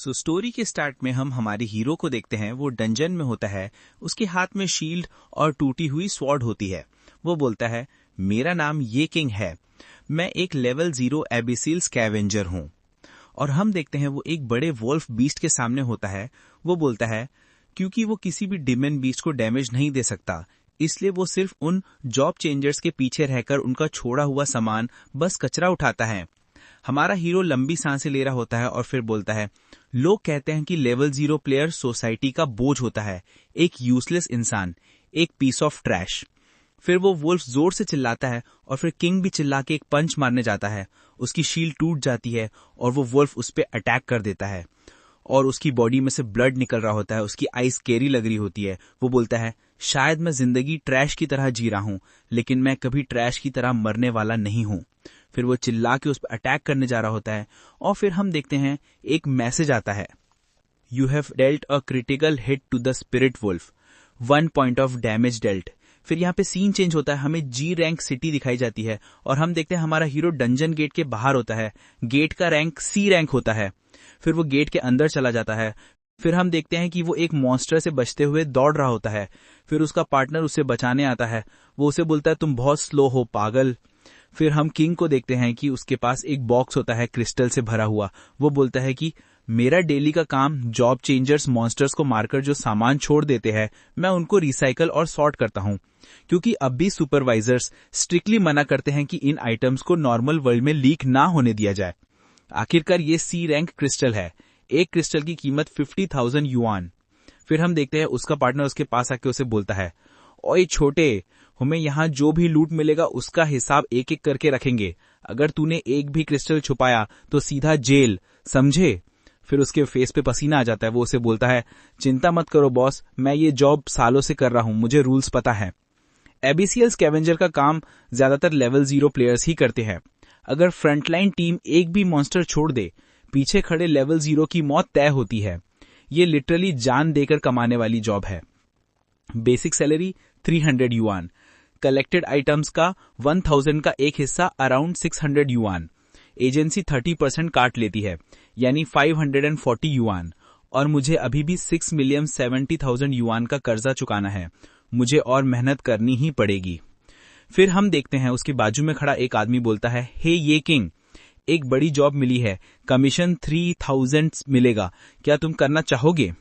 Story के start में हम हमारे हीरो को देखते हैं। वो डंजन में होता है, उसके हाथ में शील्ड और टूटी हुई स्वॉर्ड होती है। वो बोलता है, मेरा नाम ये किंग है, मैं एक लेवल 0 एबिसिल स्कैवेंजर हूँ। और हम देखते हैं वो एक बड़े वोल्फ बीस्ट के सामने होता है। वो बोलता है, क्योंकि वो किसी भी डिमन बीस्ट को डैमेज नहीं दे सकता, इसलिए वो सिर्फ उन जॉब चेंजर्स के पीछे रहकर उनका छोड़ा हुआ सामान बस कचरा उठाता है। हमारा हीरो लंबी सांसें ले रहा होता है और फिर बोलता है, लोग कहते हैं कि लेवल 0 प्लेयर सोसाइटी का बोझ होता है, एक यूजलेस इंसान, एक पीस ऑफ ट्रैश। फिर वो वुल्फ जोर से चिल्लाता है और फिर किंग भी चिल्ला के एक पंच मारने जाता है। उसकी शील्ड टूट जाती है और वो वुल्फ उस पर अटैक कर देता है और उसकी बॉडी में से ब्लड निकल रहा होता है। उसकी आईज स्केरी लग रही होती है। वो बोलता है, शायद मैं जिंदगी ट्रैश की तरह जी रहा हूं, लेकिन मैं कभी ट्रैश की तरह मरने वाला नहीं हूं। फिर वो चिल्ला के उस पर अटैक करने जा रहा होता है और फिर हम देखते हैं एक मैसेज आता है, you have dealt a critical hit to the spirit wolf, 1 point of damage dealt. फिर यहाँ पे सीन चेंज होता है, हमें जी रैंक सिटी दिखाई जाती है और हम देखते हैं हमारा हीरो डंजन गेट के बाहर होता है। गेट का रैंक सी रैंक होता है। फिर वो गेट के अंदर चला जाता है। फिर हम देखते हैं कि वो एक मॉन्स्टर से बचते हुए दौड़ रहा होता है। फिर उसका पार्टनर उसे बचाने आता है। वो उसे बोलता है, तुम बहुत स्लो हो पागल। फिर हम किंग को देखते हैं कि उसके पास एक बॉक्स होता है क्रिस्टल से भरा हुआ। वो बोलता है कि मेरा डेली का काम जॉब चेंजर्स मॉन्स्टर्स को मारकर जो सामान छोड़ देते हैं, मैं उनको रिसाइकल और सॉर्ट करता हूं, क्योंकि अब भी सुपरवाइजर्स स्ट्रिक्टली मना करते हैं कि इन आइटम्स को नॉर्मल वर्ल्ड में लीक ना होने दिया जाए। आखिरकार ये सी रैंक क्रिस्टल है। एक क्रिस्टल की कीमत 50,000 युआन। फिर हम देखते हैं उसका पार्टनर उसके पास आके उसे बोलता है, ओए छोटे, हमें यहाँ जो भी लूट मिलेगा उसका हिसाब एक एक करके रखेंगे। अगर तूने एक भी क्रिस्टल छुपाया तो सीधा जेल, समझे? फिर उसके फेस पे पसीना आ जाता है। वो उसे बोलता है, चिंता मत करो बॉस, मैं ये जॉब सालों से कर रहा हूँ, मुझे रूल्स पता है। एबीसीएल स्कैवेंजर का काम ज्यादातर लेवल 0 प्लेयर्स ही करते हैं। अगर फ्रंटलाइन टीम एक भी मॉन्स्टर छोड़ दे, पीछे खड़े लेवल 0 की मौत तय होती है। ये लिटरली जान देकर कमाने वाली जॉब है। Basic salary 300 yuan, collected items का 1000 का एक हिस्सा अराउंड 600 युआन। एजेंसी 30% काट लेती है, यानी 540 युआन। और मुझे अभी भी 6,70,000 युआन का कर्जा चुकाना है। मुझे और मेहनत करनी ही पड़ेगी। फिर हम देखते हैं उसके बाजू में खड़ा एक आदमी बोलता है, हे ये किंग, एक बड़ी जॉब मिली है, कमीशन 3000 मिलेगा, क्या तुम करना चाहोगे?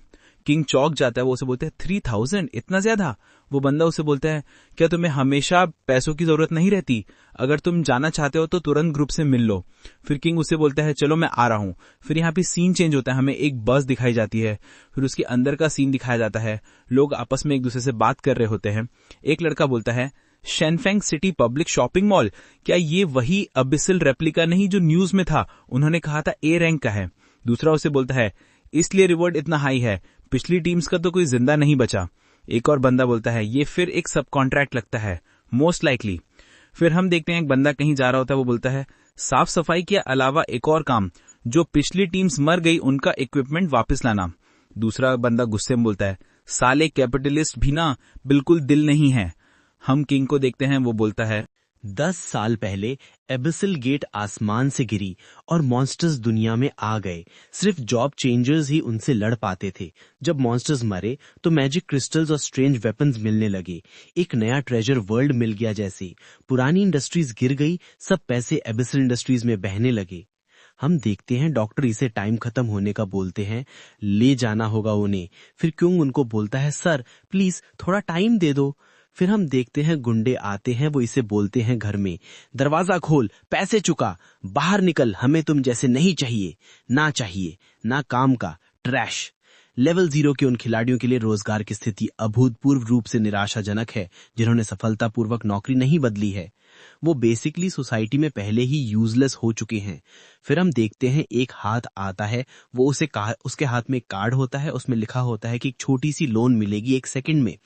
किंग चौंक जाता है। वो उसे बोलते हैं, 3000? इतना ज्यादा? वो बंदा उसे बोलता है, क्या तुम्हें हमेशा पैसों की जरूरत नहीं रहती? अगर तुम जाना चाहते हो तो तुरंत ग्रुप से मिल लो। फिर किंग उसे बोलता है, चलो मैं आ रहा हूँ। फिर यहाँ पे सीन चेंज होता है, हमें एक बस दिखाई जाती है। फिर उसके अंदर का सीन दिखाया जाता है। लोग आपस में एक दूसरे से बात कर रहे होते हैं। एक लड़का बोलता है, शेनफेंग सिटी पब्लिक शॉपिंग मॉल, क्या ये वही अबिसिल रेप्लिका नहीं जो न्यूज में था? उन्होंने कहा था ए रैंक का है। दूसरा उसे बोलता है, इसलिए रिवॉर्ड इतना हाई है, पिछली टीम्स का तो कोई जिंदा नहीं बचा। एक और बंदा बोलता है, ये फिर एक सब कॉन्ट्रैक्ट लगता है, मोस्ट लाइकली। फिर हम देखते हैं एक बंदा कहीं जा रहा होता है। वो बोलता है, साफ सफाई के अलावा एक और काम, जो पिछली टीम्स मर गई उनका इक्विपमेंट वापस लाना। दूसरा बंदा गुस्से में बोलता है, साले कैपिटलिस्ट भी ना बिल्कुल दिल नहीं है। हम किंग को देखते हैं। वो बोलता है, 10 साल पहले एबिसिल गेट आसमान से गिरी और मॉन्स्टर्स दुनिया में आ गए। सिर्फ जॉब चेंजर्स ही उनसे लड़ पाते थे। जब मॉन्स्टर्स मरे तो मैजिक क्रिस्टल्स और स्ट्रेंज वेपन्स मिलने लगे। एक नया ट्रेजर वर्ल्ड मिल गया जैसे। पुरानी इंडस्ट्रीज गिर गई, सब पैसे एबिसिल इंडस्ट्रीज में बहने लगे। हम देखते हैं डॉक्टर इसे टाइम खत्म होने का बोलते हैं, ले जाना होगा उन्हें। फिर क्यों उनको बोलता है, सर प्लीज थोड़ा टाइम दे दो। फिर हम देखते हैं गुंडे आते हैं। वो इसे बोलते हैं घर में, दरवाजा खोल, पैसे चुका, बाहर निकल, हमें तुम जैसे नहीं चाहिए, ना काम का ट्रैश। लेवल 0 के उन खिलाड़ियों के लिए रोजगार की स्थिति अभूतपूर्व रूप से निराशाजनक है, जिन्होंने सफलतापूर्वक नौकरी नहीं बदली है। वो बेसिकली सोसाइटी में पहले ही यूजलेस हो चुके हैं। फिर हम देखते हैं एक हाथ आता है। वो उसके हाथ में एक कार्ड होता है, उसमें लिखा होता है कि एक छोटी सी लोन मिलेगी 1 सेकंड में।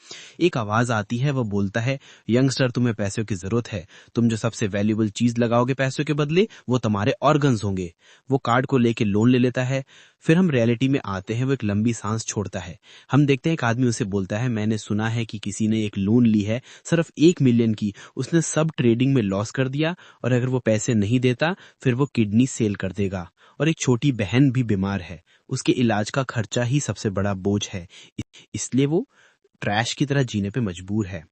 एक आवाज आती है, वो बोलता है, यंगस्टर तुम्हें पैसों की जरूरत है, तुम जो सबसे वैल्यूएबल चीज लगाओगे पैसों के बदले, वो तुम्हारे ऑर्गन्स होंगे। वो कार्ड को लेके लोन ले लेता है। फिर हम रियलिटी में आते हैं। वो एक लंबी सांस छोड़ता है। हम देखते हैं एक आदमी उसे बोलता है, मैंने सुना है कि किसी ने एक लोन ली है सिर्फ 1 मिलियन की, उसने सब ट्रेडिंग में लॉस कर दिया और अगर वो पैसे नहीं देता फिर वो किडनी सेल कर देगा और एक छोटी बहन भी बीमार है। उसके इलाज का खर्चा ही सबसे बड़ा बोझ है, इसलिए वो ट्रैश की तरह जीने पे मजबूर है।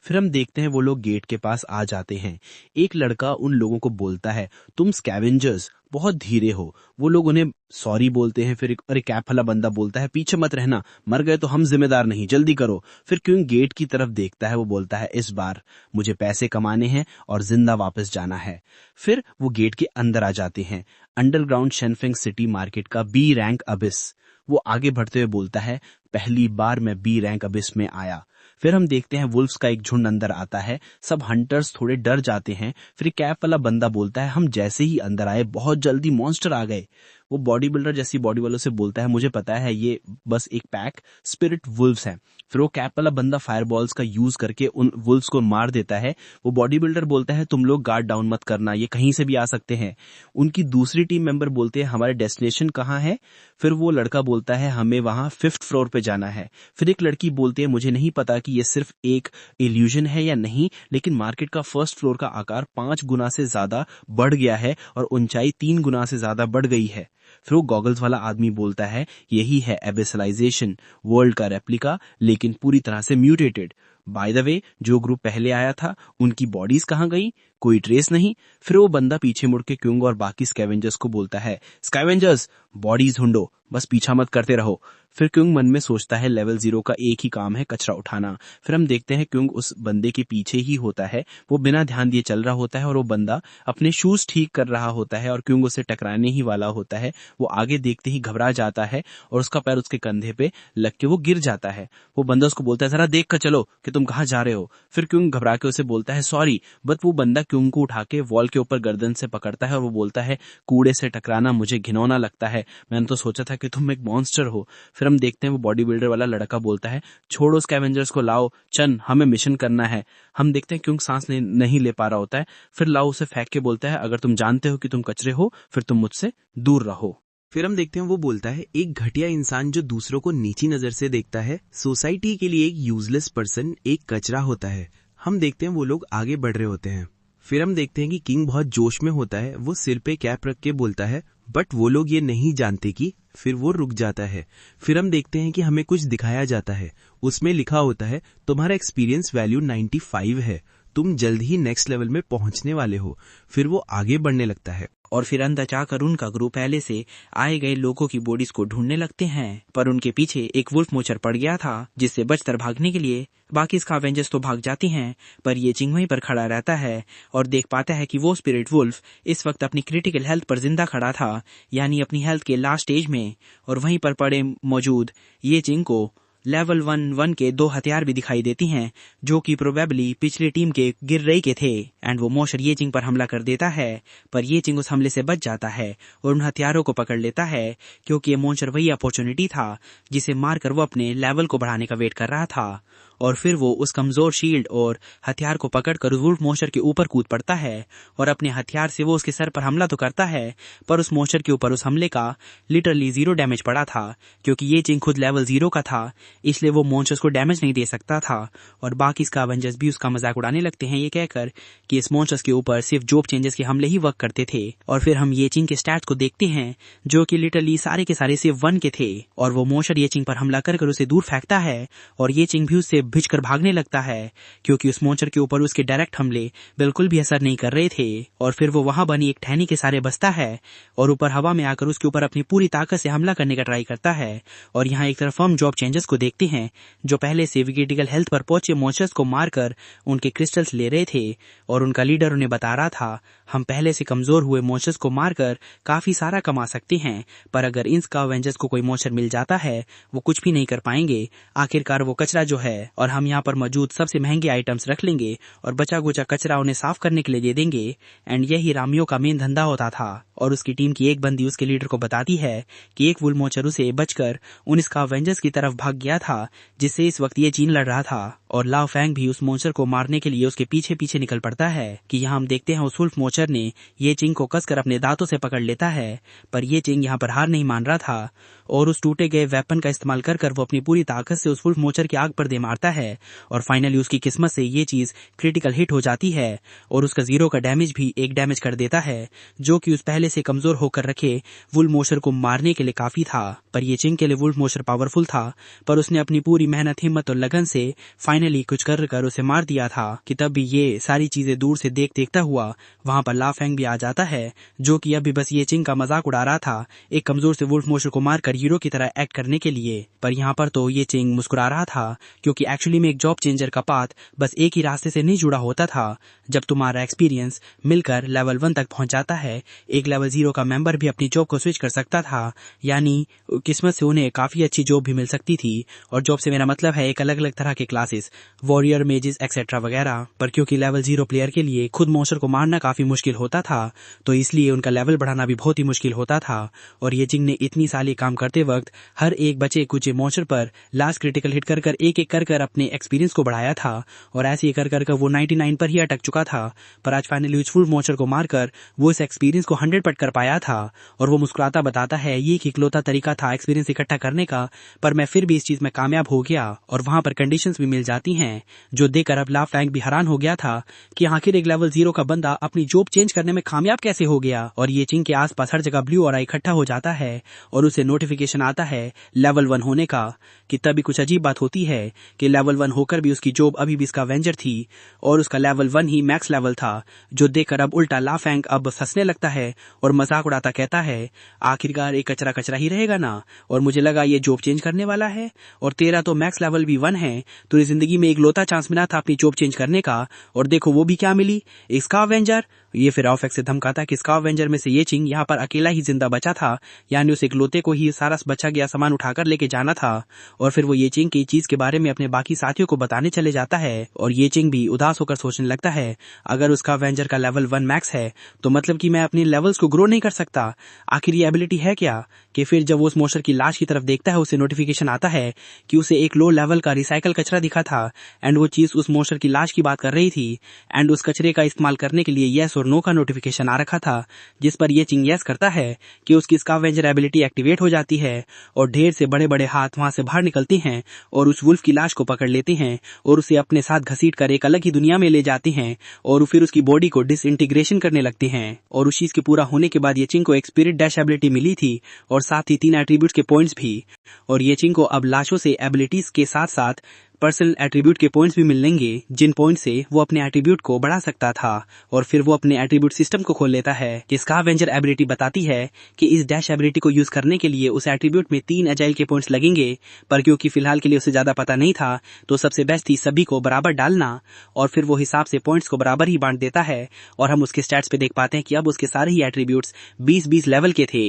फिर हम देखते हैं वो लोग गेट के पास आ जाते हैं। एक लड़का उन लोगों को बोलता है, तुम स्कैवेंजर्स बहुत धीरे हो। वो लोग उन्हें सॉरी बोलते हैं। फिर एक कैप वाला बंदा बोलता है, पीछे मत रहना, मर गए तो हम जिम्मेदार नहीं, जल्दी करो। फिर क्यों गेट की तरफ देखता है, वो बोलता है, इस बार मुझे पैसे कमाने हैं और जिंदा वापस जाना है। फिर वो गेट के अंदर आ जाते हैं, अंडरग्राउंड शेनफेंग सिटी मार्केट का बी रैंक अबिस। वो आगे बढ़ते हुए बोलता है, पहली बार मैं बी रैंक अबिस में आया। फिर हम देखते हैं वुल्फ्स का एक झुंड अंदर आता है। सब हंटर्स थोड़े डर जाते हैं। फिर कैप वाला बंदा बोलता है, हम जैसे ही अंदर आए बहुत जल्दी मॉन्स्टर आ गए। वो बॉडी बिल्डर जैसी बॉडी वालों से बोलता है, मुझे पता है ये बस एक पैक स्पिरिट वुल्फ्स हैं। फिर वो कैप वाला बंदा फायरबॉल्स का यूज करके उन वुल्फ्स को मार देता है। वो बॉडी बिल्डर बोलता है, तुम लोग गार्ड डाउन मत करना, ये कहीं से भी आ सकते हैं। उनकी दूसरी टीम मेंबर बोलते हैं, हमारे डेस्टिनेशन कहाँ है? फिर वो लड़का बोलता है, हमें वहां 5th फ्लोर पे जाना है। फिर एक लड़की बोलती है, मुझे नहीं पता कि ये सिर्फ एक इल्यूजन है या नहीं, लेकिन मार्केट का 1st फ्लोर का आकार 5 गुना से ज्यादा बढ़ गया है और ऊंचाई 3 गुना से ज्यादा बढ़ गई है। फिर वो गॉगल्स वाला आदमी बोलता है, यही है एबिसलाइजेशन, वर्ल्ड का रेप्लिका लेकिन पूरी तरह से म्यूटेटेड। बाय द वे, जो ग्रुप पहले आया था उनकी बॉडीज कहाँ गई? कोई ट्रेस नहीं। फिर वो बंदा पीछे मुड़ के क्यूंग और बाकी स्कैवेंजर्स को बोलता है, स्कैवेंजर्स बॉडीज ढूंढो, बस पीछा मत करते रहो। फिर क्यूंग मन में सोचता है, लेवल 0 का एक ही काम है, कचरा उठाना। फिर हम देखते हैं क्यूंग उस बंदे के पीछे ही होता है। वो बिना ध्यान दिए चल रहा होता है और वो बंदा अपने शूज ठीक कर रहा होता है और क्यूंग उसे टकराने ही वाला होता है। वो आगे देखते ही घबरा जाता है और उसका पैर उसके कंधे पे लग के वो गिर जाता है। वो बंदा उसको बोलता है, जरा देख कर चलो कि तुम कहाँ जा रहे हो। फिर क्यूंग घबरा के उसे बोलता है, सॉरी। बट वो बंदा क्यूंग को उठा के वॉल के ऊपर गर्दन से पकड़ता है और वो बोलता है, कूड़े से टकराना मुझे घिनौना लगता है, मैंने तो सोचा था कि तुम एक मॉन्स्टर हो। फिर हम देखते हैं वो बॉडी बिल्डर वाला लड़का बोलता है, छोड़ो स्कैवेंजर्स को, लाओ चन, हमें मिशन करना है। हम देखते हैं क्यों सांस नहीं ले पा रहा होता है। फिर लाओ उसे फेंक के बोलता है, अगर तुम जानते हो कि तुम कचरे हो फिर तुम मुझसे दूर रहो। फिर हम देखते हैं वो बोलता है, एक घटिया इंसान जो दूसरों को नीची नजर से देखता है, सोसाइटी के लिए एक यूजलेस पर्सन, एक कचरा होता है। हम देखते हैं वो लोग आगे बढ़ रहे होते हैं। फिर हम देखते हैं कि किंग बहुत जोश में होता है। वो सिर पे कैप रख के बोलता है, बट वो लोग ये नहीं जानते कि। फिर वो रुक जाता है। फिर हम देखते हैं कि हमें कुछ दिखाया जाता है। उसमें लिखा होता है, तुम्हारा एक्सपीरियंस वैल्यू 95 है, तुम जल्द ही नेक्स्ट लेवल में पहुंचने वाले हो। फिर वो आगे बढ़ने लगता है और फिर अंदर जाकर उनका ग्रुप पहले से आए गए लोगों की बॉडीज को ढूंढने लगते हैं। पर उनके पीछे एक वुल्फ मोचर पड़ गया था, जिससे बचकर भागने के लिए बाकी स्कैवेंजर्स तो भाग जाती हैं, पर ये चिंग वहीं पर खड़ा रहता है और देख पाता है कि वो स्पिरिट वुल्फ इस वक्त अपनी क्रिटिकल हेल्थ पर जिंदा खड़ा था, यानी अपनी हेल्थ के लास्ट स्टेज में। और वहीं पर पड़े मौजूद ये चिंग को लेवल 1 के 2 हथियार भी दिखाई देती हैं, जो कि प्रोबेबली पिछली टीम के गिर रही के थे। एंड वो मोशर ये चिंग पर हमला कर देता है, पर ये चिंग उस हमले से बच जाता है और उन हथियारों को पकड़ लेता है, क्योंकि ये मोशर वही अपॉर्चुनिटी था जिसे मारकर वो अपने लेवल को बढ़ाने का वेट कर रहा था। और फिर वो उस कमजोर शील्ड और हथियार को पकड़कर वुल्फ मोशर के ऊपर कूद पड़ता है और अपने हथियार से वो उसके सर पर हमला तो करता है, पर उस मोशर के ऊपर उस हमले का लिटरली 0 डैमेज पड़ा था, क्योंकि ये चिंग खुद लेवल 0 का था, इसलिए वो मोशर्स को डैमेज नहीं दे सकता था। और बाकी स्कैवेंजर्स भी उसका मजाक उड़ाने लगते हैं, ये कहकर कि इस मोशर्स के ऊपर सिर्फ जोब चेंजेस के हमले ही वर्क करते थे। और फिर हम ये चिंग के स्टैट्स को देखते हैं, जो कि लिटरली सारे के सारे सिर्फ 1 के थे। और वो मोशर ये चिंग पर हमला कर उसे दूर फेंकता है और ये चिंग भी उससे भिजकर भागने लगता है, क्योंकि उस मोचर के ऊपर उसके डायरेक्ट हमले बिल्कुल भी असर नहीं कर रहे थे। और फिर वो वहां बनी एक ठहनी के सारे बसता है और ऊपर हवा में आकर उसके ऊपर अपनी पूरी ताकत से हमला करने का ट्राई करता है। और यहाँ एक तरफ हम जॉब चेंजर्स को देखते हैं, जो पहले से क्रिटिकल हेल्थ पर पहुंचे मोचर्स को मारकर उनके क्रिस्टल्स ले रहे थे। और उनका लीडर उन्हें बता रहा था, हम पहले से कमजोर हुए मोचर्स को मारकर काफी सारा कमा सकते हैं, पर अगर इन स्कैवेंजर्स को कोई मोचर मिल जाता है वो कुछ भी नहीं कर पाएंगे। आखिरकार वो कचरा जो है, और हम यहाँ पर मौजूद सबसे महंगे आइटम्स रख लेंगे और बचा गुचा कचरा उन्हें साफ करने के लिए दे देंगे। एंड यही रामियो का मेन धंधा होता था। और उसकी टीम की एक बंदी उसके लीडर को बताती है कि एक वुल्फ मोचर उसे बचकर उन स्कैवेंजर्स की तरफ भाग गया था, जिससे इस वक्त ये चीन लड़ रहा था। और लाओ फैंग भी उस मोचर को मारने के लिए उसके पीछे पीछे निकल पड़ता है कि यहाँ हम देखते हैं उस वुल्फ मोचर ने ये चिंग को कसकर अपने दांतों से पकड़ लेता है। पर ये चिंग यहाँ पर हार नहीं मान रहा था और उस टूटे गए वेपन का इस्तेमाल कर वो अपनी पूरी ताकत से उस वुल्फ मोचर की आग पर दे मारता है और फाइनली उसकी किस्मत से ये चीज क्रिटिकल हिट हो जाती है और उसका 0 का डैमेज भी 1 डैमेज कर देता है, जो कि उस पहले से कमजोर होकर रखे वुल्फ मोचर को मारने के लिए काफी था। पर ये चिंग के लिए वुल्फ मोचर पावरफुल था, पर उसने अपनी पूरी मेहनत, हिम्मत और लगन से फाइनली कुछ कर उसे मार दिया था कि तब भी ये सारी चीजें दूर से देखता हुआ वहां पर ला फेंग भी आ जाता है, जो कि अभी बस ये चिंग का मजाक उड़ा रहा था एक कमजोर से वुल्फ मोचर को मारकर हीरो की तरह एक्ट करने के लिए। पर यहाँ पर तो ये चिंग मुस्कुरा रहा था, क्योंकि एक्चुअली में एक जॉब चेंजर का पाथ बस एक ही रास्ते से नहीं जुड़ा होता था। जब तुम्हारा एक्सपीरियंस मिलकर लेवल 1 तक पहुंच जाता है, एक लेवल 0 का मेंबर भी अपनी जॉब को स्विच कर सकता था, यानी किस्मत से उन्हें काफी अच्छी जॉब भी मिल सकती थी। और जॉब से मेरा मतलब है एक अलग अलग तरह के क्लासेस, वॉरियर, मेजेस एक्सेट्रा वगैरह। पर क्योंकि लेवल 0 प्लेयर के लिए खुद मॉन्स्टर को मारना काफी मुश्किल होता था, तो इसलिए उनका लेवल बढ़ाना भी बहुत ही मुश्किल होता था। और ये चिंग ने इतनी साली काम करते वक्त हर एक बचे कुछ मॉन्स्टर पर लास्ट क्रिटिकल हिट कर एक कर अपने एक्सपीरियंस को बढ़ाया था और ऐसे ही कर वो 99 पर ही अटक चुका था। पर आज फाइनली उस फुल मॉन्स्टर को मारकर वो इस एक्सपीरियंस को 100 पर कर पाया था और वो मुस्कुराता बताता है ये एक इकलौता तरीका था एक्सपीरियंस इकट्ठा करने का, पर मैं फिर भी इस चीज में कामयाब हो गया। और वहां पर कंडीशंस भी मिल जाती हैं, जो देखकर अब ला फ्रैंक भी हैरान हो गया था कि आखिर एक लेवल 0 का बंदा अपनी जॉब चेंज करने में कामयाब कैसे हो गया। और ये चिंग के आसपास हर जगह ब्लू ऑरा इकट्ठा हो जाता है और उसे नोटिफिकेशन आता है लेवल 1 होने का। कि तभी कुछ अजीब बात होती है कि लेवल 1 होकर भी उसकी जॉब अभी भी इसका वेंजर थी और उसका लेवल 1 ही मैक्स लेवल था, जो देखकर अब उल्टा ला फैंग अब हंसने लगता है और मजाक उड़ाता कहता है आखिरकार एक कचरा कचरा ही रहेगा ना, और मुझे लगा ये जॉब चेंज करने वाला है, और तेरा तो मैक्स लेवल भी 1 है, तो जिंदगी में एक लौता चांस मिला था अपनी जॉब चेंज करने का, और देखो वो भी क्या मिली, इसका वेंजर। ये फिर ऑफेक्स से धमकाता कि स्काव वेंजर में से ये चिंग यहाँ पर अकेला ही जिंदा बचा था, यानी उस इकलौते को ही सारा बचा गया सामान उठाकर लेके जाना था। और फिर वो ये चिंग की चीज के बारे में अपने बाकी साथियों को बताने चले जाता है और ये चिंग भी उदास होकर सोचने लगता है अगर उसका वेंजर का लेवल 1 मैक्स है तो मतलब कि मैं अपनी लेवल्स को ग्रो नहीं कर सकता, आखिर ये एबिलिटी है क्या। कि फिर जब वो उस मॉन्स्टर की लाश की तरफ देखता है उसे नोटिफिकेशन आता है कि उसे एक लो लेवल का रिसाइकल कचरा दिखा था एंड वो चीज उस मॉन्स्टर की लाश की बात कर रही थी एंड उस कचरे का इस्तेमाल करने के लिए यस और नो का नोटिफिकेशन आ रखा था, जिस पर ये चिंग यस करता है कि उसकी स्कावेंजर एबिलिटी एक्टिवेट हो जाती है और ढेर से बड़े बड़े हाथ वहां से बाहर निकलते हैं और उस वुल्फ की लाश को पकड़ लेते हैं और उसे अपने साथ घसीट कर एक अलग ही दुनिया में ले जाते हैं और फिर उसकी बॉडी को डिसइंटीग्रेशन करने लगते हैं। और उस चीज के पूरा होने के बाद ये चिंग को एक स्पिरिट डैश एबिलिटी मिली थी और साथ ही 3 एट्रीब्यूट्स के पॉइंट्स भी, और ये चिंग को अब लाशों से एबिलिटीज के साथ साथ पर्सनल एट्रीब्यूट के पॉइंट्स भी मिलेंगे, जिन पॉइंट से वो अपने एट्रीब्यूट को बढ़ा सकता था। और फिर वो अपने एट्रीब्यूट सिस्टम को खोल लेता है। स्कावेंजर एबिलिटी बताती है कि इस डैश एबिलिटी को यूज करने के लिए उस एट्रीब्यूट में 3 एजाइल के पॉइंट्स लगेंगे, पर क्योंकि फिलहाल के लिए उसे ज्यादा पता नहीं था तो सबसे बेस्ट थी सभी को बराबर डालना, और फिर वो हिसाब से पॉइंट्स को बराबर ही बांट देता है। और हम उसके स्टैट्स पे देख पाते हैं कि अब उसके सारे ही एट्रीब्यूट्स 20-20 लेवल के थे।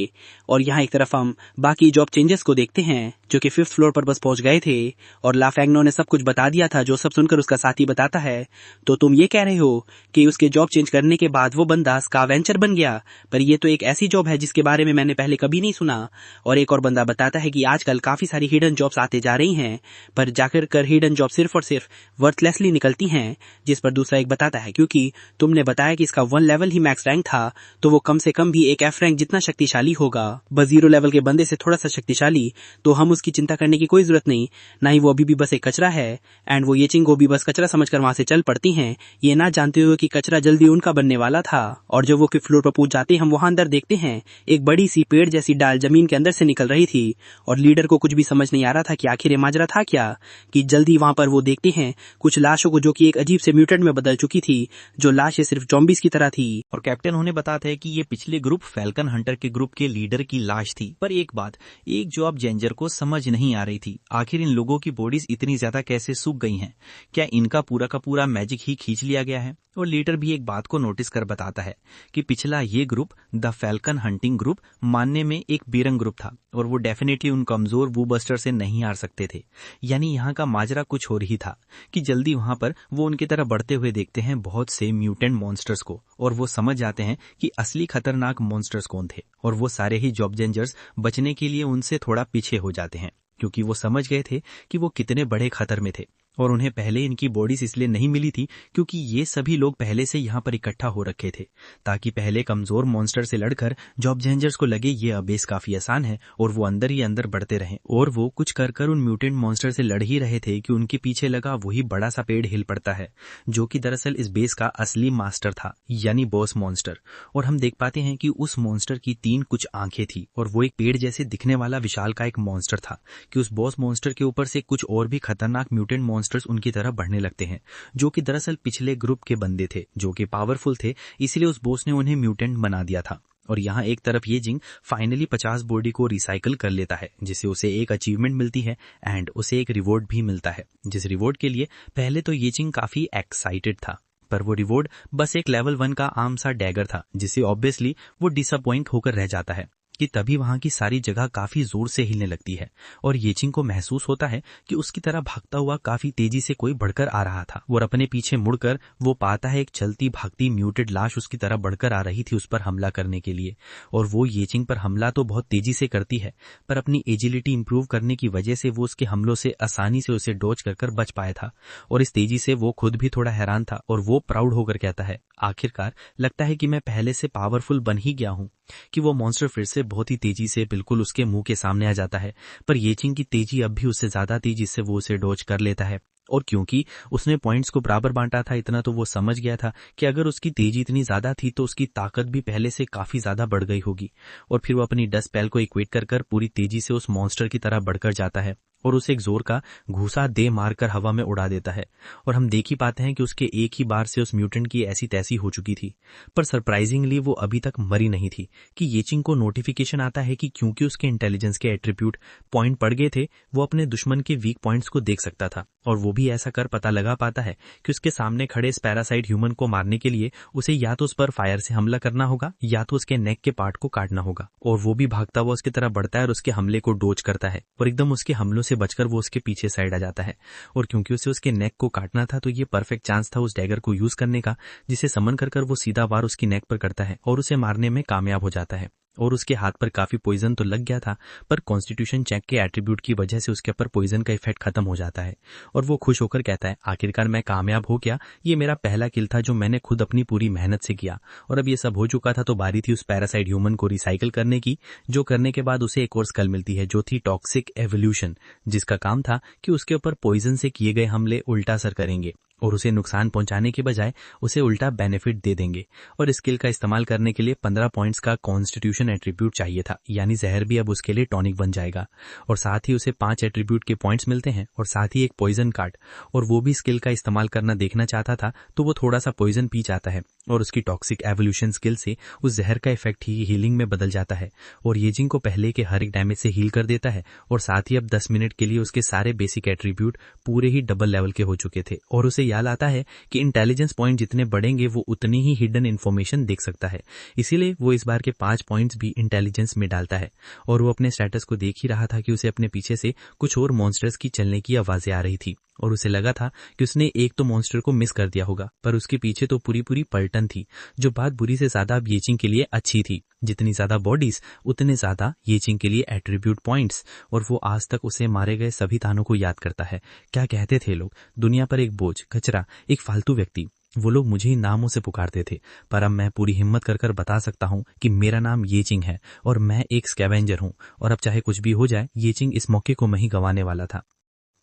और यहाँ एक तरफ हम बाकी जॉब चेंजेस को देखते हैं जो कि 5th फ्लोर पर बस पहुंच गए थे और लाफैंगनो ने सब कुछ बता दिया था, जो सब सुनकर उसका साथी बताता है तो तुम ये कह रहे हो कि उसके जॉब चेंज करने के बाद वो बंदा स्कावेंजर बन गया, पर ये तो एक ऐसी जॉब है जिसके बारे में मैंने पहले कभी नहीं सुना। और एक और बंदा बताता है कि आजकल काफी सारी हिडन जॉब्स आते जा रही हैं, पर जाकर कर हिडन जॉब सिर्फ और सिर्फ वर्थलेसली निकलती हैं। जिस पर दूसरा एक बताता है क्योंकि तुमने बताया कि इसका 1 लेवल ही मैक्स रैंक था तो वो कम से कम भी एक F रैंक जितना शक्तिशाली होगा, बस 0 लेवल के बंदे से थोड़ा सा शक्तिशाली, तो हम उसकी चिंता करने की कोई जरूरत नहीं, ना ही वो अभी भी बस एक कचरा है। एंड वो ये चिंग को भी बस कचरा समझकर वहां से चल पड़ती हैं, ये ना जानते हुए कि कचरा जल्दी उनका बनने वाला था। और जब वो 5th फ्लोर पर पहुंच जाते हैं हम वहां अंदर देखते हैं एक बड़ी सी पेड़ जैसी डाल जमीन के अंदर से निकल रही थी और लीडर को कुछ भी समझ नहीं आ रहा था कि आखिर ये माजरा था क्या। कि जल्दी वहां पर वो देखते हैं कुछ लाशों को जो कि एक अजीब से म्यूटेंट में बदल चुकी थी, जो लाशें सिर्फ जॉम्बीज की तरह थी। और कैप्टन उन्हें बताता है कि ये पिछले ग्रुप फैल्कन हंटर के ग्रुप के लीडर की लाश थी। पर एक बात एक जॉब चेंजर को समझ नहीं आ रही थी, आखिर इन लोगों की बॉडीज इतनी ज्यादा कैसे सूख गई हैं, क्या इनका पूरा का पूरा मैजिक ही खींच लिया गया है। और लीडर भी एक बात को नोटिस कर बताता है कि पिछला ये group the falcon hunting group मानने में एक बेरंग ग्रुप था और वो डेफिनेटली उन कमजोर वूबस्टर से नहीं हार सकते थे। यानी यहाँ का माजरा कुछ और ही था कि जल्दी वहां पर वो उनकी तरह बढ़ते हुए देखते हैं बहुत से म्यूटेंट मॉन्स्टर्स को और वो समझ जाते हैं कि असली खतरनाक मॉन्स्टर्स कौन थे। और वो सारे ही जॉब चेंजर्स बचने के लिए उनसे थोड़ा पीछे हो जाते हैं क्योंकि वो समझ गए थे कि वो कितने बड़े खतर में थे। और उन्हें पहले इनकी बॉडीज इसलिए नहीं मिली थी क्योंकि ये सभी लोग पहले से यहाँ पर इकट्ठा हो रखे थे, ताकि पहले कमजोर मॉन्स्टर से लड़कर जॉब चेंजर्स को लगे ये अबेस काफी आसान है और वो अंदर ही अंदर बढ़ते रहें। और वो कुछ कर उन म्यूटेंट मॉन्स्टर से लड़ ही रहे थे कि उनके पीछे लगा वही बड़ा सा पेड़ हिल पड़ता है, जो कि दरअसल इस बेस का असली मास्टर था, यानी बॉस मॉन्स्टर। और हम देख पाते हैं कि उस मॉन्स्टर की 3 कुछ आंखें थी और वो एक पेड़ जैसे दिखने वाला विशाल का एक मॉन्स्टर था कि उस बॉस मॉन्स्टर के ऊपर से कुछ और भी खतरनाक म्यूटेंट मॉन्स्टर्स उनकी तरफ बढ़ने लगते हैं, जो कि दरअसल पिछले ग्रुप के बंदे थे जो कि पावरफुल थे, इसलिए उस बॉस ने उन्हें म्यूटेंट बना दिया था। और यहाँ एक तरफ ये जिंग फाइनली 50 बॉडी को रिसाइकल कर लेता है, जिससे उसे एक अचीवमेंट मिलती है एंड उसे एक रिवॉर्ड भी मिलता है, जिस रिवॉर्ड के लिए पहले तो ये जिंग काफी एक्साइटेड था, पर वो रिवॉर्ड बस एक लेवल 1 का आम सा डैगर था, जिससे ऑब्वियसली वो डिसअपॉइंट होकर रह जाता है कि तभी वहां की सारी जगह काफी जोर से हिलने लगती है और येचिंग को महसूस होता है कि उसकी तरह भागता हुआ काफी तेजी से कोई बढ़कर आ रहा था। और अपने पीछे मुड़कर वो पाता है एक चलती भागती म्यूटेड लाश उसकी तरह बढ़कर आ रही थी उस पर हमला करने के लिए। और वो येचिंग पर हमला तो बहुत तेजी से करती है, पर अपनी एजिलिटी इंप्रूव करने की वजह से वो उसके हमलों से आसानी से उसे डॉज कर बच पाया था। और इस तेजी से वो खुद भी थोड़ा हैरान था और वो प्राउड होकर कहता है, आखिरकार लगता है कि मैं पहले से पावरफुल बन ही गया हूँ। कि वो मॉन्स्टर फिर से बहुत ही तेजी से बिल्कुल उसके मुंह के सामने आ जाता है, पर येचिंग की तेजी अब भी उससे ज्यादा थी, जिससे वो उसे डॉज कर लेता है। और क्योंकि उसने पॉइंट्स को बराबर बांटा था, इतना तो वो समझ गया था कि अगर उसकी तेजी इतनी ज्यादा थी तो उसकी ताकत भी पहले से काफी ज्यादा बढ़ गई होगी। और फिर वो अपनी डस्ट पेल को इक्वेट कर पूरी तेजी से उस मॉन्स्टर की तरह बढ़कर जाता है और उसे एक जोर का घूसा दे मारकर हवा में उड़ा देता है। और हम देख ही पाते हैं कि उसके एक ही बार से उस म्यूटेंट की ऐसी तैसी हो चुकी थी, पर सरप्राइजिंगली वो अभी तक मरी नहीं थी कि येचिंग को नोटिफिकेशन आता है कि क्योंकि उसके इंटेलिजेंस के एट्रीब्यूट पॉइंट पड़ गए थे, वो अपने दुश्मन के वीक पॉइंट्स को देख सकता था। और वो भी ऐसा कर पता लगा पाता है कि उसके सामने खड़े इस पैरासाइट ह्यूमन को मारने के लिए उसे या तो उस पर फायर से हमला करना होगा या तो उसके नेक के पार्ट को काटना होगा। और वो भी भागता हुआ उसकी तरह बढ़ता है और उसके हमले को डोज करता है और एकदम उसके हमलों से बचकर वो उसके पीछे साइड आ जाता है। और क्योंकि उसे उसके नेक को काटना था तो ये परफेक्ट चांस था उस डैगर को यूज करने का, जिसे समन कर वो सीधा वार उसकी नेक पर करता है और उसे मारने में कामयाब हो जाता है। और उसके हाथ पर काफी पॉइजन तो लग गया था, पर कॉन्स्टिट्यूशन चेक के एट्रीब्यूट की वजह से उसके ऊपर पॉइजन का इफेक्ट खत्म हो जाता है। और वो खुश होकर कहता है, आखिरकार मैं कामयाब हो गया, ये मेरा पहला किल था जो मैंने खुद अपनी पूरी मेहनत से किया। और अब ये सब हो चुका था तो बारी थी उस पैरासाइट ह्यूमन को रिसाइकिल करने की, जो करने के बाद उसे एक और स्कल मिलती है जो थी टॉक्सिक एवोल्यूशन, जिसका काम था कि उसके ऊपर पॉइजन से किए गए हमले उल्टा असर करेंगे और उसे नुकसान पहुंचाने के बजाय उसे उल्टा बेनिफिट दे देंगे। और इस स्किल का इस्तेमाल करने के लिए 15 पॉइंट्स का कॉन्स्टिट्यूशन एट्रीब्यूट चाहिए था, यानी जहर भी अब उसके लिए टॉनिक बन जाएगा। और साथ ही उसे 5 एट्रीब्यूट के पॉइंट्स मिलते हैं और साथ ही एक पॉइजन कार्ड। और वो भी स्किल का इस्तेमाल करना देखना चाहता था तो वो थोड़ा सा पॉइजन पी जाता है और उसकी टॉक्सिक एवोल्यूशन स्किल से उस जहर का इफेक्ट ही हीलिंग में बदल जाता है और येजिंग को पहले के हर एक डैमेज से हील कर देता है। और साथ ही अब 10 मिनट के लिए उसके सारे बेसिक एट्रीब्यूट पूरे ही डबल लेवल के हो चुके थे और उसे याद आता है कि इंटेलिजेंस पॉइंट जितने बढ़ेंगे वो उतनी ही हिडन इन्फॉर्मेशन देख सकता है, इसीलिए वो इस बार के 5 पॉइंट्स भी इंटेलिजेंस में डालता है। और वो अपने स्टेटस को देख ही रहा था कि उसे अपने पीछे से कुछ और मॉन्स्टर्स की चलने की आवाजें आ रही थी और उसे लगा था कि उसने एक तो मॉन्स्टर को मिस कर दिया होगा, पर उसके पीछे तो पूरी पलटन थी, जो बात बुरी से ज्यादा अब येचिंग के लिए अच्छी थी। जितनी ज्यादा बॉडीज उतने ज्यादा येचिंग के लिए एट्रीब्यूट पॉइंट्स। और वो आज तक उसे मारे गए सभी तानों को याद करता है। क्या कहते थे लोग, दुनिया पर एक बोझ, कचरा, एक फालतू व्यक्ति। वो लोग मुझे ही नामों से पुकारते थे, पर अब मैं पूरी हिम्मत कर बता सकता हूँ कि मेरा नाम येचिंग है और मैं एक स्कैवेंजर हूँ। और अब चाहे कुछ भी हो जाए, येचिंग इस मौके को मैं ही गंवाने वाला था।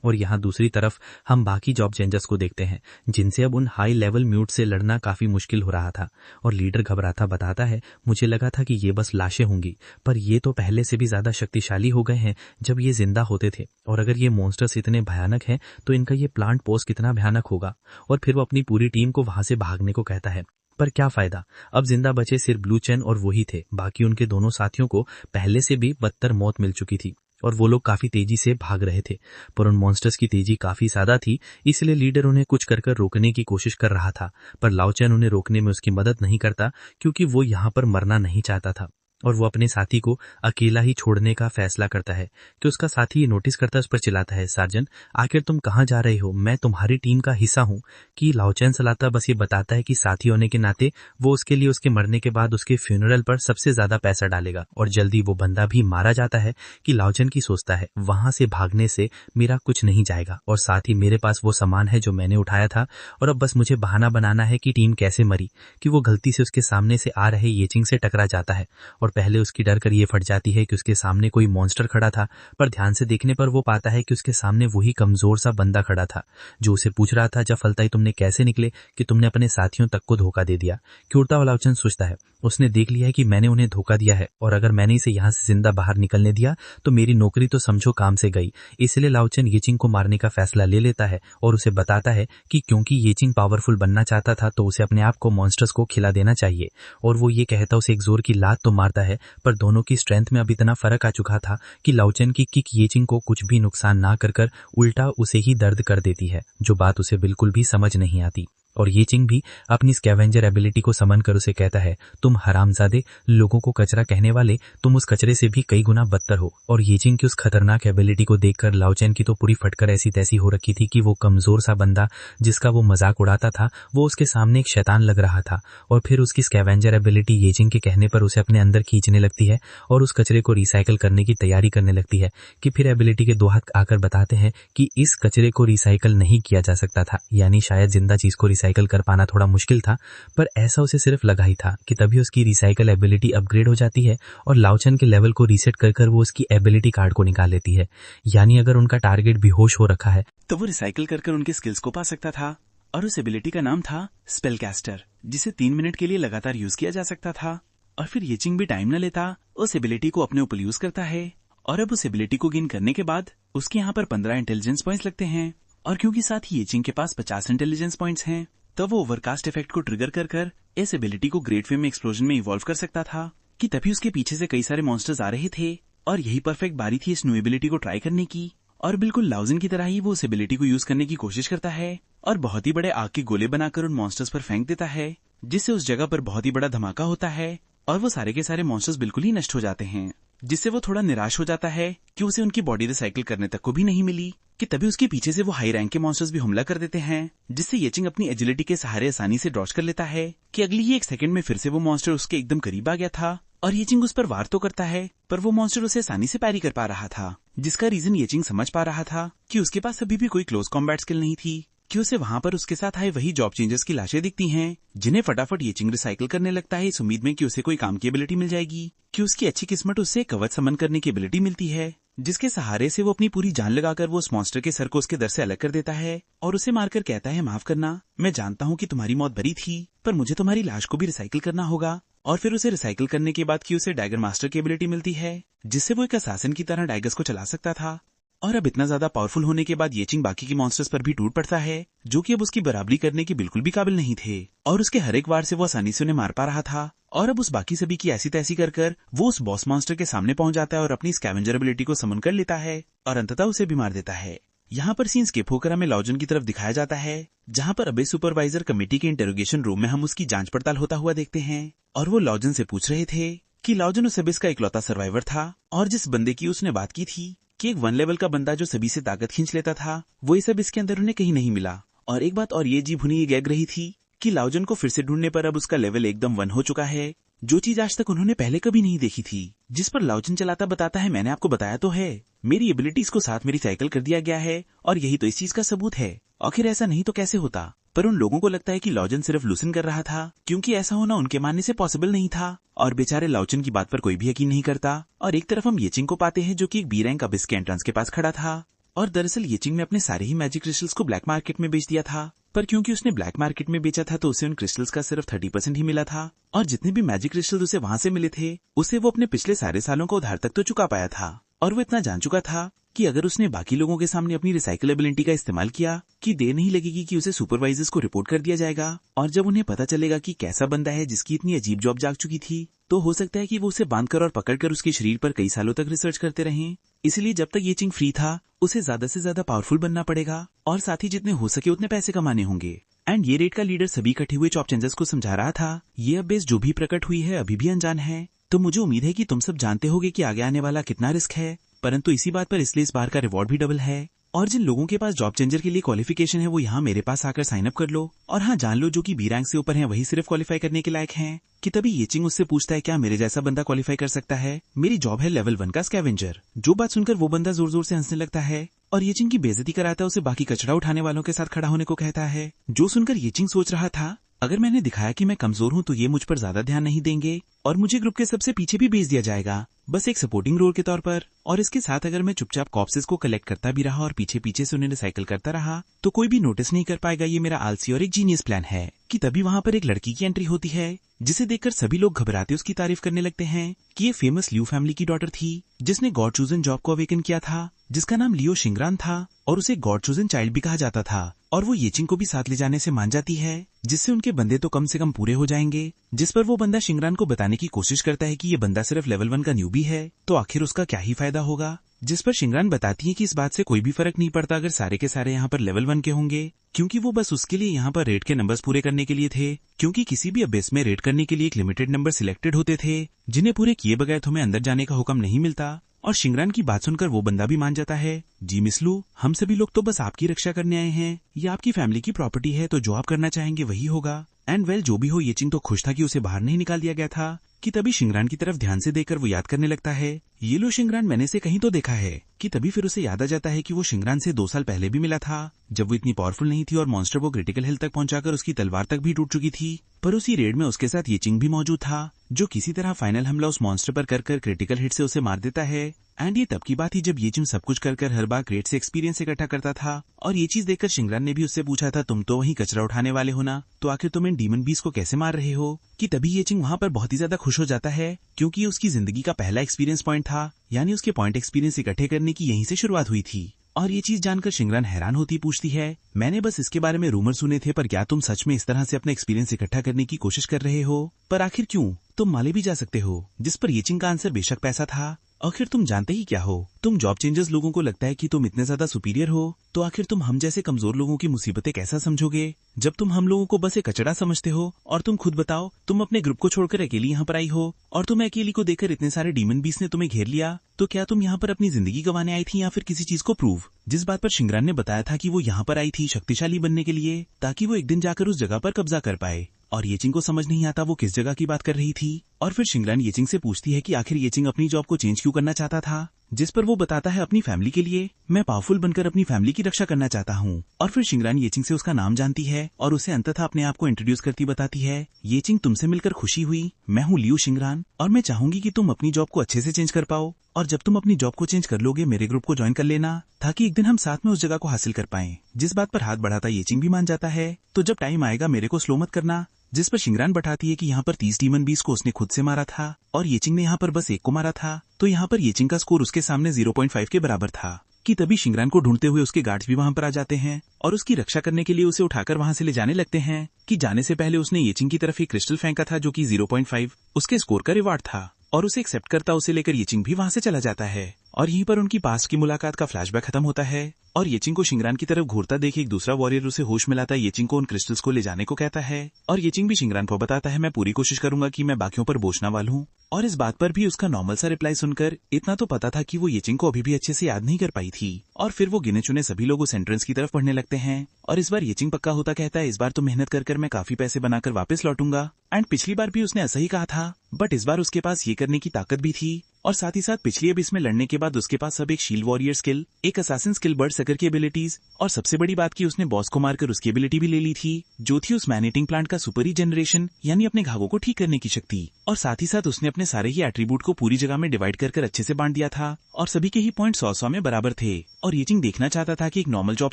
और यहाँ दूसरी तरफ हम बाकी जॉब चेंजर्स को देखते हैं, जिनसे अब उन हाई लेवल म्यूट से लड़ना काफी मुश्किल हो रहा था। और लीडर घबराता बताता है, मुझे लगा था कि ये बस लाशें होंगी, पर ये तो पहले से भी ज्यादा शक्तिशाली हो गए हैं जब ये जिंदा होते थे। और अगर ये मॉन्स्टर्स इतने भयानक हैं तो इनका ये प्लांट पोस्ट कितना भयानक होगा। और फिर वो अपनी पूरी टीम को वहां से भागने को कहता है, पर क्या फायदा, अब जिंदा बचे सिर्फ ब्लू चैन और वही थे। बाकी उनके दोनों साथियों को पहले से भी बदतर मौत मिल चुकी थी और वो लोग काफी तेजी से भाग रहे थे, पर उन मॉन्स्टर्स की तेजी काफी ज्यादा थी, इसलिए लीडर उन्हें कुछ कर रोकने की कोशिश कर रहा था। पर लाओ चैन उन्हें रोकने में उसकी मदद नहीं करता, क्योंकि वो यहाँ पर मरना नहीं चाहता था। और वो अपने साथी को अकेला ही छोड़ने का फैसला करता है कि उसका साथी ये नोटिस करता है, उस पर चिल्लाता है, सार्जन आखिर तुम कहाँ जा रहे हो, मैं तुम्हारी टीम का हिस्सा हूँ। कि लाओचेन सलाता बस ये बताता है कि साथी होने के नाते वो उसके लिए उसके मरने के बाद उसके फ्यूनरल पर सबसे ज्यादा पैसा डालेगा, और जल्दी वो बंदा भी मारा जाता है। कि लाओचेन की सोचता है वहां से भागने से मेरा कुछ नहीं जाएगा, और साथ ही मेरे पास वो सामान है जो मैंने उठाया था, और अब बस मुझे बहाना बनाना है कि टीम कैसे मरी। कि वो गलती से उसके सामने से आ रहे येचिंग से टकरा जाता है, और पहले उसकी डर कर ये फट जाती है कि उसके सामने कोई मॉन्स्टर खड़ा था, पर ध्यान से देखने पर वो पाता है कि उसके सामने वही कमजोर सा बंदा खड़ा था जो उसे पूछ रहा था, जब फलताई तुमने कैसे निकले कि तुमने अपने साथियों तक को धोखा दे दिया। क्यूरता लाओचेन सोचता है उसने देख लिया है कि मैंने उन्हें धोखा दिया है, और अगर मैंने इसे यहाँ से जिंदा बाहर निकलने दिया तो मेरी नौकरी तो समझो काम से गई। इसलिए लाओचेन येचिंग को मारने का फैसला ले लेता है और उसे बताता है कि क्योंकि येचिंग पावरफुल बनना चाहता था तो उसे अपने आप को मॉन्स्टर्स को खिला देना चाहिए। और वो ये कहता उसे एक जोर की लात तो मारता है, पर दोनों की स्ट्रेंथ में अब इतना फर्क आ चुका था कि लाओचेन की किक येचिंग को कुछ भी नुकसान ना कर उल्टा उसे ही दर्द कर देती है, जो बात उसे बिल्कुल भी समझ नहीं आती। और येचिंग भी अपनी स्कैवेंजर एबिलिटी को समन कर उसे कहता है, तुम हरामजादे, लोगों को कचरा कहने वाले, तुम उस कचरे से भी कई गुना बदतर हो। और येचिंग की उस खतरनाक एबिलिटी को देखकर लाओचेन की तो पूरी फटकर ऐसी तैसी हो रखी थी कि वो कमजोर सा बंदा जिसका वो मजाक उड़ाता था वो उसके सामने एक शैतान लग रहा था। और फिर उसकी स्कैवेंजर एबिलिटी येचिंग के कहने पर उसे अपने अंदर खींचने लगती है और उस कचरे को रिसाइकल करने की तैयारी करने लगती है। कि फिर एबिलिटी के दो हाथ आकर बताते हैं कि इस कचरे को रिसाइकल नहीं किया जा सकता था, यानी शायद जिंदा चीज को रिसाइकल कर पाना थोड़ा मुश्किल था, पर ऐसा उसे सिर्फ लगा ही था। कि तभी उसकी रिसाइकल एबिलिटी अपग्रेड हो जाती है और लाओचेन के लेवल को रीसेट कर वो उसकी एबिलिटी कार्ड को निकाल लेती है। यानी अगर उनका टारगेट बेहोश हो रखा है तो वो रिसाइकल कर उनके स्किल्स को पा सकता था। और उस एबिलिटी का नाम था स्पेलकास्टर, जिसे 3 मिनट के लिए लगातार यूज किया जा सकता था। और फिर येचिंग भी टाइम न लेता, उस एबिलिटी को अपने ऊपर यूज करता है। और अब उस एबिलिटी को गेन करने के बाद उसके यहाँ पर 15 इंटेलिजेंस पॉइंट्स लगते हैं। और क्योंकि साथ ही येचिंग के पास 50 इंटेलिजेंस पॉइंट्स हैं, तो वो ओवरकास्ट इफेक्ट को ट्रिगर कर इस एबिलिटी को ग्रेट फेम में एक्सप्लोजन में इवॉल्व कर सकता था। कि तभी उसके पीछे से कई सारे मॉन्स्टर्स आ रहे थे, और यही परफेक्ट बारी थी इस न्यू एबिलिटी को ट्राई करने की। और बिल्कुल लाओजिन की तरह ही वो उस एबिलिटी को यूज करने की कोशिश करता है, और बहुत ही बड़े आग के गोले बनाकर उन मॉन्स्टर्स पर फेंक देता है, जिससे उस जगह पर बहुत ही बड़ा धमाका होता है, और वो सारे के सारे मॉन्स्टर्स बिल्कुल ही नष्ट हो जाते हैं। जिससे वो थोड़ा निराश हो जाता है कि उसे उनकी बॉडी रिसाइकिल करने तक को भी नहीं मिली। कि तभी उसके पीछे से वो हाई रैंक के मॉन्स्टर्स भी हमला कर देते हैं, जिससे येचिंग अपनी एजिलिटी के सहारे आसानी से डॉज कर लेता है। कि अगली ही 1 सेकंड में फिर से वो मॉन्स्टर उसके एकदम करीब आ गया था, और येचिंग उस पर वार तो करता है, पर वो मॉन्स्टर उसे आसानी से पैरी कर पा रहा था। जिसका रीजन येचिंग समझ पा रहा था कि उसके पास अभी भी कोई क्लोज कॉम्बैट स्किल नहीं थी। कि उसे वहां पर उसके साथ आए वही जॉब चेंजर्स की लाशें दिखती हैं, जिन्हें फटाफट येचिंग रिसाइकिल करने लगता है, इस उम्मीद में कि उसे कोई काम की एबिलिटी मिल जाएगी। कि उसकी अच्छी किस्मत उससे कवच समन करने की एबिलिटी मिलती है, जिसके सहारे से वो अपनी पूरी जान लगाकर वो उस मॉन्स्टर के सर को उसके दर से अलग कर देता है, और उसे मारकर कहता है, माफ करना, मैं जानता हूँ कि तुम्हारी मौत बरी थी, पर मुझे तुम्हारी लाश को भी रिसाइकिल करना होगा। और फिर उसे रिसाइकिल करने के बाद कि उसे डैगर मास्टर की एबिलिटी मिलती है, जिससे वो एक असासिन की तरह डैगर्स को चला सकता था। और अब इतना ज्यादा पावरफुल होने के बाद येचिंग बाकी के मॉन्स्टर्स पर भी टूट पड़ता है, जो कि अब उसकी बराबरी करने के बिल्कुल भी काबिल नहीं थे, और उसके हर एक वार से वो आसानी से उन्हें मार पा रहा था। और अब उस बाकी सभी की ऐसी तैसी कर वो उस बॉस मॉन्स्टर के सामने पहुंच जाता है और अपनी स्कैवेंजर एबिलिटी को समन कर लेता है, और अंततः उसे भी मार देता है। यहाँ पर सीन स्किप होकर हमें लाओजन की तरफ दिखाया जाता है, जहाँ पर अबे सुपरवाइजर कमेटी के इंटेरोगेशन रूम में हम उसकी जांच पड़ताल होता हुआ देखते हैं। और वो लाओजन से पूछ रहे थे कि लाओजन उस अबिस का इकलौता सर्वाइवर था, और जिस बंदे की उसने बात की थी कि एक 1 लेवल का बंदा जो सभी से ताकत खींच लेता था, वो इस अबिस के अंदर उन्हें कहीं नहीं मिला। और एक बात और ये जी भुनी गैग रही थी कि लाओजन को फिर से ढूंढने पर अब उसका लेवल एकदम 1 हो चुका है, जो चीज आज तक उन्होंने पहले कभी नहीं देखी थी। जिस पर लाओजन चलाता बताता है, मैंने आपको बताया तो है, मेरी एबिलिटीज को साथ मेरी साइकिल कर दिया गया है, और यही तो इस चीज का सबूत है। आखिर ऐसा नहीं तो कैसे होता? पर उन लोगों को लगता है कि लाओजन सिर्फ लूसन कर रहा था, क्योंकि ऐसा होना उनके मानने से पॉसिबल नहीं था। और बेचारे लाओजन की बात पर कोई भी यकीन नहीं करता। और एक तरफ हम येचिंग को पाते हैं, जो कि एक बी रैंक अबिस के एंट्रेंस के पास खड़ा था, और दरअसल येचिंग ने अपने सारे ही मैजिक क्रिस्टल्स को ब्लैक मार्केट में बेच दिया था। पर क्योंकि उसने ब्लैक मार्केट में बेचा था तो उसे उन क्रिस्टल्स का सिर्फ 30% ही मिला था, और जितने भी मैजिक क्रिस्टल उसे वहां से मिले थे उसे वो अपने पिछले सारे सालों का उधार तक तो चुका पाया था। और वो इतना जान चुका था कि अगर उसने बाकी लोगों के सामने अपनी रिसाइकलेबिलिटी का इस्तेमाल किया कि देर नहीं लगेगी कि उसे सुपरवाइजर्स को रिपोर्ट कर दिया जाएगा, और जब उन्हें पता चलेगा कि कैसा बंदा है जिसकी इतनी अजीब जॉब जाग चुकी थी, तो हो सकता है कि वो उसे बांधकर और पकड़कर उसके शरीर पर कई सालों तक रिसर्च करते रहें। इसलिए जब तक येचिंग फ्री था उसे ज्यादा से ज्यादा पावरफुल बनना पड़ेगा, और साथ ही जितने हो सके उतने पैसे कमाने होंगे। एंड ये रेड का लीडर सभी इकट्ठे हुए चॉप चेंजर्स को समझा रहा था, ये अब बेस जो भी प्रकट हुई है अभी भी अनजान है, तो मुझे उम्मीद है कि तुम सब जानते होगे कि आगे आने वाला कितना रिस्क है, परंतु इसी बात पर इसलिए इस बार का रिवॉर्ड भी डबल है। और जिन लोगों के पास जॉब चेंजर के लिए क्वालिफिकेशन है वो यहाँ मेरे पास आकर साइन अप कर लो। और हाँ, जान लो जो कि बी रैंक से ऊपर हैं वही सिर्फ क्वालिफाई करने के लायक हैं। कि तभी येचिंग उससे पूछता है क्या मेरे जैसा बंदा क्वालिफाई कर सकता है। मेरी जॉब है लेवल 1 का स्कैवेंजर। जो बात सुनकर वो बंदा जोर जोर से हंसने लगता है और येचिंग की बेइज्जती कराता है, उसे बाकी कचरा उठाने वालों के साथ खड़ा होने को कहता है। जो सुनकर येचिंग सोच रहा था अगर मैंने दिखाया कि मैं कमजोर हूँ तो ये मुझ पर ज्यादा ध्यान नहीं देंगे और मुझे ग्रुप के सबसे पीछे भी भेज दिया जाएगा, बस एक सपोर्टिंग रोल के तौर पर। और इसके साथ अगर मैं चुपचाप कॉप्सेस को कलेक्ट करता भी रहा और पीछे पीछे से उन्हें रिसाइकिल करता रहा तो कोई भी नोटिस नहीं कर पाएगा। ये मेरा आलसी और एक जीनियस प्लान है। कि तभी वहाँ पर एक लड़की की एंट्री होती है जिसे देखकर सभी लोग घबराते उसकी तारीफ करने लगते हैं कि ये फेमस लियो फैमिली की डॉटर थी जिसने गॉड चूजन जॉब को अवेकन किया था, जिसका नाम लियो शिंगरान था और उसे गॉड चूजन चाइल्ड भी कहा जाता था। और वो येचिंग को भी साथ ले जाने से मान जाती है जिससे उनके बंदे तो कम से कम पूरे हो जाएंगे। जिस पर वो बंदा शिंगरान को बताने की कोशिश करता है कि ये बंदा सिर्फ लेवल 1 का न्यूबी है तो आखिर उसका क्या ही फायदा होगा। जिस पर शिंगरान बताती है कि इस बात से कोई भी फर्क नहीं पड़ता अगर सारे के सारे यहाँ पर लेवल 1 के होंगे, क्योंकि वो बस उसके लिए यहाँ पर रेड के नंबर्स पूरे करने के लिए थे। क्योंकि किसी भी अबेस में रेड करने के लिए एक लिमिटेड नंबर सिलेक्टेड होते थे जिन्हें पूरे किए बगैर तुम्हें अंदर जाने का हुक्म नहीं मिलता। और शिंगरान की बात सुनकर वो बंदा भी मान जाता है। जी मिस लू, हम सभी लोग तो बस आपकी रक्षा करने आए हैं, ये आपकी फैमिली की प्रॉपर्टी है तो जो आप करना चाहेंगे वही होगा। एंड वेल जो भी हो, येचिंग तो खुश था कि उसे बाहर नहीं निकाल दिया गया था। कि तभी शिंगरान की तरफ ध्यान से देखकर वो याद करने लगता है ये लो शिंगरान मैंने से कहीं तो देखा है। कि तभी फिर उसे याद आ जाता है कि वो शिंगरान से 2 साल पहले भी मिला था जब वो इतनी पावरफुल नहीं थी और मॉन्स्टर को क्रिटिकल हेल्थ तक पहुंचाकर उसकी तलवार तक भी टूट चुकी थी। पर उसी रेड में उसके साथ येचिंग भी मौजूद था जो किसी तरह फाइनल हमला उस मॉन्स्टर पर कर क्रिटिकल हिट से उसे मार देता है। एंड ये तब की बात थी जब येचिंग सब कुछ कर हर बार क्रेट से एक्सपीरियंस इकट्ठा करता था। और ये चीज देखकर शिंगरान ने भी उससे पूछा था तुम तो वही कचरा उठाने वाले हो ना, तो आखिर तुम इन डीमन बीस्ट को कैसे मार रहे हो। कि तभी येचिंग वहाँ पर बहुत ही ज्यादा खुश हो जाता है क्योंकि उसकी जिंदगी का पहला एक्सपीरियंस पॉइंट था, यानी उसके पॉइंट एक्सपीरियंस इकट्ठे करने की यहीं से शुरुआत हुई थी। और ये चीज जानकर शिंगरान हैरान होती पूछती है मैंने बस इसके बारे में रूमर सुने थे पर क्या तुम सच में इस तरह से अपना एक्सपीरियंस इकट्ठा करने की कोशिश कर रहे हो, पर आखिर क्यों, तुम माले भी जा सकते हो। जिस पर येचिंग का आंसर बेशक पैसा था। आखिर तुम जानते ही क्या हो, तुम जॉब चेंजर्स लोगों को लगता है कि तुम इतने ज्यादा सुपीरियर हो तो आखिर तुम हम जैसे कमजोर लोगों की मुसीबतें कैसा समझोगे जब तुम हम लोगों को बस एक कचरा समझते हो। और तुम खुद बताओ, तुम अपने ग्रुप को छोड़कर अकेली यहाँ पर आई हो और तुम अकेली को देखकर इतने सारे डीमन बीस्ट ने तुम्हें घेर लिया, तो क्या तुम यहाँ पर अपनी जिंदगी गंवाने आई थी या फिर किसी चीज को प्रूव। जिस बात पर शिंगरान ने बताया था कि वो यहाँ पर आई थी शक्तिशाली बनने के लिए ताकि वो एक दिन जाकर उस जगह पर कब्जा कर पाए। और येचिंग को समझ नहीं आता वो किस जगह की बात कर रही थी। और फिर शिंगरान येचिंग से पूछती है कि आखिर येचिंग अपनी जॉब को चेंज क्यों करना चाहता था, जिस पर वो बताता है अपनी फैमिली के लिए, मैं पावरफुल बनकर अपनी फैमिली की रक्षा करना चाहता हूँ। और फिर शिंगरान येचिंग से उसका नाम जानती है और उसे अंततः अपने आप को इंट्रोड्यूस करती बताती है येचिंग तुमसे मिलकर खुशी हुई, मैं हूँ लियो शिंगरान और मैं चाहूंगी कि तुम अपनी जॉब को अच्छे से चेंज कर पाओ और जब तुम अपनी जॉब को चेंज कर लोगे मेरे ग्रुप को ज्वाइन कर लेना ताकि एक दिन हम साथ में उस जगह को हासिल कर पाएं। जिस बात पर हाथ बढ़ाता येचिंग भी मान जाता है तो जब टाइम आएगा मेरे को स्लो मत करना। जिस पर शिंगरान बताती है कि यहाँ पर 30 डीमन बीस्ट को उसने खुद से मारा था और येचिंग ने यहाँ पर बस 1 को मारा था, तो यहाँ पर येचिंग का स्कोर उसके सामने 0.5 के बराबर था। कि तभी शिंगरान को ढूंढते हुए उसके गार्ड्स भी वहाँ पर आ जाते हैं और उसकी रक्षा करने के लिए उसे उठाकर वहाँ से ले जाने लगते हैं। कि जाने से पहले उसने येचिंग की तरफ एक क्रिस्टल फेंका था जो कि 0.5 उसके स्कोर का रिवार्ड था और उसे एक्सेप्ट करता उसे लेकर येचिंग भी वहाँ से चला जाता है। और यहीं पर उनकी पास्ट की मुलाकात का फ्लैशबैक खत्म होता है और येचिंग को शिंगरान की तरफ घूरता देख एक दूसरा वॉरियर उसे होश मिलाता येचिंग को उन क्रिस्टल्स को ले जाने को कहता है और येचिंग भी शिंगरान को बताता है मैं पूरी कोशिश करूंगा कि मैं बाकियों पर बोझ ना वाल हूँ। और इस बात पर भी उसका नॉर्मल सा रिप्लाई सुनकर इतना तो पता था कि वो येचिंग को अभी भी अच्छे से याद नहीं कर पाई थी। और फिर वो गिने चुने सभी लोग उस एंट्रेंस की तरफ पढ़ने लगते हैं और इस बार येचिंग पक्का होता कहता है इस बार तो मेहनत कर मैं काफी पैसे बनाकर वापस लौटूंगा। एंड पिछली बार भी उसने ऐसा ही कहा था बट इस बार उसके पास ये करने की ताकत भी थी और साथ ही साथ पिछली अबिस में लड़ने के बाद उसके पास सब एक शील्ड वॉरियर स्किल, एक असैसिन स्किल, बर्ड सकर की एबिलिटीज और सबसे बड़ी बात की उसने बॉस को मारकर उसकी एबिलिटी भी ले ली थी जो थी उस मैन ईटिंग प्लांट का सुपर रीजनरेशन, यानी अपने घावों को ठीक करने की शक्ति। और साथ ही साथ उसने अपने सारे ही एट्रीब्यूट को पूरी जगह में डिवाइड कर अच्छे से बांट दिया था और सभी के ही पॉइंट 100 में बराबर थे। और येचिंग देखना चाहता था कि एक नॉर्मल जॉब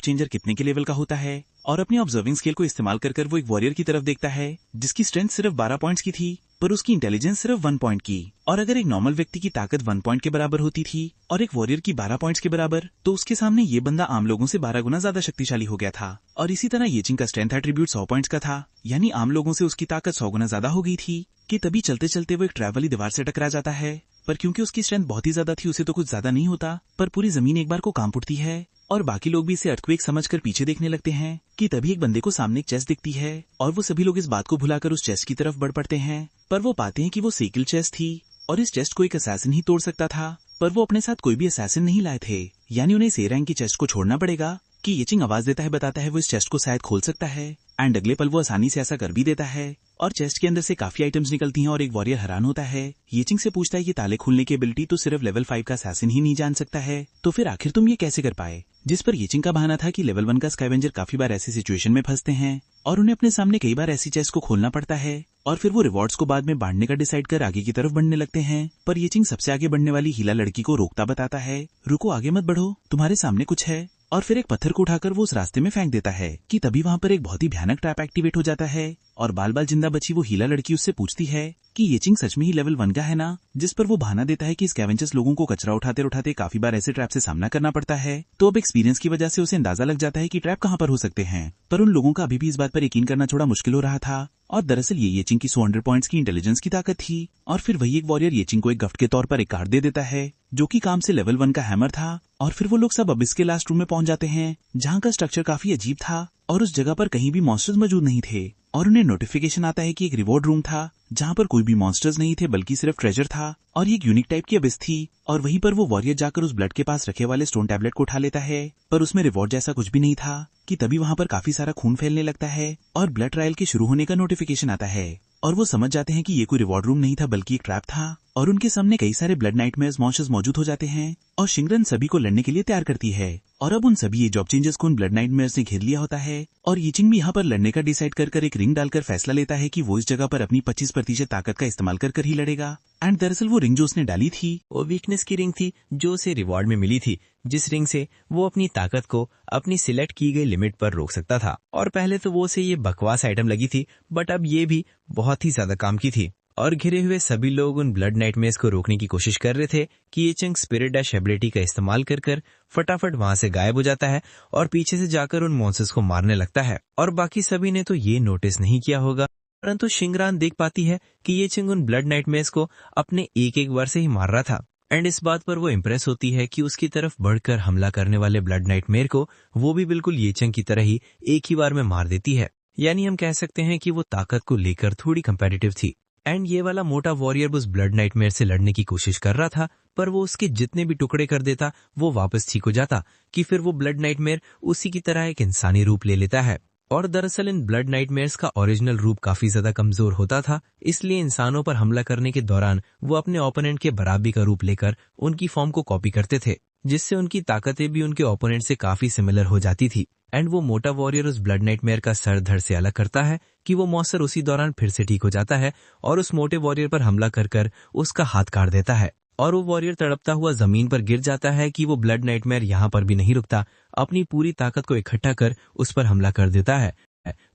चेंजर कितने के लेवल का होता है और अपनी ऑब्जर्विंग स्किल को इस्तेमाल कर वो एक वॉरियर की तरफ देखता है जिसकी स्ट्रेंथ सिर्फ 12 पॉइंट्स की थी पर उसकी इंटेलिजेंस सिर्फ 1 पॉइंट की। और अगर एक नॉर्मल व्यक्ति की ताकत 1 पॉइंट के बराबर होती थी और एक वॉरियर की 12 पॉइंट्स के बराबर तो उसके सामने ये बंदा आम लोगों से 12 गुना ज्यादा शक्तिशाली हो गया था। और इसी तरह येचिंग का स्ट्रेंथ एट्रीब्यूट 100 पॉइंट्स का था, यानी आम लोगों से उसकी ताकत 100 गुना ज्यादा हो गई थी। कि तभी चलते चलते वो एक ट्रैप वाली दीवार से टकरा जाता है पर क्योंकि उसकी स्ट्रेंथ बहुत ही ज्यादा थी उसे तो कुछ ज्यादा नहीं होता पर पूरी जमीन एक बार को कांप उठती है और बाकी लोग भी इसे अर्थक्वेक समझकर पीछे देखने लगते हैं। कि तभी एक बंदे को सामने एक चेस्ट दिखती है और वो सभी लोग इस बात को भुलाकर उस चेस्ट की तरफ बढ़ पड़ते हैं पर वो पाते हैं कि वो सेकिल चेस्ट थी और इस चेस्ट को एक असैसिन ही तोड़ सकता था, पर वो अपने साथ कोई भी असैसिन नहीं लाए थे, यानी उन्हें इस ए रैंक की चेस्ट को छोड़ना पड़ेगा। कि ये चिंग आवाज देता है, बताता है वो इस चेस्ट को शायद खोल सकता है, एंड अगले पल वो आसानी से ऐसा कर भी देता है और चेस्ट के अंदर से काफी आइटम्स निकलती हैं और एक वॉरियर हैरान होता है। ये चिंग से पूछता है ये ताले खोलने की एबिलिटी तो सिर्फ लेवल 5 का असैसिन ही नहीं जान सकता है, तो फिर आखिर तुम ये कैसे कर पाए? जिस पर ये चिंग का बहाना था कि लेवल 1 का स्कावेंजर काफी बार ऐसी सिचुएशन में फंसते हैं और उन्हें अपने सामने कई बार ऐसी चेस्ट को खोलना पड़ता है और फिर वो रिवॉर्ड्स को बाद में बांटने का डिसाइड कर आगे की तरफ बढ़ने लगते हैं। पर ये चिंग सबसे आगे बढ़ने वाली हीला लड़की को रोकता बताता है, रुको आगे मत बढ़ो, तुम्हारे सामने कुछ है, और फिर एक पत्थर को उठाकर वो उस रास्ते में फेंक देता है। कि तभी वहाँ पर एक बहुत ही भयानक ट्रैप एक्टिवेट हो जाता है और बाल बाल जिंदा बची वो हीला लड़की उससे पूछती है कि ये चिंग सच में ही लेवल 1 का है ना? जिस पर वो बहाना देता है कि स्कैवेंजर्स लोगों को कचरा उठाते उठाते काफी बार ऐसे ट्रैप से सामना करना पड़ता है, तो अब एक्सपीरियंस की वजह से उसे अंदाजा लग जाता है कि ट्रैप कहाँ पर हो सकते हैं। पर उन लोगों का अभी भी इस बात पर यकीन करना थोड़ा मुश्किल हो रहा था और दरअसल ये चिंग की 100 पॉइंट्स की इंटेलिजेंस की ताकत थी। और फिर वही एक वॉरियर ये चिंग को एक गिफ्ट के तौर पर एक कार्ड दे देता है जो कि काम से लेवल 1 का हैमर था। और फिर वो लोग सब अब इसके लास्ट रूम में पहुंच जाते हैं जहाँ का स्ट्रक्चर काफी अजीब था और उस जगह पर कहीं भी मॉन्स्टर्स मौजूद नहीं थे और उन्हें नोटिफिकेशन आता है कि एक रिवॉर्ड रूम था जहाँ पर कोई भी मॉन्स्टर्स नहीं थे बल्कि सिर्फ ट्रेजर था और ये एक यूनिक टाइप की अबिस थी। और वहीं पर वो वॉरियर जाकर उस ब्लड के पास रखे वाले स्टोन टैबलेट को उठा लेता है, पर उसमें रिवॉर्ड जैसा कुछ भी नहीं था। कि तभी वहाँ पर काफी सारा खून फैलने लगता है और ब्लड ट्रायल के शुरू होने का नोटिफिकेशन आता है और वो समझ जाते हैं कि ये कोई रिवॉर्ड रूम नहीं था बल्कि एक ट्रैप था और उनके सामने कई सारे ब्लड नाइटमेयर्स मॉन्स्टर्स मौजूद हो जाते हैं और शिंगरन सभी को लड़ने के लिए तैयार करती है। और अब उन सभी ये जॉब चेंजर्स को उन ब्लड नाइटमेयर्स ने घेर लिया होता है और यीचिंग भी यहाँ पर लड़ने का डिसाइड कर एक रिंग डालकर फैसला लेता है कि वो इस जगह पर अपनी 25% ताकत का इस्तेमाल कर ही लड़ेगा। एंड दरअसल वो रिंग जो उसने डाली थी वो वीकनेस की रिंग थी जो उसे रिवॉर्ड में मिली थी, जिस रिंग से वो अपनी ताकत को अपनी सिलेक्ट की गई लिमिट पर रोक सकता था। और पहले तो वो उसे ये बकवास आइटम लगी थी, बट अब ये भी बहुत ही ज्यादा काम की थी। और घिरे हुए सभी लोग उन ब्लड नाइटमेयर्स को रोकने की कोशिश कर रहे थे कि ये चिंग स्पिरिट डैश एबिलिटी का इस्तेमाल कर फटाफट वहां से गायब हो जाता है और पीछे से जाकर उन मॉन्स्टर्स को मारने लगता है। और बाकी सभी ने तो ये नोटिस नहीं किया होगा, परंतु शिंगरान देख पाती है कि ये चिंग उन ब्लड नाइटमेयर्स को अपने एक बार से ही मार रहा था। एंड इस बात पर वो इम्प्रेस होती है कि उसकी तरफ बढ़कर हमला करने वाले ब्लड नाइटमेयर को वो भी बिल्कुल ये चिंग की तरह ही एक ही बार में मार देती है। यानी हम कह सकते हैं कि वो ताकत को लेकर थोड़ी कंपेटिटिव थी। एंड ये वाला मोटा वॉरियर उस ब्लड नाइटमेयर से लड़ने की कोशिश कर रहा था, पर वो उसके जितने भी टुकड़े कर देता वो वापस ठीक हो जाता कि फिर वो ब्लड नाइटमेयर उसी की तरह एक इंसानी रूप ले लेता है। और दरअसल इन ब्लड नाइटमेयर्स का ओरिजिनल रूप काफी ज्यादा कमजोर होता था, इसलिए इंसानों पर हमला करने के दौरान वो अपने ओपोनेंट के बराबरी का रूप लेकर उनकी फॉर्म को कॉपी करते थे, जिससे उनकी ताकतें भी उनके ओपोनेंट से काफी सिमिलर हो जाती थी। एंड वो मोटा वॉरियर उस ब्लड नाइटमेयर का सर धड़ से अलग करता है कि वो मॉन्स्टर उसी दौरान फिर से ठीक हो जाता है और उस मोटे वॉरियर पर हमला कर उसका हाथ काट देता है और वो वॉरियर तड़पता हुआ जमीन पर गिर जाता है कि वो ब्लड नाइटमेयर यहाँ पर भी नहीं रुकता, अपनी पूरी ताकत को इकट्ठा कर उस पर हमला कर देता है।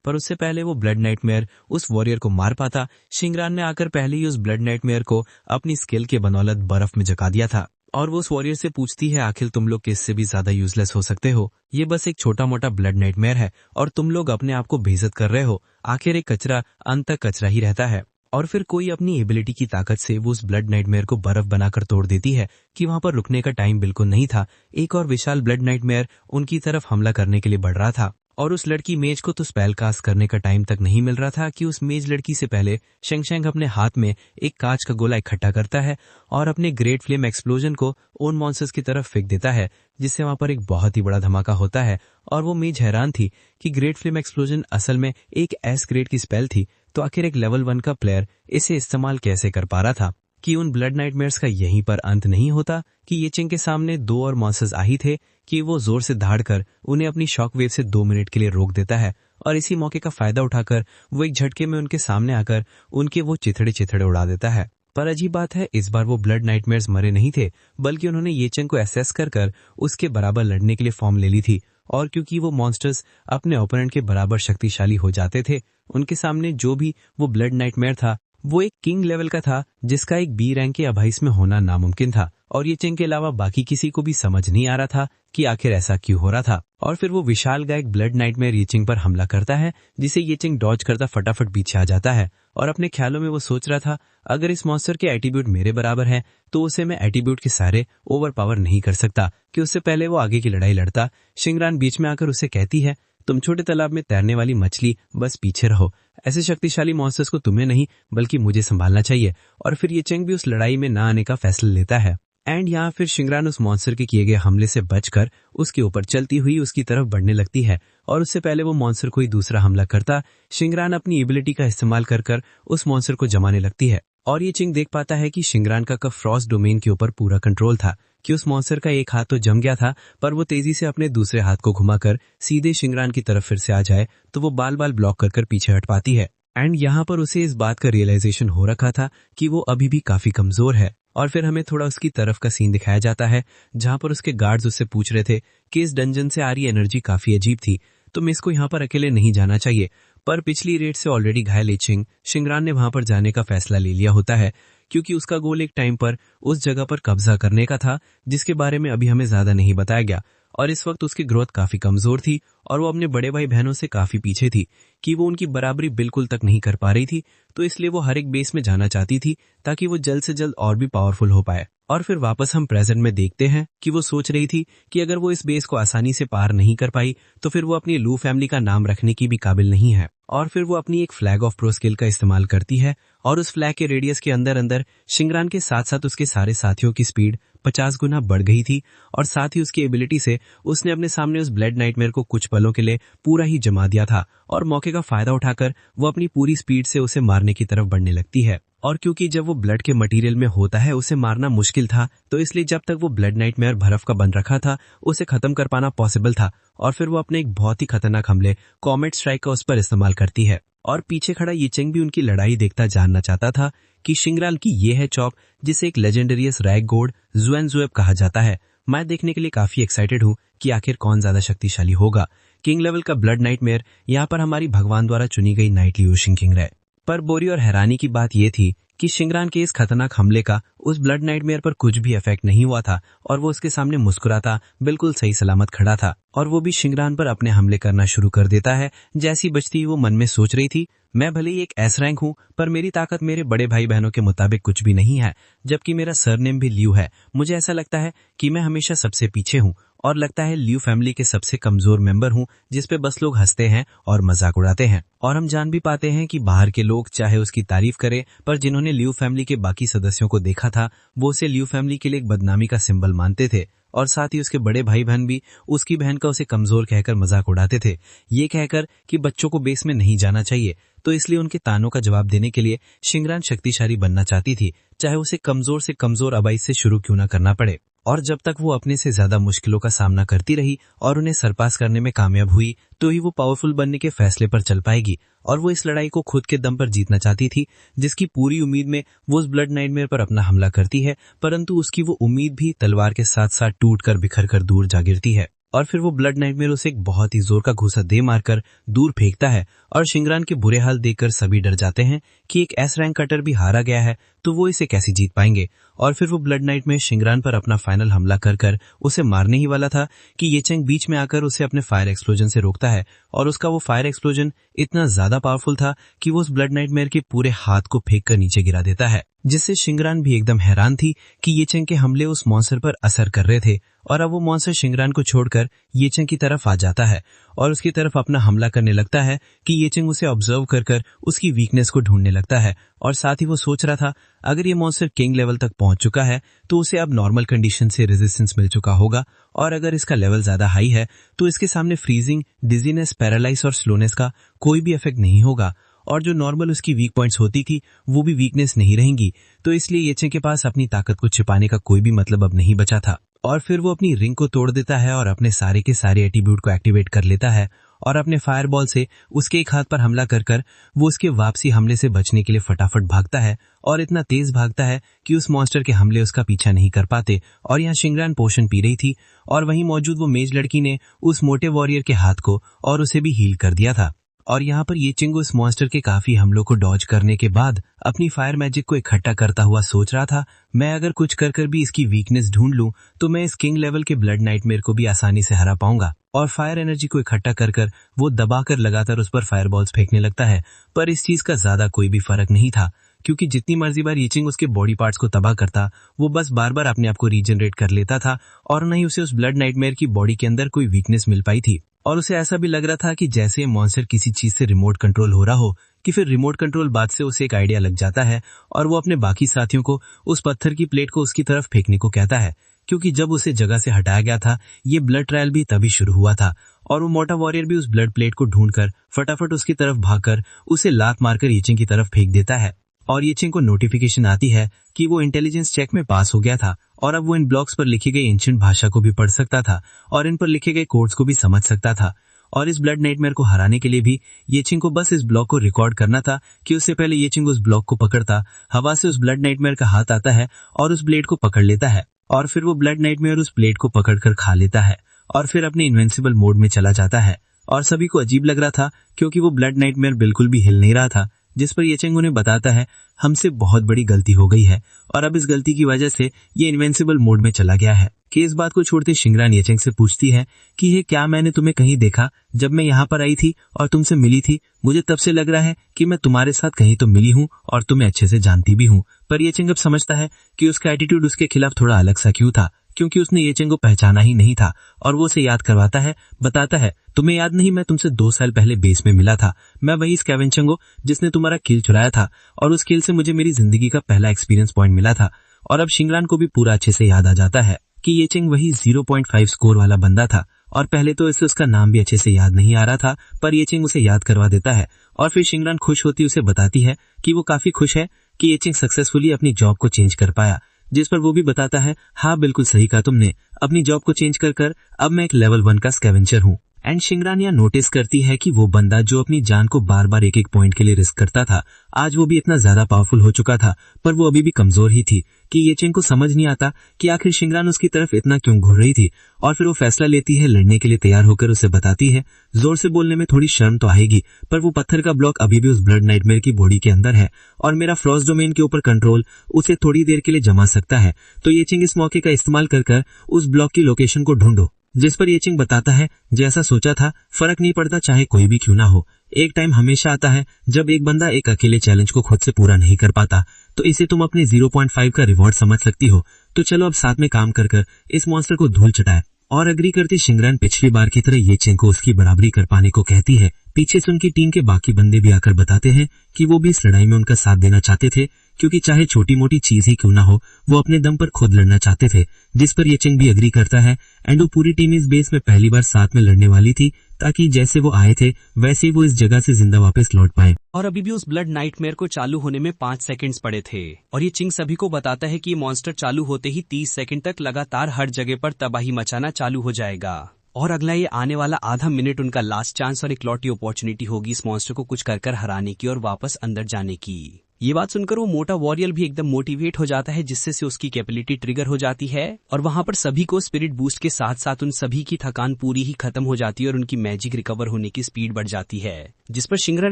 पर उससे पहले वो ब्लड नाइटमेयर उस वॉरियर को मार पाता, शिंगरान ने आकर पहले ही उस ब्लड नाइटमेयर को अपनी स्किल के बदौलत बर्फ में जका दिया था। और वो उस वॉरियर से पूछती है, आखिर तुम लोग किससे भी ज्यादा यूजलेस हो सकते हो, ये बस एक छोटा मोटा ब्लड नाइटमेयर है और तुम लोग अपने आप को बेइज्जत कर रहे हो, आखिर एक कचरा अंत तक कचरा ही रहता है। और फिर कोई अपनी एबिलिटी की ताकत से वो उस ब्लड नाइटमेयर को बर्फ बनाकर तोड़ देती है कि वहां पर रुकने का टाइम बिल्कुल नहीं था। एक और विशाल ब्लड नाइटमेयर उनकी तरफ हमला करने के लिए बढ़ रहा था और उस लड़की मेज को तो स्पेल कास्ट करने का टाइम तक नहीं मिल रहा था कि उस मेज लड़की से पहले शेंगशेंग अपने हाथ में एक कांच का गोला इकट्ठा करता है और अपने ग्रेट फ्लेम एक्सप्लोजन को उन मॉन्स्टर्स की तरफ फेंक देता है, जिससे वहां पर एक बहुत ही बड़ा धमाका होता है। और वो मेज हैरान थी कि ग्रेट फ्लेम एक्सप्लोजन असल में एक एस ग्रेड की स्पेल थी, तो आखिर एक लेवल 1 का प्लेयर इसे इस्तेमाल कैसे कर पा रहा था। कि उन ब्लड नाइटमेयर्स का यहीं पर अंत नहीं होता कि ये चिंग के सामने 2 और मॉन्स्टर्स आ ही थे कि वो जोर से धाड़ कर उन्हें अपनी शॉक वेव से 2 मिनट के लिए रोक देता है और इसी मौके का फायदा उठाकर वो एक झटके में उनके सामने आकर उनके वो चिथड़े उड़ा देता है। पर अजीब बात है, इस बार वो ब्लड नाइटमेयर्स मरे नहीं थे, बल्कि उन्होंने ये चिंग को एसेस कर उसके बराबर लड़ने के लिए फॉर्म ले ली थी। और क्योंकि वो मॉन्स्टर्स अपने ओपोनेंट के बराबर शक्तिशाली हो जाते थे, उनके सामने जो भी वो ब्लड नाइटमेयर था वो एक किंग लेवल का था, जिसका एक बी रैंक के अभाइस में होना नामुमकिन था। और ये चिंग के अलावा बाकी किसी को भी समझ नहीं आ रहा था कि आखिर ऐसा क्यों हो रहा था। और फिर वो विशाल गायक ब्लड नाइटमेयर ये चिंग पर हमला करता है, जिसे ये चिंग डॉज करता फटाफट पीछे आ जाता है। और अपने ख्यालों में वो सोच रहा था, अगर इस मॉन्स्टर के एट्रीब्यूट मेरे बराबर है तो उसे मैं एट्रीब्यूट के सारे ओवर पावर नहीं कर सकता, कि उससे पहले वो आगे की लड़ाई लड़ता। शिंगरान बीच में आकर उसे कहती है, तुम छोटे तालाब में तैरने वाली मछली, बस पीछे रहो। ऐसे शक्तिशाली मॉन्स्टर्स को तुम्हें नहीं बल्कि मुझे संभालना चाहिए। और फिर ये चेंग भी उस लड़ाई में ना आने का फैसला लेता है। एंड यहाँ फिर शिंगरान उस मॉन्स्टर के किए गए हमले से बचकर उसके ऊपर चलती हुई उसकी तरफ बढ़ने लगती है। और उससे पहले वो मॉन्स्टर कोई दूसरा हमला करता, शिंगरान अपनी एबिलिटी का इस्तेमाल कर उस मॉन्स्टर को जमाने लगती है। और ये चिंग देख पाता है कि शिंगरान का फ्रॉस्ट डोमेन के ऊपर पूरा कंट्रोल था, कि उस मॉन्स्टर का एक हाथ तो जम गया था, पर वो तेजी से अपने दूसरे हाथ को घुमाकर सीधे शिंगरान की तरफ फिर से आ जाए तो वो बाल बाल ब्लॉक कर पीछे हट पाती है। एंड यहाँ पर उसे इस बात का रियलाइजेशन हो रखा था कि वो अभी भी काफी कमजोर है। और फिर हमें थोड़ा उसकी तरफ का सीन दिखाया जाता है जहां पर उसके गार्ड्स उससे पूछ रहे थे कि इस डंजन से आ रही एनर्जी काफी अजीब थी, तो मिस को यहाँ पर अकेले नहीं जाना चाहिए। पर पिछली रेड से ऑलरेडी घायल एचिंग शिंगरान ने वहां पर जाने का फैसला ले लिया होता है, क्योंकि उसका गोल एक टाइम पर उस जगह पर कब्जा करने का था जिसके बारे में अभी हमें ज्यादा नहीं बताया गया। और इस वक्त उसकी ग्रोथ काफी कमजोर थी और वो अपने बड़े भाई बहनों से काफी पीछे थी, कि वो उनकी बराबरी बिल्कुल तक नहीं कर पा रही थी। तो इसलिए वो हर एक बेस में जाना चाहती थी ताकि वो जल्द से जल्द और भी पावरफुल हो पाए। और फिर वापस हम प्रेजेंट में देखते हैं कि वो सोच रही थी कि अगर वो इस बेस को आसानी से पार नहीं कर पाई तो फिर वो अपनी लू फैमिली का नाम रखने की भी काबिल नहीं है। और फिर वो अपनी एक फ्लैग ऑफ प्रो स्किल का इस्तेमाल करती है और उस फ्लैग के रेडियस के अंदर अंदर शिंगरान के साथ साथ उसके सारे साथियों की स्पीड 50 गुना बढ़ गई थी। और साथ ही उसकी एबिलिटी से उसने अपने सामने उस ब्लड नाइटमेयर को कुछ पलों के लिए पूरा ही जमा दिया था और मौके का फायदा उठाकर वो अपनी पूरी स्पीड से उसे मारने की तरफ बढ़ने लगती है। और क्योंकि जब वो ब्लड के मटेरियल में होता है उसे मारना मुश्किल था, तो इसलिए जब तक वो ब्लड नाइटमेयर बर्फ का बन रखा था उसे खत्म कर पाना पॉसिबल था। और फिर वो अपने एक बहुत ही खतरनाक हमले कॉमेट स्ट्राइक का उस पर इस्तेमाल करती है। और पीछे खड़ा ये चेंग भी उनकी लड़ाई देखता जानना चाहता था कि शिंगरान की ये है चॉप जिसे एक लेजेंडरियस रैग गोड जुएनजुएब कहा जाता है। मैं देखने के लिए काफी एक्साइटेड हूँ कि आखिर कौन ज्यादा शक्तिशाली होगा। किंग लेवल का ब्लड नाइटमेयर यहाँ पर हमारी भगवान द्वारा चुनी गई नाइटली ओशन किंग रहे। पर बोरी और हैरानी की बात यह थी कि शिंगरान के इस खतरनाक हमले का उस ब्लड नाइटमेयर पर कुछ भी इफेक्ट नहीं हुआ था और वो उसके सामने मुस्कुराता बिल्कुल सही सलामत खड़ा था। और वो भी शिंगरान पर अपने हमले करना शुरू कर देता है। जैसी बचती वो मन में सोच रही थी, मैं भले ही एक एस रैंक हूँ पर मेरी ताकत मेरे बड़े भाई बहनों के मुताबिक कुछ भी नहीं है, जबकि मेरा सरनेम भी ल्यू है। मुझे ऐसा लगता है कि मैं हमेशा सबसे पीछे हूँ और लगता है ल्यू फैमिली के सबसे कमजोर मेंबर हूँ जिस पे बस लोग हंसते हैं और मजाक उड़ाते हैं। और हम जान भी पाते हैं कि बाहर के लोग चाहे उसकी तारीफ करें, पर जिन्होंने ल्यू फैमिली के बाकी सदस्यों को देखा था वो उसे ल्यू फैमिली के लिए एक बदनामी का सिंबल मानते थे। और साथ ही उसके बड़े भाई बहन भी उसकी बहन का उसे कमजोर कहकर मजाक उड़ाते थे, ये कहकर कि बच्चों को बेस में नहीं जाना चाहिए। तो इसलिए उनके तानों का जवाब देने के लिए शिंगरान शक्तिशाली बनना चाहती थी, चाहे उसे कमजोर से कमजोर आबाई से शुरू क्यों ना करना पड़े। और जब तक वो अपने से ज्यादा मुश्किलों का सामना करती रही और उन्हें सरपास करने में कामयाब हुई तो ही वो पावरफुल बनने के फैसले पर चल पाएगी। और वो इस लड़ाई को खुद के दम पर जीतना चाहती थी, जिसकी पूरी उम्मीद में वो उस ब्लड नाइटमेयर पर अपना हमला करती है, परंतु उसकी वो उम्मीद भी तलवार के साथ साथ टूट कर बिखर कर दूर जा गिरती है। और फिर वो ब्लड नाइटमेयर उसे एक बहुत ही जोर का घूसा दे मारकर दूर फेंकता है और शिंगरान के बुरे हाल देखकर सभी डर जाते हैं कि एक एस रैंक कटर भी हारा गया है तो वो इसे कैसे जीत पाएंगे। और फिर वो ब्लड नाइट में शिंगरान पर अपना फाइनल हमला कर उसे मारने ही वाला था कि ये चेंग बीच में आकर उसे अपने फायर एक्सप्लोजन से रोकता है। और उसका वो फायर एक्सप्लोजन इतना ज्यादा पावरफुल था कि वो उस ब्लड नाइटमेयर के पूरे हाथ को फेंक कर नीचे गिरा देता है, जिससे शिंगरान भी एकदम हैरान थी कि ये चेंग के हमले उस मॉन्स्टर पर असर कर रहे थे। और अब वो मॉन्स्टर शिंगरान को छोड़कर ये चेंग की तरफ आ जाता है और उसकी तरफ अपना हमला करने लगता है कि ये चेंग उसे ऑब्जर्व कर उसकी वीकनेस को ढूंढने लगता है। और साथ ही वो सोच रहा था अगर ये मॉन्स्टर किंग लेवल तक पहुंच चुका है तो उसे अब नॉर्मल कंडीशन से रेजिस्टेंस मिल चुका होगा, और अगर इसका लेवल ज्यादा हाई है तो इसके सामने फ्रीजिंग, डिजीनेस, पैरालाइज और स्लोनेस का कोई भी इफेक्ट नहीं होगा। और जो नॉर्मल उसकी वीक पॉइंट्स होती थी वो भी वीकनेस नहीं रहेंगी। तो इसलिए ये चेंग के पास अपनी ताकत को छिपाने का कोई भी मतलब अब नहीं बचा था। और फिर वो अपनी रिंग को तोड़ देता है और अपने सारे के सारे एट्रीब्यूट को एक्टिवेट कर लेता है और अपने फायरबॉल से उसके एक हाथ पर हमला कर वो उसके वापसी हमले से बचने के लिए फटाफट भागता है और इतना तेज भागता है कि उस मॉन्स्टर के हमले उसका पीछा नहीं कर पाते। और यहाँ शिंगरान पोशन पी रही थी और वहीं मौजूद वो मेज लड़की ने उस मोटे वॉरियर के हाथ को और उसे भी हील कर दिया था। और यहाँ पर ये चिंग उस मॉन्स्टर के काफी हमलों को डॉज करने के बाद अपनी फायर मैजिक को इकट्ठा करता हुआ सोच रहा था, मैं अगर कुछ कर भी इसकी वीकनेस ढूंढ लूं तो मैं इस किंग लेवल के ब्लड नाइटमेयर को भी आसानी से हरा पाऊंगा। और फायर एनर्जी को इकट्ठा कर वो दबाकर लगातार उस पर फायरबॉल्स फेंकने लगता है। पर इस चीज का ज्यादा कोई भी फर्क नहीं था, क्योंकि जितनी मर्जी बार यीचिंग उसके बॉडी पार्ट्स को तबाह करता वो बस बार बार अपने आप को रीजनरेट कर लेता था और न ही उसे उस ब्लड नाइटमेयर की बॉडी के अंदर कोई वीकनेस मिल पाई थी। और उसे ऐसा भी लग रहा था कि जैसे मॉन्स्टर किसी चीज से रिमोट कंट्रोल हो रहा हो, कि फिर रिमोट कंट्रोल बात से उसे एक आइडिया लग जाता है और वो अपने बाकी साथियों को उस पत्थर की प्लेट को उसकी तरफ फेंकने को कहता है, क्योंकि जब उसे जगह से हटाया गया था ये ब्लड ट्रायल भी तभी शुरू हुआ था। और वो मोटा वॉरियर भी उस ब्लड प्लेट को ढूंढकर फटाफट उसकी तरफ भागकर उसे लात मारकर येचिंग की तरफ फेंक देता है। और येचिंग को नोटिफिकेशन आती है कि वो इंटेलिजेंस चेक में पास हो गया था और अब वो इन ब्लॉक्स पर लिखी गई एंशिएंट भाषा को भी पढ़ सकता था और इन पर लिखे गए कोड्स को भी समझ सकता था। और इस ब्लड नाइटमेयर को हराने के लिए भी येचिंग को बस इस ब्लॉक को रिकॉर्ड करना था कि उससे पहले येचिंग उस ब्लॉक को पकड़ता, हवा से उस ब्लड नाइटमेयर का हाथ आता है और उस ब्लेड को पकड़ लेता है और फिर वो ब्लड नाइटमेयर उस ब्लेड को पकड़कर खा लेता है और फिर अपने इनविंसिबल मोड में चला जाता है। और सभी को अजीब लग रहा था क्योंकि वो ब्लड नाइटमेयर बिल्कुल भी हिल नहीं रहा था, जिस पर येचिंग उन्हें बताता है हमसे बहुत बड़ी गलती हो गई है और अब इस गलती की वजह से ये इनविंसिबल मोड में चला गया है। कि इस बात को छोड़ते शिंगरान येचिंग से पूछती है कि ये क्या मैंने तुम्हें कहीं देखा? जब मैं यहाँ पर आई थी और तुमसे मिली थी मुझे तब से लग रहा है कि मैं तुम्हारे साथ कहीं तो मिली हूँ और तुम्हें अच्छे से जानती भी हूँ। पर येचिंग अब समझता है कि उसका एटीट्यूड उसके खिलाफ थोड़ा अलग सा क्यों था, क्योंकि उसने येचिंग को पहचाना ही नहीं था। और वो उसे याद करवाता है, बताता है तुम्हें याद नहीं मैं तुमसे 2 साल पहले बेस में मिला था, मैं वही स्कैवेंजर हूं जिसने तुम्हारा किल चुराया था और उस किल से मुझे मेरी जिंदगी का पहला एक्सपीरियंस पॉइंट मिला था। और अब शिंगरान को भी पूरा अच्छे से याद आ जाता है कि येचिंग वही 0.5 स्कोर वाला बंदा था और पहले तो इसे उसका नाम भी अच्छे से याद नहीं आ रहा था, पर येचिंग उसे याद करवा देता है। और फिर शिंगरान खुश होती उसे बताती है कि वो काफी खुश है कि येचिंग सक्सेसफुली अपनी जॉब को चेंज कर पाया, जिस पर वो भी बताता है हाँ बिल्कुल सही कहा तुमने, अपनी जॉब को चेंज कर अब मैं एक लेवल 1 का स्कैवेंजर हूँ। एंड शिंगरान यहाँ नोटिस करती है कि वो बंदा जो अपनी जान को बार बार एक पॉइंट के लिए रिस्क करता था, आज वो भी इतना ज्यादा पावरफुल हो चुका था, पर वो अभी भी कमजोर ही थी। कि येचिंग को समझ नहीं आता कि आखिर शिंगरान उसकी तरफ इतना क्यों घूर रही थी। और फिर वो फैसला लेती है लड़ने के लिए तैयार होकर उसे बताती है जोर से बोलने में थोड़ी शर्म तो आएगी, पर वो पत्थर का ब्लॉक अभी भी उस ब्लड नाइटमेयर की बॉडी के अंदर है और मेरा फ्रॉस्ट डोमेन के ऊपर कंट्रोल उसे थोड़ी देर के लिए जमा सकता है। तो येचिंग इस मौके का इस्तेमाल कर उस ब्लॉक की लोकेशन को ढूंढो, जिस पर येचिंग बताता है जैसा सोचा था फर्क नहीं पड़ता चाहे कोई भी क्यों ना हो, एक टाइम हमेशा आता है जब एक बंदा एक अकेले चैलेंज को खुद से पूरा नहीं कर पाता, तो इसे तुम अपने 0.5 का रिवॉर्ड समझ सकती हो। तो चलो अब साथ में काम कर इस मॉन्स्टर को धूल चटाए। और अग्री करती शिंगरान पिछली बार की तरह येचिंग को उसकी बराबरी कर पाने को कहती है। पीछे से उनकी टीम के बाकी बंदे भी आकर बताते हैं कि वो भी इस लड़ाई में उनका साथ देना चाहते थे, क्योंकि चाहे छोटी मोटी चीज ही क्यों ना हो वो अपने दम पर खुद लड़ना चाहते थे, जिस पर येचिंग भी अग्री करता है। एंड वो पूरी टीम इस बेस में पहली बार साथ में लड़ने वाली थी ताकि जैसे वो आए थे वैसे ही वो इस जगह से जिंदा वापस लौट पाए। और अभी भी उस ब्लड नाइटमेयर को चालू होने में 5 सेकंड्स पड़े थे और ये चिंग सभी को बताता है कि मॉन्स्टर चालू होते ही 30 सेकंड तक लगातार हर जगह पर तबाही मचाना चालू हो जाएगा और अगला ये आने वाला आधा मिनट उनका लास्ट चांस और इकलौती अपॉर्चुनिटी होगी इस मॉन्स्टर को कुछ कर हराने की और वापस अंदर जाने की। ये बात सुनकर वो मोटा वॉरियर भी एकदम मोटिवेट हो जाता है, जिससे से उसकी कैपेबिलिटी ट्रिगर हो जाती है और वहां पर सभी को स्पिरिट बूस्ट के साथ साथ उन सभी की थकान पूरी ही खत्म हो जाती है और उनकी मैजिक रिकवर होने की स्पीड बढ़ जाती है। जिस पर शिंगरान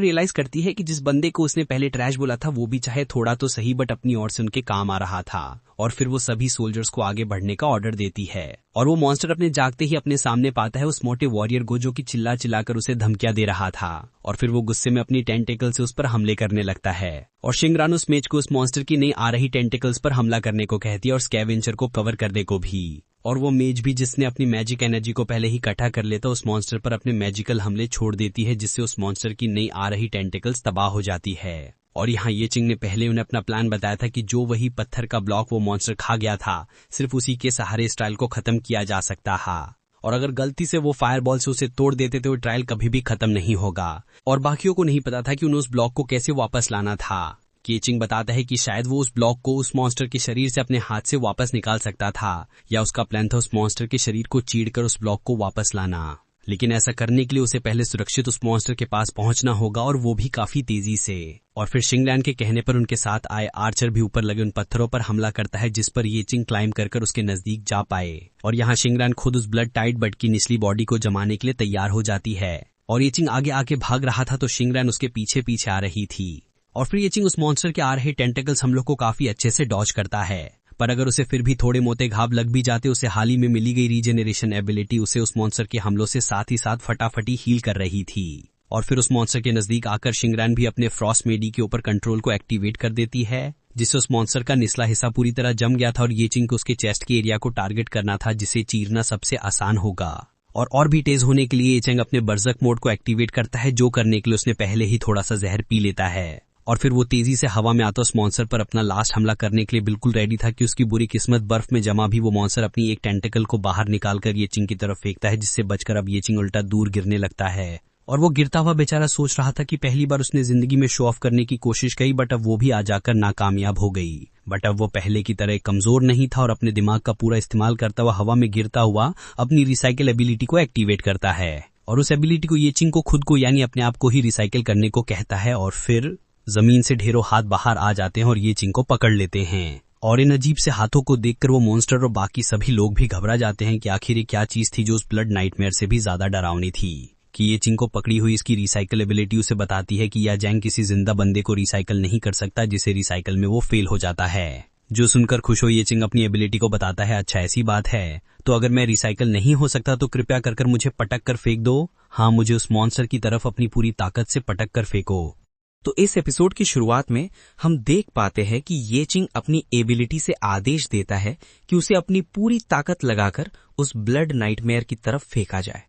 रियलाइज करती है कि जिस बंदे को उसने पहले ट्रैश बोला था वो भी चाहे थोड़ा तो सही बट अपनी ओर से उनके काम आ रहा था और फिर वो सभी सोल्जर्स को आगे बढ़ने का ऑर्डर देती है और वो मॉन्स्टर अपने जागते ही अपने सामने पाता है उस मोटे वॉरियर को जो कि चिल्ला चिल्लाकर उसे धमकियां दे रहा था और फिर वो गुस्से में अपनी टेंटेकल से उस पर हमले करने लगता है और शिंगरान उस मेज को उस मॉन्स्टर की नई आ रही टेंटेकल्स पर हमला करने को कहती है और स्कैवेंजर को कवर करने को भी। और वो मेज भी जिसने अपनी मैजिक एनर्जी को पहले ही इकट्ठा कर लेता उस मॉन्स्टर पर अपने मैजिकल हमले छोड़ देती है, जिससे उस मॉन्स्टर की नई आ रही टेंटेकल्स तबाह हो जाती है। और यहाँ येचिंग ने पहले उन्हें अपना प्लान बताया था कि जो वही पत्थर का ब्लॉक वो मॉन्स्टर खा गया था सिर्फ उसी के सहारे इस ट्रायल को खत्म किया जा सकता था और अगर गलती से वो फायरबॉल से उसे तोड़ देते तो ट्रायल कभी भी खत्म नहीं होगा। और बाकियों को नहीं पता था कि उन्हें उस ब्लॉक को कैसे वापस लाना था। येचिंग बताता है कि शायद वो उस ब्लॉक को उस मॉन्स्टर के शरीर से अपने हाथ से वापस निकाल सकता था या उसका प्लान था उस मॉन्स्टर के शरीर को चीरकर उस ब्लॉक को वापस लाना, लेकिन ऐसा करने के लिए उसे पहले सुरक्षित उस मॉन्स्टर के पास पहुंचना होगा और वो भी काफी तेजी से। और फिर शिंगरान के कहने पर उनके साथ आए आर्चर भी ऊपर लगे उन पत्थरों पर हमला करता है, जिस पर येचिंग क्लाइम कर उसके नजदीक जा पाए और यहाँ शिंगरान खुद उस ब्लड टाइट बट की निचली बॉडी को जमाने के लिए तैयार हो जाती है और येचिंग आगे आके भाग रहा था तो शिंगरान उसके पीछे पीछे आ रही थी और फिर येचिंग उस मॉन्स्टर के आ रहे टेंटेकल्स हमलों को काफी अच्छे से डॉज करता है। पर अगर उसे फिर भी थोड़े मोटे घाव लग भी जाते उसे हाल ही में मिली गई रीजेनरेशन एबिलिटी उसे उस मॉन्स्टर के हमलों से साथ ही साथ फटाफटी हील कर रही थी। और फिर उस मॉन्स्टर के नजदीक आकर शिंगरान भी अपने फ्रॉस्ट मेडी के ऊपर कंट्रोल को एक्टिवेट कर देती है, जिससे उस मॉन्स्टर का निचला हिस्सा पूरी तरह जम गया था और येचिंग को उसके चेस्ट के एरिया को टारगेट करना था जिसे चीरना सबसे आसान होगा। और भी तेज होने के लिए ये चेंग अपने बर्जक मोड को एक्टिवेट करता है, जो करने के लिए उसने पहले ही थोड़ा सा जहर पी लेता है। और फिर वो तेजी से हवा में आता उस मॉन्स्टर पर अपना लास्ट हमला करने के लिए बिल्कुल रेडी था कि उसकी बुरी किस्मत बर्फ में जमा भी वो मॉन्स्टर अपनी एक टेंटिकल को बाहर निकालकर ये चिंग की तरफ फेंकता है, जिससे बचकर अब ये चिंग उल्टा दूर गिरने लगता है। और वो गिरता हुआ बेचारा सोच रहा था कि पहली बार उसने जिंदगी में शो ऑफ करने की कोशिश की, बट अब वो भी आ जाकर नाकामयाब हो गई। बट अब वो पहले की तरह कमजोर नहीं था और अपने दिमाग का पूरा इस्तेमाल करता हुआ हवा में गिरता हुआ अपनी रिसाइकिल एबिलिटी को एक्टिवेट करता है। और उस एबिलिटी को ये चिंग को खुद को यानी अपने आप को ही रिसाइकिल करने को कहता है। और फिर जमीन से ढेरों हाथ बाहर आ जाते हैं और ये चिंग को पकड़ लेते हैं। और इन अजीब से हाथों को देखकर वो मॉन्स्टर और बाकी सभी लोग भी घबरा जाते हैं कि आखिर ये क्या चीज थी जो उस ब्लड नाइटमेयर से भी ज्यादा डरावनी थी। कि ये चिंग को पकड़ी हुई इसकी रिसाइकिल एबिलिटी उसे बताती है कि यह जैंग किसी जिंदा बंदे को रिसाइकिल नहीं कर सकता, जिसे रिसाइकिल में वो फेल हो जाता है। जो सुनकर खुश हो ये चिंग अपनी एबिलिटी को बताता है, अच्छा ऐसी बात है, तो अगर मैं रिसाइकिल नहीं हो सकता तो कृपया कर मुझे पटक कर फेंक दो। हाँ, मुझे उस मॉन्स्टर की तरफ अपनी पूरी ताकत से पटक कर फेंको। तो इस एपिसोड की शुरुआत में हम देख पाते हैं कि ये चिंग अपनी एबिलिटी से आदेश देता है कि उसे अपनी पूरी ताकत लगाकर उस ब्लड नाइटमेयर की तरफ फेंका जाए।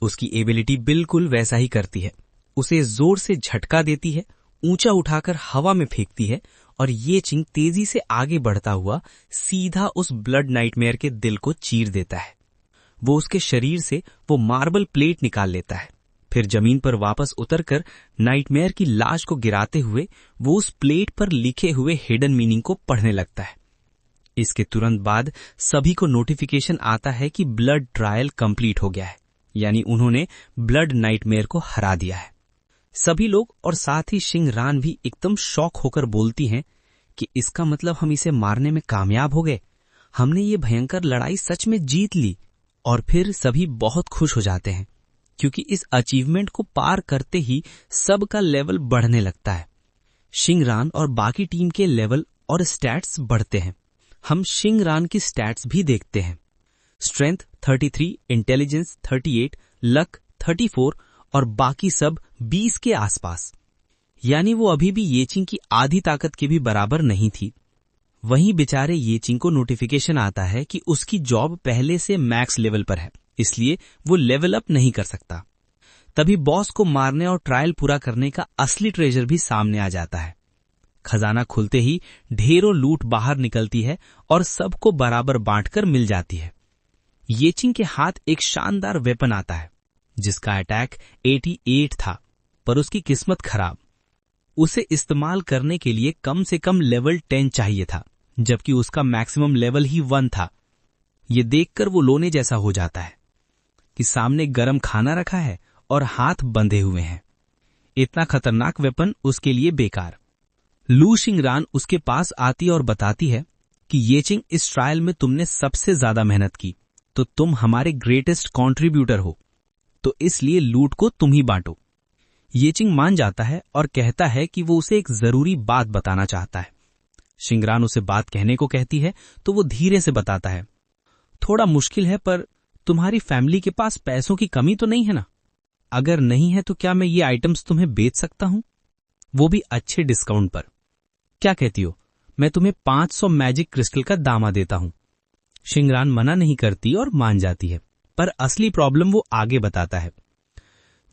उसकी एबिलिटी बिल्कुल वैसा ही करती है, उसे जोर से झटका देती है, ऊंचा उठाकर हवा में फेंकती है और ये चिंग तेजी से आगे बढ़ता हुआ सीधा उस ब्लड नाइटमेयर के दिल को चीर देता है। वो उसके शरीर से वो मार्बल प्लेट निकाल लेता है। फिर जमीन पर वापस उतरकर नाइटमेयर की लाश को गिराते हुए वो उस प्लेट पर लिखे हुए हिडन मीनिंग को पढ़ने लगता है। इसके तुरंत बाद सभी को नोटिफिकेशन आता है कि ब्लड ट्रायल कंप्लीट हो गया है, यानी उन्होंने ब्लड नाइटमेयर को हरा दिया है। सभी लोग और साथ ही शिंग रान भी एकदम शॉक होकर बोलती हैं कि इसका मतलब हम इसे मारने में कामयाब हो गए, हमने ये भयंकर लड़ाई सच में जीत ली। और फिर सभी बहुत खुश हो जाते हैं क्योंकि इस अचीवमेंट को पार करते ही सबका लेवल बढ़ने लगता है। शिंग रान और बाकी टीम के लेवल और स्टैट्स बढ़ते हैं। हम शिंग रान की स्टैट्स भी देखते हैं। स्ट्रेंथ 33, इंटेलिजेंस 38, लक 34 और बाकी सब 20 के आसपास, यानी वो अभी भी ये चिंग की आधी ताकत के भी बराबर नहीं थी। वहीं बेचारे ये चिंग को नोटिफिकेशन आता है कि उसकी जॉब पहले से मैक्स लेवल पर है, इसलिए वो लेवल अप नहीं कर सकता। तभी बॉस को मारने और ट्रायल पूरा करने का असली ट्रेजर भी सामने आ जाता है। खजाना खुलते ही ढेरों लूट बाहर निकलती है और सबको बराबर बांटकर मिल जाती है। ये चिंग के हाथ एक शानदार वेपन आता है जिसका अटैक 88 था, पर उसकी किस्मत खराब। उसे इस्तेमाल करने के लिए कम से कम लेवल 10 चाहिए था, जबकि उसका मैक्सिमम लेवल ही 1 था। ये देखकर वो लोने जैसा हो जाता है कि सामने गरम खाना रखा है और हाथ बंधे हुए हैं। इतना खतरनाक वेपन उसके लिए बेकार। लू शिंग रान उसके पास आती और बताती है कि ये चिंग इस ट्रायल में तुमने सबसे ज्यादा मेहनत की, तो तुम हमारे ग्रेटेस्ट कंट्रीब्यूटर हो, तो इसलिए लूट को तुम ही बांटो। ये चिंग मान जाता है और कहता है कि वो उसे एक जरूरी बात बताना चाहता है। शिंगरान उसे बात कहने को कहती है तो वो धीरे से बताता है, थोड़ा मुश्किल है, पर तुम्हारी फैमिली के पास पैसों की कमी तो नहीं है ना? अगर नहीं है तो क्या मैं ये आइटम्स तुम्हें बेच सकता हूं, वो भी अच्छे डिस्काउंट पर? क्या कहती हो, मैं तुम्हें 500 मैजिक क्रिस्टल का दामा देता हूं। शिंगरान मना नहीं करती और मान जाती है, पर असली प्रॉब्लम वो आगे बताता है।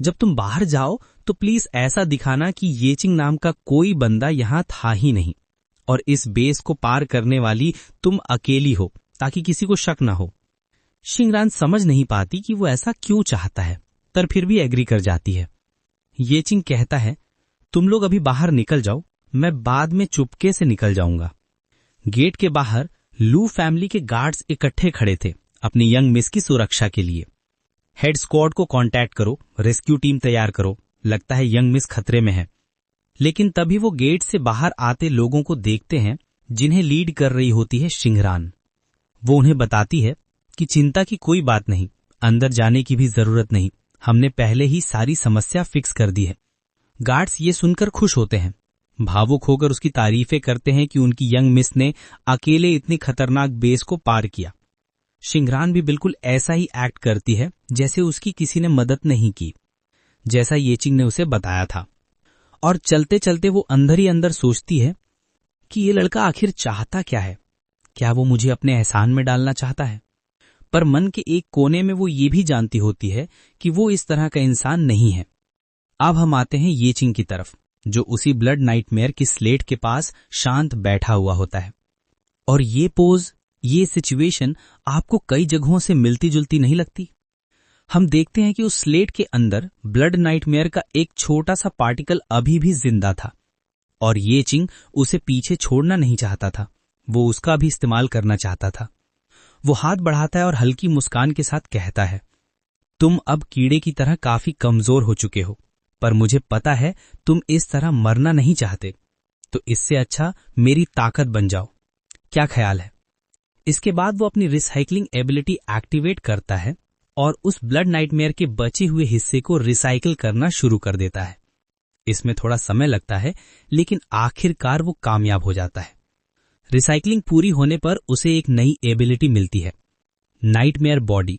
जब तुम बाहर जाओ तो प्लीज ऐसा दिखाना कि ये चिंग नाम का कोई बंदा यहां था ही नहीं और इस बेस को पार करने वाली तुम अकेली हो, ताकि किसी को शक ना हो। शिंगरान समझ नहीं पाती कि वो ऐसा क्यों चाहता है, पर फिर भी एग्री कर जाती है। ये चिंग कहता है, तुम लोग अभी बाहर निकल जाओ, मैं बाद में चुपके से निकल जाऊंगा। गेट के बाहर लू फैमिली के गार्ड्स इकट्ठे खड़े थे अपनी यंग मिस की सुरक्षा के लिए। हेड स्क्वाड को कांटेक्ट करो, रेस्क्यू टीम तैयार करो, लगता है यंग मिस खतरे में है। लेकिन तभी वो गेट से बाहर आते लोगों को देखते हैं जिन्हें लीड कर रही होती है शिंगरान। वो उन्हें बताती है कि चिंता की कोई बात नहीं, अंदर जाने की भी जरूरत नहीं, हमने पहले ही सारी समस्या फिक्स कर दी है। गार्ड्स ये सुनकर खुश होते हैं, भावुक होकर उसकी तारीफें करते हैं कि उनकी यंग मिस ने अकेले इतनी खतरनाक बेस को पार किया। शिंगरान भी बिल्कुल ऐसा ही एक्ट करती है जैसे उसकी किसी ने मदद नहीं की, जैसा ये चिंग ने उसे बताया था। और चलते चलते वो अंदर ही अंदर सोचती है कि ये लड़का आखिर चाहता क्या है, क्या वो मुझे अपने एहसान में डालना चाहता है? पर मन के एक कोने में वो ये भी जानती होती है कि वो इस तरह का इंसान नहीं है। अब हम आते हैं ये चिंग की तरफ, जो उसी ब्लड नाइटमेयर की स्लेट के पास शांत बैठा हुआ होता है। और ये पोज, ये सिचुएशन आपको कई जगहों से मिलती जुलती नहीं लगती? हम देखते हैं कि उस स्लेट के अंदर ब्लड नाइटमेयर का एक छोटा सा पार्टिकल अभी भी जिंदा था और ये चिंग उसे पीछे छोड़ना नहीं चाहता था, वो उसका भी इस्तेमाल करना चाहता था। वो हाथ बढ़ाता है और हल्की मुस्कान के साथ कहता है, तुम अब कीड़े की तरह काफी कमजोर हो चुके हो, पर मुझे पता है तुम इस तरह मरना नहीं चाहते, तो इससे अच्छा मेरी ताकत बन जाओ। क्या ख्याल है? इसके बाद वो अपनी रिसाइकलिंग एबिलिटी एक्टिवेट करता है और उस ब्लड नाइटमेयर के बचे हुए हिस्से को रिसाइकिल करना शुरू कर देता है। इसमें थोड़ा समय लगता है, लेकिन आखिरकार वो कामयाब हो जाता है। रिसाइकलिंग पूरी होने पर उसे एक नई एबिलिटी मिलती है, नाइटमेयर बॉडी,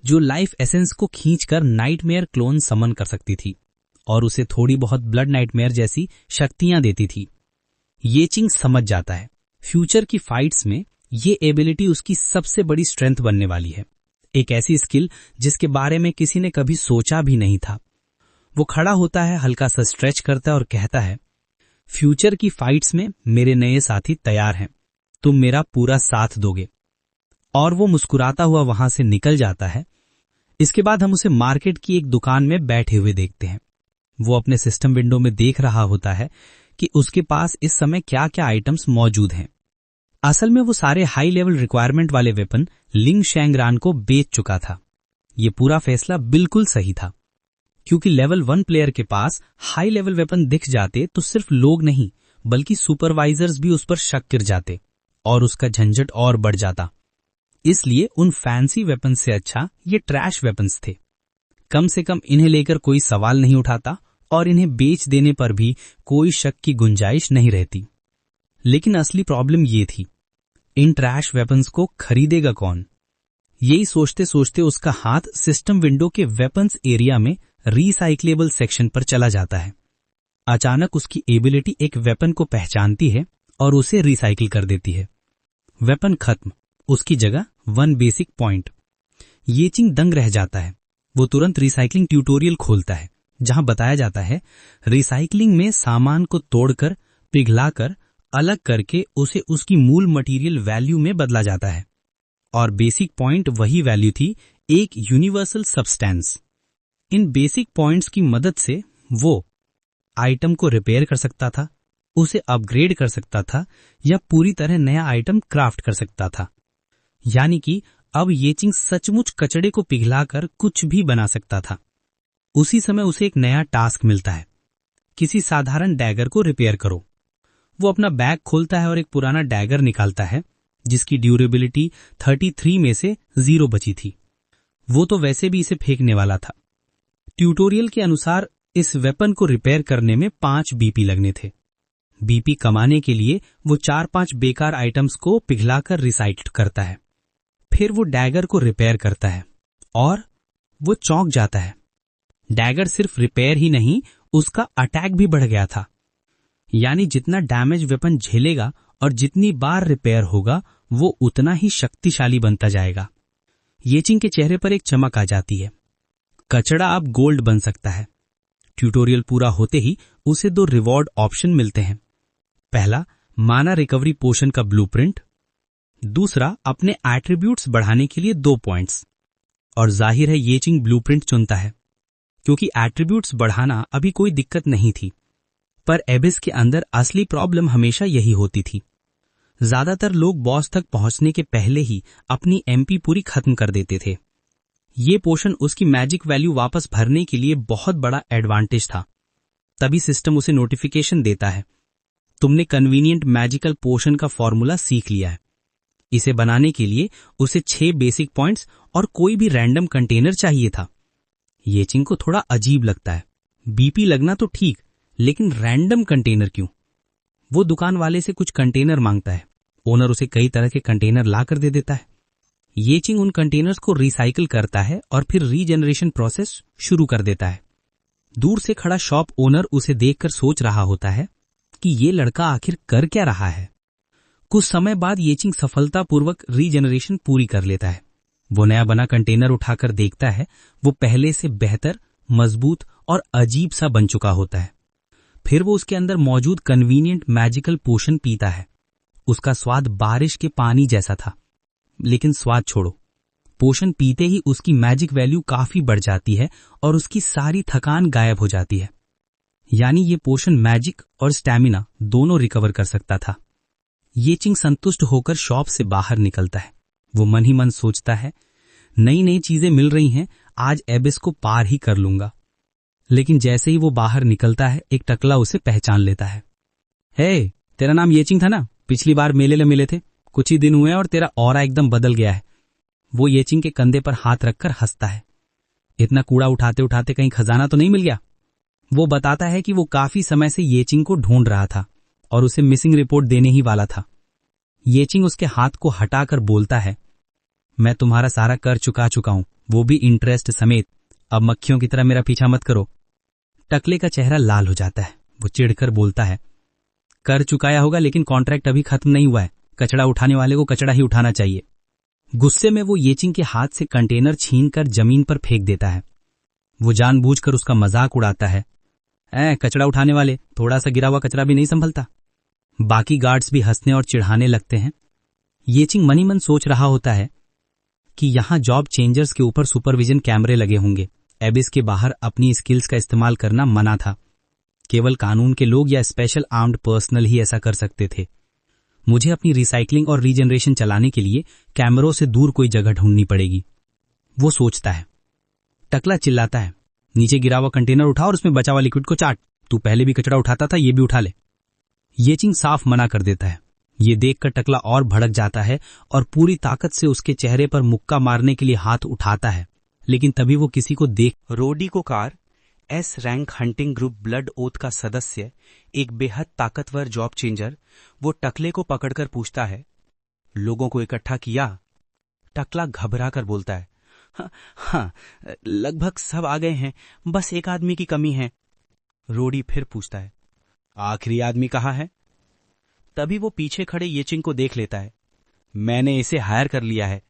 जो लाइफ एसेंस को खींचकर नाइटमेयर क्लोन समन कर सकती थी और उसे थोड़ी बहुत ब्लड नाइटमेयर जैसी शक्तियां देती थी। ये चिंग समझ जाता है फ्यूचर की फाइट्स में ये एबिलिटी उसकी सबसे बड़ी स्ट्रेंथ बनने वाली है, एक ऐसी स्किल जिसके बारे में किसी ने कभी सोचा भी नहीं था। वो खड़ा होता है, हल्का सा स्ट्रेच करता है और कहता है, फ्यूचर की फाइट्स में मेरे नए साथी तैयार हैं, तुम मेरा पूरा साथ दोगे। और वो मुस्कुराता हुआ वहां से निकल जाता है। इसके बाद हम उसे मार्केट की एक दुकान में बैठे हुए देखते हैं। वो अपने सिस्टम विंडो में देख रहा होता है कि उसके पास इस समय क्या क्या आइटम्स मौजूद हैं। असल में वो सारे हाई लेवल रिक्वायरमेंट वाले वेपन लिंग शैंगरान को बेच चुका था। ये पूरा फैसला बिल्कुल सही था, क्योंकि लेवल 1 प्लेयर के पास हाई लेवल वेपन दिख जाते तो सिर्फ लोग नहीं बल्कि सुपरवाइजर्स भी उस पर शक कर जाते और उसका झंझट और बढ़ जाता। इसलिए उन फैंसी वेपन से अच्छा ये ट्रैश वेपन्स थे। कम से कम इन्हें लेकर कोई सवाल नहीं उठाता और इन्हें बेच देने पर भी कोई शक की गुंजाइश नहीं रहती। लेकिन असली प्रॉब्लम ये थी, इन ट्रैश वेपन्स को खरीदेगा कौन? यही सोचते सोचते उसका हाथ सिस्टम विंडो के वेपन्स एरिया में रिसाइक्लेबल सेक्शन पर चला जाता है। अचानक उसकी एबिलिटी एक वेपन को पहचानती है और उसे रिसाइकिल कर देती है। वेपन खत्म, उसकी जगह 1 बेसिक पॉइंट। ये चिंग दंग रह जाता है। वो तुरंत रिसाइकलिंग ट्यूटोरियल खोलता है, जहां बताया जाता है रिसाइकलिंग में सामान को तोड़कर, पिघलाकर, अलग करके उसे उसकी मूल मटेरियल वैल्यू में बदला जाता है। और बेसिक पॉइंट वही वैल्यू थी, एक यूनिवर्सल सब्सटेंस। इन बेसिक पॉइंट्स की मदद से वो आइटम को रिपेयर कर सकता था, उसे अपग्रेड कर सकता था या पूरी तरह नया आइटम क्राफ्ट कर सकता था। यानी कि अब ये चिंग सचमुच कचड़े को पिघलाकर कुछ भी बना सकता था। उसी समय उसे एक नया टास्क मिलता है, किसी साधारण डैगर को रिपेयर करो। वो अपना बैग खोलता है और एक पुराना डैगर निकालता है जिसकी ड्यूरेबिलिटी 33 में से 0 बची थी। वो तो वैसे भी इसे फेंकने वाला था। ट्यूटोरियल के अनुसार इस वेपन को रिपेयर करने में 5 बीपी लगने थे। बीपी कमाने के लिए वो 4-5 बेकार आइटम्स को पिघलाकर रिसाइकिल करता है। फिर वो डैगर को रिपेयर करता है और वो चौंक जाता है। डैगर सिर्फ रिपेयर ही नहीं, उसका अटैक भी बढ़ गया था। यानी जितना डैमेज वेपन झेलेगा और जितनी बार रिपेयर होगा वो उतना ही शक्तिशाली बनता जाएगा। येचिंग के चेहरे पर एक चमक आ जाती है। कचड़ा अब गोल्ड बन सकता है। ट्यूटोरियल पूरा होते ही उसे 2 रिवॉर्ड ऑप्शन मिलते हैं। पहला, माना रिकवरी पोशन का ब्लूप्रिंट। दूसरा, अपने एट्रीब्यूट्स बढ़ाने के लिए 2 पॉइंट्स। और जाहिर है येचिंग ब्लूप्रिंट चुनता है, क्योंकि एट्रीब्यूट्स बढ़ाना अभी कोई दिक्कत नहीं थी। पर एबिस के अंदर असली प्रॉब्लम हमेशा यही होती थी। ज्यादातर लोग बॉस तक पहुंचने के पहले ही अपनी एमपी पूरी खत्म कर देते थे। ये पोशन उसकी मैजिक वैल्यू वापस भरने के लिए बहुत बड़ा एडवांटेज था। तभी सिस्टम उसे नोटिफिकेशन देता है, तुमने कन्वीनियंट मैजिकल पोशन का फॉर्मूला सीख लिया है। इसे बनाने के लिए उसे 6 बेसिक पॉइंट्स और कोई भी रैंडम कंटेनर चाहिए था। येचिंग को थोड़ा अजीब लगता है। बीपी लगना तो ठीक, लेकिन रैंडम कंटेनर क्यों? वो दुकान वाले से कुछ कंटेनर मांगता है। ओनर उसे कई तरह के कंटेनर ला कर दे देता है। येचिंग उन कंटेनर्स को रिसाइकिल करता है और फिर रीजनरेशन प्रोसेस शुरू कर देता है। दूर से खड़ा शॉप ओनर उसे देखकर सोच रहा होता है कि ये लड़का आखिर कर क्या रहा है। कुछ समय बाद येचिंग सफलतापूर्वक रीजनरेशन पूरी कर लेता है। वो नया बना कंटेनर उठाकर देखता है, वो पहले से बेहतर, मजबूत और अजीब सा बन चुका होता है। फिर वो उसके अंदर मौजूद कन्वीनियंट मैजिकल पोशन पीता है। उसका स्वाद बारिश के पानी जैसा था, लेकिन स्वाद छोड़ो, पोशन पीते ही उसकी मैजिक वैल्यू काफी बढ़ जाती है और उसकी सारी थकान गायब हो जाती है। यानी ये पोशन मैजिक और स्टैमिना दोनों रिकवर कर सकता था। ये चिंग संतुष्ट होकर शॉप से बाहर निकलता है। वो मन ही मन सोचता है, नई नई चीजें मिल रही हैं, आज एबिस को पार ही कर लूंगा। लेकिन जैसे ही वो बाहर निकलता है, एक टकला उसे पहचान लेता है। हे, तेरा नाम ये चिंग था ना? पिछली बार मेले में मिले थे, कुछ ही दिन हुए और तेरा ऑरा एकदम बदल गया है। वो ये चिंग के कंधे पर हाथ रखकर हंसता है। इतना कूड़ा उठाते उठाते कहीं खजाना तो नहीं मिल गया? वो बताता है कि वो काफी समय से ये चिंग को ढूंढ रहा था और उसे मिसिंग रिपोर्ट देने ही वाला था। ये चिंग उसके हाथ को हटाकर बोलता है, मैं तुम्हारा सारा कर चुका हूं, वो भी इंटरेस्ट समेत। अब मक्खियों की तरह मेरा पीछा मत करो। टकले का चेहरा लाल हो जाता है। वो चिढ़कर बोलता है, कर चुकाया होगा, लेकिन कॉन्ट्रैक्ट अभी खत्म नहीं हुआ है। कचड़ा उठाने वाले को कचड़ा ही उठाना चाहिए। गुस्से में वो येचिंग के हाथ से कंटेनर छीनकर जमीन पर फेंक देता है। वो जानबूझकर उसका मजाक उड़ाता है, कचड़ा उठाने वाले, थोड़ा सा गिरा हुआ कचरा भी नहीं संभलता। बाकी गार्ड्स भी हंसने और चिढ़ाने लगते हैं। येचिंग मनी मन सोच रहा होता है कि यहां जॉब चेंजर्स के ऊपर सुपरविजन कैमरे लगे होंगे। एबिस के बाहर अपनी स्किल्स का इस्तेमाल करना मना था। केवल कानून के लोग या स्पेशल आर्म्ड पर्सनल ही ऐसा कर सकते थे। मुझे अपनी रिसाइकलिंग और रीजनरेशन चलाने के लिए कैमरों से दूर कोई जगह ढूंढनी पड़ेगी, वो सोचता है। टकला चिल्लाता है, नीचे गिरा हुआ कंटेनर उठा और उसमें बचा हुआ लिक्विड को चाट। तू पहले भी कचरा उठाता था, ये भी उठा ले। येचिंग साफ मना कर देता है। ये देखकर टकला और भड़क जाता है और पूरी ताकत से उसके चेहरे पर मुक्का मारने के लिए हाथ उठाता है, लेकिन तभी वो किसी को देख रोडी कोकार, S rank hunting group blood oath का सदस्य, एक बेहद ताकतवर जॉब चेंजर, वो टकले को पकड़कर पूछता है, लोगों को इकट्ठा किया? टकला घबरा कर बोलता है, हाँ, लगभग सब आ गए हैं, बस एक आदमी की कमी है। रोडी फिर पूछता है, आखिरी आदमी कहाँ है? तभी वो पीछे खड़े येचिंग को देख लेता है। मैंने इसे हायर कर लिया है।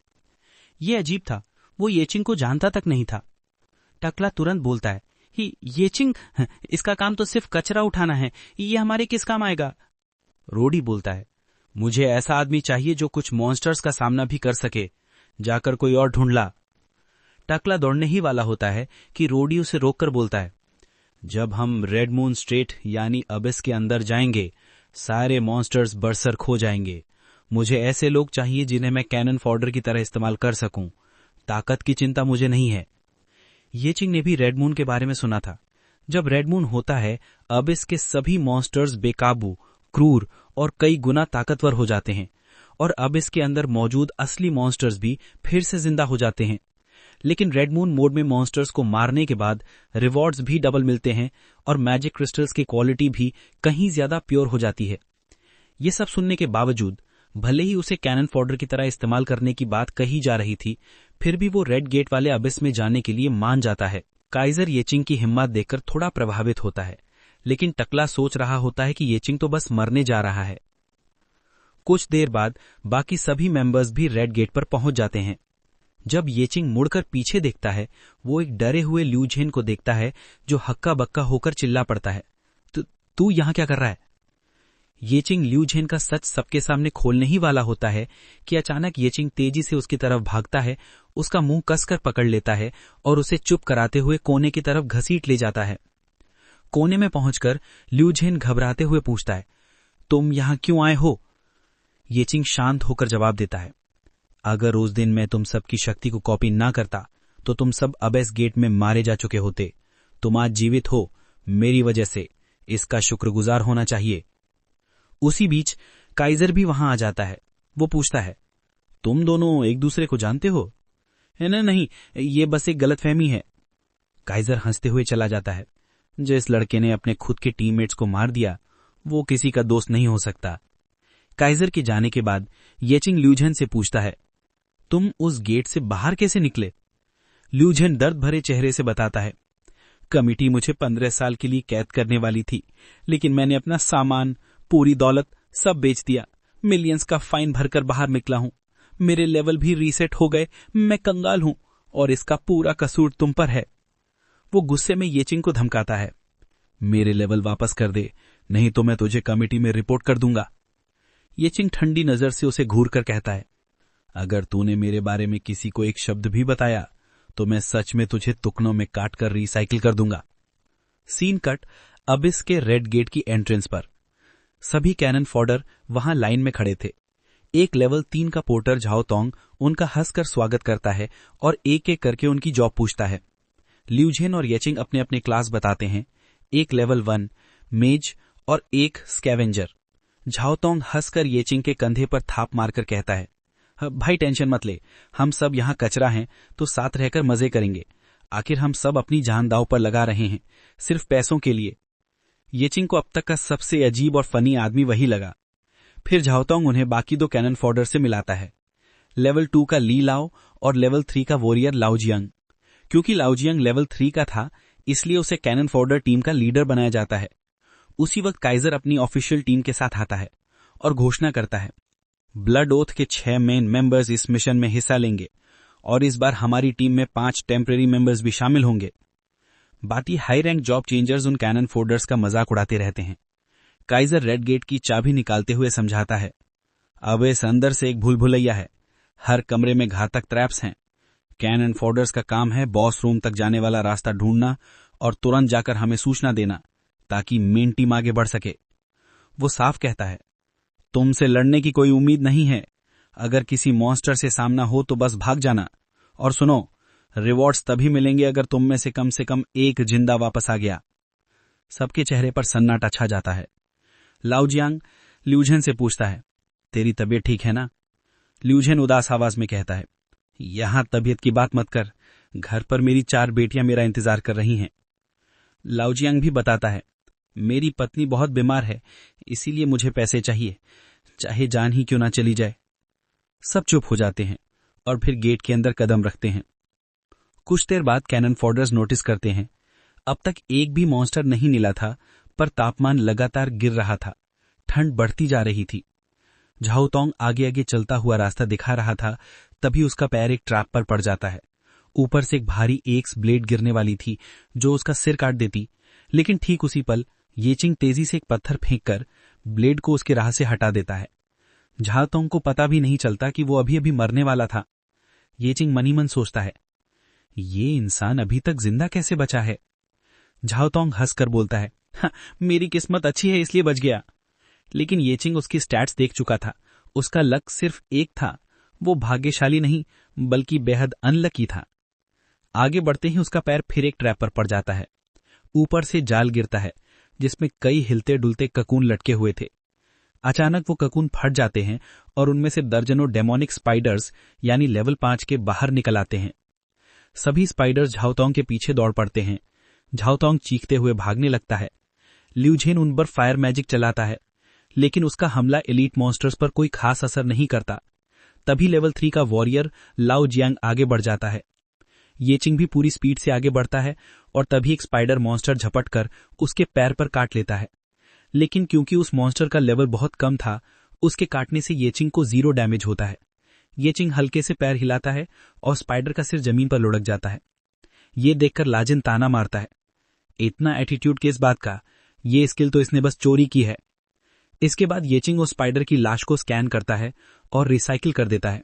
ये अजीब था, वो येचिंग को जानता तक नहीं था। टकला तुरंत बोलता है, येचिंग, इसका काम तो सिर्फ कचरा उठाना है, ये हमारे किस काम आएगा? रोडी बोलता है, मुझे ऐसा आदमी चाहिए जो कुछ मॉन्स्टर्स का सामना भी कर सके, जाकर कोई और ढूंढ ला। टकला दौड़ने ही वाला होता है कि रोडी उसे रोककर बोलता है, जब हम रेड मून स्ट्रेट यानी अबिस के अंदर जाएंगे, सारे मॉन्स्टर्स बरसर्क हो जाएंगे। मुझे ऐसे लोग चाहिए जिन्हें मैं कैनन फॉडर की तरह इस्तेमाल कर सकूं। ताकत की चिंता मुझे नहीं है। येचिंग ने भी रेड मून के बारे में सुना था। जब रेड मून होता है, अबिस के सभी मॉन्स्टर्स बेकाबू, क्रूर और कई गुना ताकतवर हो जाते हैं और अबिस के अंदर मौजूद असली मॉन्स्टर्स भी फिर से जिंदा हो जाते हैं। लेकिन रेड मून मोड में मॉन्स्टर्स को मारने के बाद रिवॉर्ड्स भी डबल मिलते हैं और मैजिक क्रिस्टल्स की क्वालिटी भी कहीं ज्यादा प्योर हो जाती है। ये सब सुनने के बावजूद, भले ही उसे कैनन फॉडर की तरह इस्तेमाल करने की बात कही जा रही थी, फिर भी वो रेड गेट वाले अबिस में जाने के लिए मान जाता है। काइजर येचिंग की हिम्मत देखकर थोड़ा प्रभावित होता है, लेकिन टकला सोच रहा होता है कि येचिंग तो बस मरने जा रहा है। कुछ देर बाद बाकी सभी मेंबर्स भी रेड गेट पर पहुंच जाते हैं। जब येचिंग मुड़कर पीछे देखता है, वो एक डरे हुए ल्यू झेन को देखता है जो हक्का बक्का होकर चिल्ला पड़ता है, तू यहां क्या कर रहा है? येचिंग ल्यू झेन का सच सबके सामने खोलने ही वाला होता है कि अचानक येचिंग तेजी से उसकी तरफ भागता है, उसका मुंह कसकर पकड़ लेता है और उसे चुप कराते हुए कोने की तरफ घसीट ले जाता है। कोने में पहुंचकर ल्यू झेन घबराते हुए पूछता है, तुम यहां क्यों आए हो? येचिंग शांत होकर जवाब देता है, अगर उस दिन मैं तुम सबकी शक्ति को कॉपी ना करता तो तुम सब अबेस गेट में मारे जा चुके होते। तुम आज जीवित हो मेरी वजह से, इसका शुक्रगुजार होना चाहिए। उसी बीच काइजर भी वहां आ जाता है। वो पूछता है, तुम दोनों एक दूसरे को जानते हो? नहीं, ये बस एक गलतफहमी है। काइजर हंसते हुए चला जाता है, जिस लड़के ने अपने खुद के टीममेट्स को मार दिया वो किसी का दोस्त नहीं हो सकता। काइजर के जाने के बाद येचिंग ल्यू झेन से पूछता है, तुम उस गेट से बाहर कैसे निकले? ल्यू झेन दर्द भरे चेहरे से बताता है, कमिटी मुझे 15 साल के लिए कैद करने वाली थी, लेकिन मैंने अपना सामान, पूरी दौलत सब बेच दिया। मिलियंस का फाइन भरकर बाहर निकला हूं। मेरे लेवल भी रीसेट हो गए, मैं कंगाल हूं और इसका पूरा कसूर तुम पर है। वो गुस्से में येचिंग को धमकाता है, मेरे लेवल वापस कर दे, नहीं तो मैं तुझे कमेटी में रिपोर्ट कर दूंगा। येचिंग ठंडी नजर से उसे घूर कर कहता है, अगर तूने मेरे बारे में किसी को एक शब्द भी बताया तो मैं सच में तुझे टुकड़ों में काट कर रिसाइकिल कर दूंगा। सीन कट अबिस के रेड गेट की एंट्रेंस पर। सभी कैनन फॉडर वहां लाइन में खड़े थे। एक लेवल 3 का पोर्टर झाओ तोंग उनका हंसकर स्वागत करता है और एक एक करके उनकी जॉब पूछता है। ल्यूझेन और येचिंग अपने अपने क्लास बताते हैं, एक लेवल 1 मेज और एक स्कैवेंजर। झाओ तोंग हंसकर येचिंग के कंधे पर थाप मारकर कहता है, भाई टेंशन मत ले, हम सब यहाँ कचरा हैं तो साथ रहकर मजे करेंगे। आखिर हम सब अपनी जान दांव पर लगा रहे हैं, सिर्फ पैसों के लिए। येचिंग को अब तक का सबसे अजीब और फनी आदमी वही लगा। फिर झाओ तोंग उन्हें बाकी 2 कैनन फॉडर से मिलाता है, लेवल 2 का ली लाओ और लेवल 3 का वॉरियर लाओजियंग। क्योंकि लाओजियंग लेवल 3 का था, इसलिए उसे कैनन फॉडर टीम का लीडर बनाया जाता है। उसी वक्त काइजर अपनी ऑफिशियल टीम के साथ आता है और घोषणा करता है, ब्लड ओथ के 6 मेन मेंबर्स इस मिशन में हिस्सा लेंगे और इस बार हमारी टीम में 5 टेम्परेरी मेंबर्स भी शामिल होंगे। बाकी हाई रैंक जॉब चेंजर्स उन कैनन फोल्डर्स का मजाक उड़ाते रहते हैं। काइजर रेड गेट की चाबी निकालते हुए समझाता है, अब इस अंदर से एक भूल भुलैया है, हर कमरे में घातक ट्रैप्स हैं। कैनन फोल्डर्स का काम है बॉस रूम तक जाने वाला रास्ता ढूंढना और तुरंत जाकर हमें सूचना देना ताकि मेन टीम आगे बढ़ सके। वो साफ कहता है, तुमसे लड़ने की कोई उम्मीद नहीं है, अगर किसी मॉन्स्टर से सामना हो तो बस भाग जाना। और सुनो, रिवॉर्ड्स तभी मिलेंगे अगर तुम में से कम एक जिंदा वापस आ गया। सबके चेहरे पर सन्नाटा छा जाता है। लाओजियांग ल्यूझेन से पूछता है, तेरी तबीयत ठीक है ना? ल्यूझेन उदास आवाज में कहता है, यहां तबीयत की बात मत कर, घर पर मेरी 4 बेटियां मेरा इंतजार कर रही हैं। लाओजियांग भी बताता है, मेरी पत्नी बहुत बीमार है, इसीलिए मुझे पैसे चाहिए, चाहे जान ही क्यों ना चली जाए। सब चुप हो जाते हैं और फिर गेट के अंदर कदम रखते हैं। कुछ देर बाद कैनन फॉडर्स नोटिस करते हैं, अब तक एक भी मॉन्स्टर नहीं मिला था, पर तापमान लगातार गिर रहा था, ठंड बढ़ती जा रही थी। झाओ तोंग आगे आगे चलता हुआ रास्ता दिखा रहा था, तभी उसका पैर एक ट्रैप पर पड़ जाता है। ऊपर से एक भारी एक्स ब्लेड गिरने वाली थी जो उसका सिर काट देती, लेकिन ठीक उसी पल येचिंग तेजी से एक पत्थर फेंककर ब्लेड को उसके राह से हटा देता है। झाओ तोंग को पता भी नहीं चलता कि वो अभी अभी मरने वाला था। येचिंग मनी मन सोचता है, ये इंसान अभी तक जिंदा कैसे बचा है? झाओ तोंग हंसकर बोलता है, मेरी किस्मत अच्छी है इसलिए बच गया। लेकिन येचिंग उसकी स्टैट्स देख चुका था, उसका लक सिर्फ एक था, वो भाग्यशाली नहीं बल्कि बेहद अनलकी था। आगे बढ़ते ही उसका पैर फिर एक ट्रैप पर पड़ जाता है। ऊपर से जाल गिरता है जिसमें कई हिलते डुलते ककून लटके हुए थे। अचानक वो ककून फट जाते हैं और उनमें से दर्जनों डेमोनिक स्पाइडर्स यानी लेवल 5 के बाहर निकल आते हैं। सभी स्पाइडर्स झाओ तोंग के पीछे दौड़ पड़ते हैं। झाओ तोंग चीखते हुए भागने लगता है। ल्यूझेन उन पर फायर मैजिक चलाता है, लेकिन उसका हमला एलीट मॉन्स्टर्स पर कोई खास असर नहीं करता। तभी लेवल 3 का वॉरियर लाओजियांग आगे बढ़ जाता है। येचिंग भी पूरी स्पीड से आगे बढ़ता है और तभी एक स्पाइडर मॉन्स्टर झपट कर उसके पैर पर काट लेता है। लेकिन क्योंकि उस मॉन्स्टर का लेवल बहुत कम था, उसके काटने से येचिंग को 0 डैमेज होता है। येचिंग हल्के से पैर हिलाता है और स्पाइडर का सिर जमीन पर लुढ़क जाता है। ये देखकर लाजिन ताना मारता है, इतना एटीट्यूड किस बात का, ये स्किल तो इसने बस चोरी की है। इसके बाद येचिंग उस स्पाइडर की लाश को स्कैन करता है और रिसाइकिल कर देता है।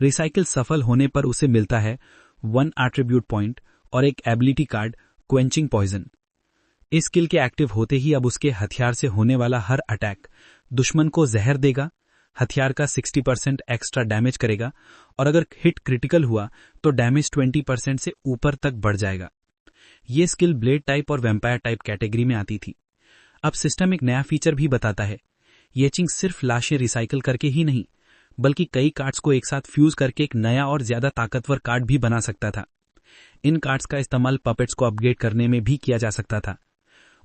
रिसाइकिल सफल होने पर उसे मिलता है 1 एट्रीब्यूट पॉइंट और एक एबिलिटी कार्ड क्वेंचिंग पॉइजन। इस स्किल के एक्टिव होते ही अब उसके हथियार से होने वाला हर अटैक दुश्मन को जहर देगा, हथियार का 60% एक्स्ट्रा डैमेज करेगा और अगर हिट क्रिटिकल हुआ तो डैमेज 20% से ऊपर तक बढ़ जाएगा। ये स्किल ब्लेड टाइप और वैम्पायर टाइप कैटेगरी में आती थी। अब सिस्टम एक नया फीचर भी बताता है। येचिंग सिर्फ लाशें रिसाइकिल करके ही नहीं, बल्कि कई कार्ड्स को एक साथ फ्यूज करके एक नया और ज्यादा ताकतवर कार्ड भी बना सकता था। इन कार्ड्स का इस्तेमाल पपेट्स को अपग्रेड करने में भी किया जा सकता था।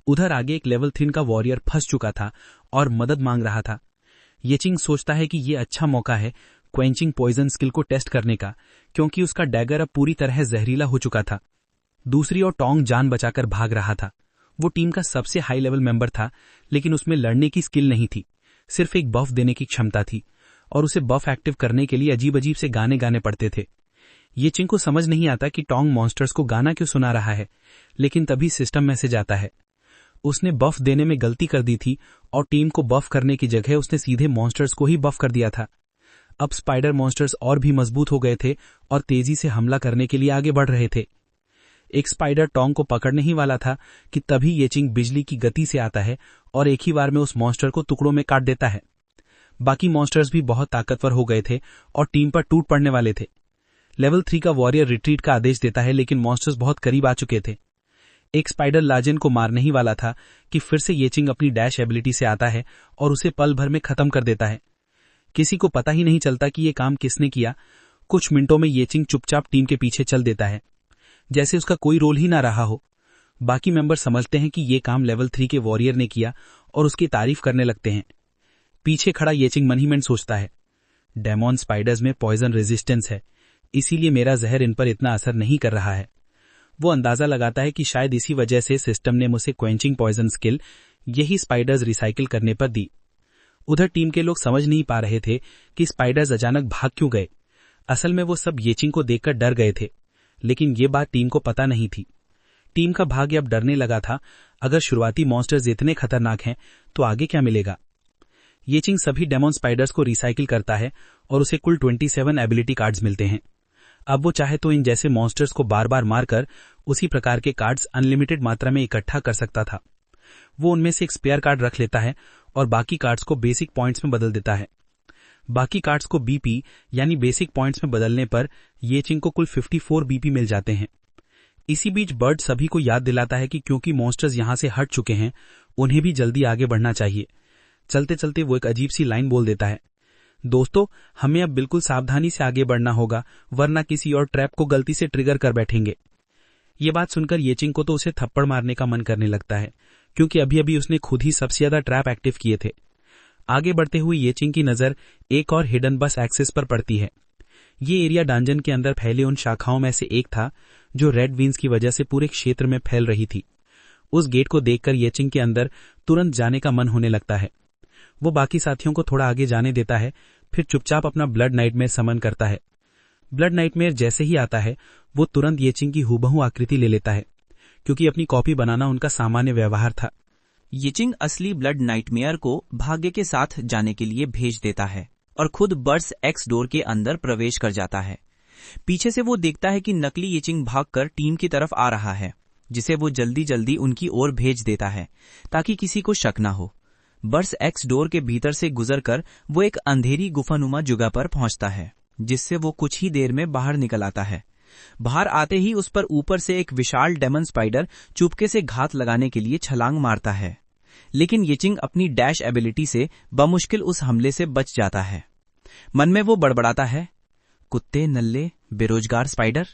उधर आगे एक लेवल 3 का वॉरियर फंस चुका था और मदद मांग रहा था। येचिंग सोचता है कि ये अच्छा मौका है क्वेंचिंग पॉइजन स्किल को टेस्ट करने का, क्योंकि उसका डैगर अब पूरी तरह जहरीला हो चुका था। दूसरी ओर टोंग जान बचाकर भाग रहा था। वो टीम का सबसे हाई लेवल मेंबर था, लेकिन उसमें लड़ने की स्किल नहीं थी, सिर्फ एक बफ देने की क्षमता थी और उसे बफ एक्टिव करने के लिए अजीब अजीब से गाने गाने पड़ते थे। ये चिंग को समझ नहीं आता कि टोंग मॉन्स्टर्स को गाना क्यों सुना रहा है, लेकिन तभी सिस्टम मैसेज आता है। उसने बफ देने में गलती कर दी थी और टीम को बफ करने की जगह उसने सीधे मॉन्स्टर्स को ही बफ कर दिया था। अब स्पाइडर मॉन्स्टर्स और भी मजबूत हो गए थे और तेजी से हमला करने के लिए आगे बढ़ रहे थे। एक स्पाइडर टोंग को पकड़ने ही वाला था कि तभी ये चिंग बिजली की गति से आता है और एक ही बार में उस मॉन्स्टर को टुकड़ों में काट देता है। बाकी मॉन्स्टर्स भी बहुत ताकतवर हो गए थे और टीम पर टूट पड़ने वाले थे। लेवल 3 का वॉरियर रिट्रीट का आदेश देता है, लेकिन मॉन्स्टर्स बहुत करीब आ चुके थे। एक स्पाइडर लाजेन को मारने ही वाला था कि फिर से ये चिंग अपनी डैश एबिलिटी से आता है और उसे पल भर में खत्म कर देता है। किसी को पता ही नहीं चलता कि ये काम किसने किया। कुछ मिनटों में ये चिंग चुपचाप टीम के पीछे चल देता है, जैसे उसका कोई रोल ही ना रहा हो। बाकी मेंबर समझते हैं कि ये काम लेवल 3 के वॉरियर ने किया और उसकी तारीफ करने लगते हैं। पीछे खड़ा ये चिंग मन ही मन सोचता है, डेमोन स्पाइडर्स में पॉइजन रेजिस्टेंस है, इसीलिए मेरा जहर इन पर इतना असर नहीं कर रहा है। वो अंदाजा लगाता है कि शायद इसी वजह से सिस्टम ने मुझे क्वेंचिंग पॉइजन स्किल यही स्पाइडर्स रिसाइकिल करने पर दी। उधर टीम के लोग समझ नहीं पा रहे थे कि स्पाइडर्स अचानक भाग क्यों गए। असल में वो सब येचिंग को देखकर डर गए थे, लेकिन ये बात टीम को पता नहीं थी। टीम का भाग्य अब डरने लगा था। अगर शुरुआती मॉन्स्टर्स इतने खतरनाक हैं तो आगे क्या मिलेगा। येचिंग सभी डेमोन स्पाइडर्स को रिसाइकिल करता है और उसे कुल 27 एबिलिटी कार्ड्स मिलते हैं। अब वो चाहे तो इन जैसे मॉन्स्टर्स को बार बार मारकर उसी प्रकार के कार्ड्स अनलिमिटेड मात्रा में इकट्ठा कर सकता था। वो उनमें से एक स्पेयर कार्ड रख लेता है और बाकी कार्ड्स को बेसिक पॉइंट्स में बदल देता है। बाकी कार्ड्स को बीपी यानी बेसिक पॉइंट्स में बदलने पर येचिंग को कुल 54 बीपी मिल जाते हैं। इसी बीच बर्ड सभी को याद दिलाता है कि क्योंकि मॉन्स्टर्स यहां से हट चुके हैं, उन्हें भी जल्दी आगे बढ़ना चाहिए। चलते चलते वो एक अजीब सी लाइन बोल देता है, दोस्तों हमें अब बिल्कुल सावधानी से आगे बढ़ना होगा, वरना किसी और ट्रैप को गलती से ट्रिगर कर बैठेंगे। ये बात सुनकर येचिंग को तो उसे थप्पड़ मारने का मन करने लगता है, क्योंकि अभी अभी उसने खुद ही सबसे ज्यादा ट्रैप एक्टिव किए थे। आगे बढ़ते हुए येचिंग की नजर एक और हिडन बस एक्सेस पर पड़ती है। ये एरिया डंजन के अंदर फैले उन शाखाओं में से एक था जो रेड विंग्स की वजह से पूरे क्षेत्र में फैल रही थी। उस गेट को देखकर येचिंग के अंदर तुरंत जाने का मन होने लगता है। वो बाकी साथियों को थोड़ा आगे जाने देता है, फिर चुपचाप अपना ब्लड नाइटमेयर समन करता है। ब्लड नाइटमेयर जैसे ही आता है वो तुरंत येचिंग की हूबहू आकृति ले लेता है, क्योंकि अपनी कॉपी बनाना उनका सामान्य व्यवहार था। येचिंग असली ब्लड नाइटमेयर को भाग्य के साथ जाने के लिए भेज देता है और खुद बर्ड्स एक्स डोर के अंदर प्रवेश कर जाता है। पीछे से वो देखता है कि नकली येचिंग भागकर टीम की तरफ आ रहा है, जिसे वो जल्दी जल्दी उनकी ओर भेज देता है ताकि किसी को शक न हो। बर्ड्स एक्स डोर के भीतर से गुजरकर वो एक अंधेरी गुफानुमा जगह पर पहुंचता है, जिससे वो कुछ ही देर में बाहर निकल आता है। बाहर आते ही उस पर ऊपर से एक विशाल डेमन स्पाइडर चुपके से घात लगाने के लिए छलांग मारता है, लेकिन येचिंग अपनी डैश एबिलिटी से बमुश्किल उस हमले से बच जाता है। मन में वो बड़बड़ाता है, कुत्ते नल्ले बेरोजगार स्पाइडर।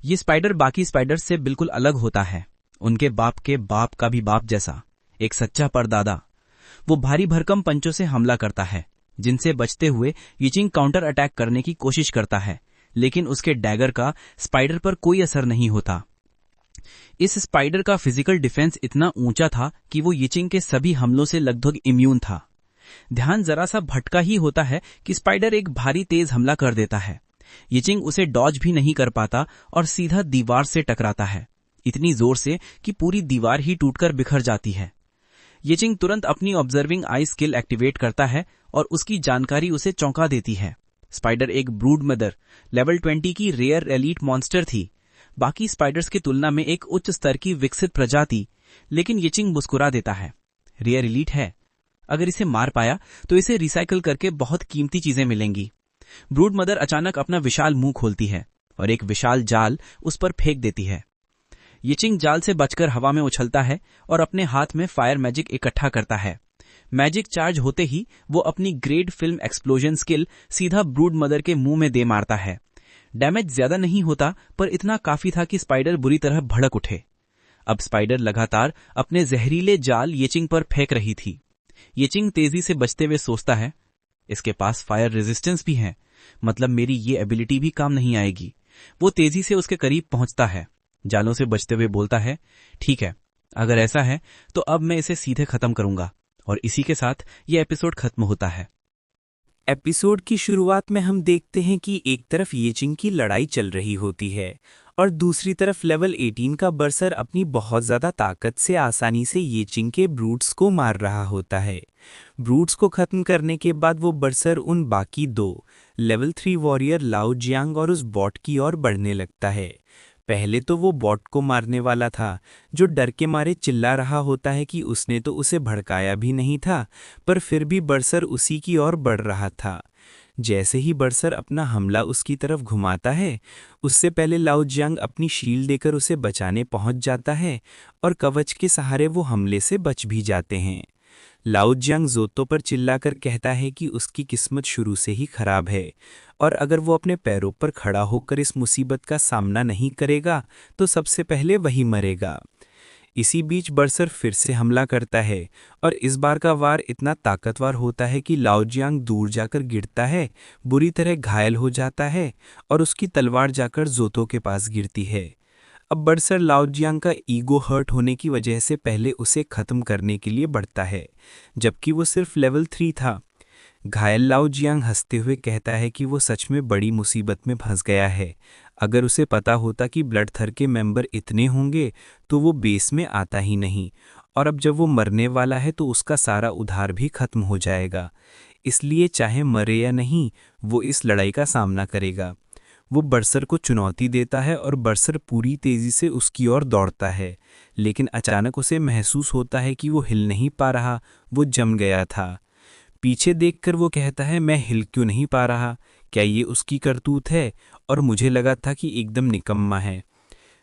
ये स्पाइडर बाकी स्पाइडर से बिल्कुल अलग होता है, उनके बाप के बाप का भी बाप जैसा, एक सच्चा परदादा। वो भारी भरकम पंचों से हमला करता है, जिनसे बचते हुए येचिंग काउंटर अटैक करने की कोशिश करता है, लेकिन उसके डैगर का स्पाइडर पर कोई असर नहीं होता। इस स्पाइडर का फिजिकल डिफेंस इतना ऊंचा था कि वो येचिंग के सभी हमलों से लगभग इम्यून था। ध्यान जरा सा भटका ही होता है कि स्पाइडर एक भारी तेज हमला कर देता है। येचिंग उसे डॉज भी नहीं कर पाता और सीधा दीवार से टकराता है, इतनी जोर से कि पूरी दीवार ही टूटकर बिखर जाती है। येचिंग तुरंत अपनी ऑब्जर्विंग आई स्किल एक्टिवेट करता है और उसकी जानकारी उसे चौंका देती है। स्पाइडर एक ब्रूड मदर लेवल 20 की रेयर एलीट मॉन्स्टर थी, बाकी स्पाइडर्स की तुलना में एक उच्च स्तर की विकसित प्रजाति। लेकिन येचिंग मुस्कुरा देता है, रेयर एलीट है, अगर इसे मार पाया तो इसे रिसाइकल करके बहुत कीमती चीजें मिलेंगी। ब्रूड मदर अचानक अपना विशाल मुंह खोलती है और एक विशाल जाल उस पर फेंक देती है। येचिंग जाल से बचकर हवा में उछलता है और अपने हाथ में फायर मैजिक इकट्ठा करता है। मैजिक चार्ज होते ही वो अपनी ग्रेड फिल्म एक्सप्लोजन स्किल सीधा ब्रूड मदर के मुंह में दे मारता है। डैमेज ज्यादा नहीं होता, पर इतना काफी था कि स्पाइडर बुरी तरह भड़क उठे। अब स्पाइडर लगातार अपने जहरीले जाल येचिंग पर फेंक रही थी। येचिंग तेजी से बचते हुए सोचता है, इसके पास फायर रेजिस्टेंस भी है, मतलब मेरी ये एबिलिटी भी काम नहीं आएगी। वो तेजी से उसके करीब पहुंचता है, जालों से बचते हुए बोलता है, ठीक है, अगर ऐसा है तो अब मैं इसे सीधे खत्म करूंगा। और इसी के साथ ये एपिसोड खत्म होता है। एपिसोड की शुरुआत में हम देखते हैं कि एक तरफ येचिंग की लड़ाई चल रही होती है और दूसरी तरफ लेवल 18 का बर्सर अपनी बहुत ज़्यादा ताकत से आसानी से येचिंग के ब्रूट्स को मार रहा होता है। ब्रूट्स को ख़त्म करने के बाद वो बर्सर उन बाकी 2 लेवल 3 वॉरियर लाओ जियांग और उस बॉट की ओर बढ़ने लगता है। पहले तो वो बॉट को मारने वाला था, जो डर के मारे चिल्ला रहा होता है कि उसने तो उसे भड़काया भी नहीं था, पर फिर भी बर्सर उसी की ओर बढ़ रहा था। जैसे ही बर्सर अपना हमला उसकी तरफ घुमाता है, उससे पहले लाओ जियांग अपनी शील्ड देकर उसे बचाने पहुंच जाता है और कवच के सहारे वो हमले से बच भी जाते हैं। लाओ जियांग जोतो पर चिल्लाकर कहता है कि उसकी किस्मत शुरू से ही खराब है और अगर वो अपने पैरों पर खड़ा होकर इस मुसीबत का सामना नहीं करेगा तो सबसे पहले वही मरेगा। इसी बीच बर्सर फिर से हमला करता है और इस बार का वार इतना ताकतवर होता है कि लाओ जियांग दूर जाकर गिरता है, बुरी तरह घायल हो जाता है और उसकी तलवार जाकर जोतो के पास गिरती है। अब बर्सर लाओ जियांग का ईगो हर्ट होने की वजह से पहले उसे खत्म करने के लिए बढ़ता है, जबकि वो सिर्फ लेवल 3 था। घायल लाओ जियांग हंसते हुए कहता है कि वो सच में बड़ी मुसीबत में फंस गया है। अगर उसे पता होता कि ब्लड थर के मेंबर इतने होंगे तो वो बेस में आता ही नहीं, और अब जब वो मरने वाला है तो उसका सारा उधार भी खत्म हो जाएगा। इसलिए चाहे मरे या नहीं, वो इस लड़ाई का सामना करेगा। वो बर्सर को चुनौती देता है और बर्सर पूरी तेज़ी से उसकी ओर दौड़ता है, लेकिन अचानक उसे महसूस होता है कि वो हिल नहीं पा रहा, वो जम गया था। पीछे देखकर वो कहता है, मैं हिल क्यों नहीं पा रहा? क्या ये उसकी करतूत है? और मुझे लगा था कि एकदम निकम्मा है।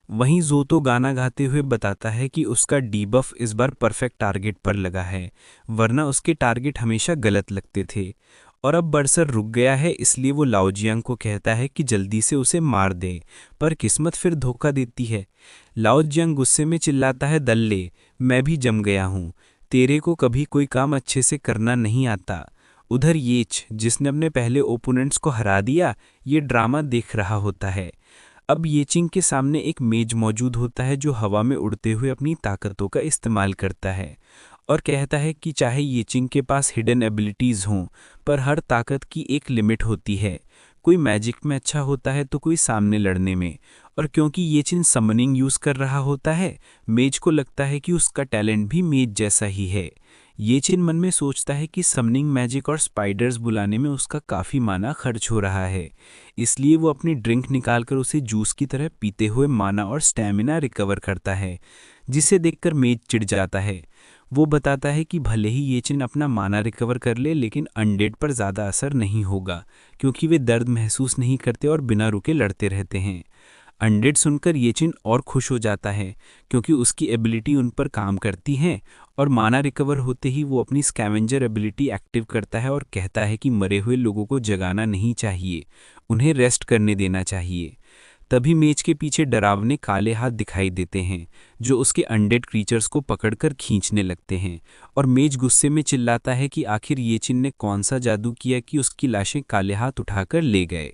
वहीं जोतो गाना गाते हुए बताता है कि उसका डीबफ इस बार परफेक्ट टारगेट पर लगा है, वरना उसके टारगेट हमेशा गलत लगते थे। और अब बर्सर रुक गया है, इसलिए वो लाओ जियांग को कहता है कि जल्दी से उसे मार दे, पर किस्मत फिर धोखा देती है। लाओ जियांग गुस्से में चिल्लाता है, दल्ले, मैं भी जम गया हूँ, तेरे को कभी कोई काम अच्छे से करना नहीं आता। उधर येच, जिसने अपने पहले ओपोनेंट्स को हरा दिया, ये ड्रामा देख रहा होता है। अब येचिंग के सामने एक मेज मौजूद होता है जो हवा में उड़ते हुए अपनी ताकतों का इस्तेमाल करता है और कहता है कि चाहे येचिंग के पास हिडन एबिलिटीज़ हों, पर हर ताकत की एक लिमिट होती है। कोई मैजिक में अच्छा होता है तो कोई सामने लड़ने में, और क्योंकि येचिन समनिंग यूज़ कर रहा होता है, मेज को लगता है कि उसका टैलेंट भी मेज जैसा ही है। येचिन मन में सोचता है कि समनिंग मैजिक और स्पाइडर्स बुलाने में उसका काफ़ी माना खर्च हो रहा है, इसलिए वो अपनी ड्रिंक निकालकर उसे जूस की तरह पीते हुए माना और स्टैमिना रिकवर करता है, जिसे देखकर मेज चिढ़ जाता है। वो बताता है कि भले ही येचिन अपना माना रिकवर कर ले, लेकिन अनडेड पर ज़्यादा असर नहीं होगा, क्योंकि वे दर्द महसूस नहीं करते और बिना रुके लड़ते रहते हैं। अनडेड सुनकर येचिन और खुश हो जाता है, क्योंकि उसकी एबिलिटी उन पर काम करती है, और माना रिकवर होते ही वो अपनी स्कैवेंजर एबिलिटी एक्टिव करता है और कहता है कि मरे हुए लोगों को जगाना नहीं चाहिए, उन्हें रेस्ट करने देना चाहिए। तभी मेज के पीछे डरावने काले हाथ दिखाई देते हैं, जो उसके अनडेड क्रीचर्स को पकड़कर खींचने लगते हैं, और मेज गुस्से में चिल्लाता है कि आखिर येचिन ने कौन सा जादू किया कि उसकी लाशें काले हाथ उठाकर ले गए।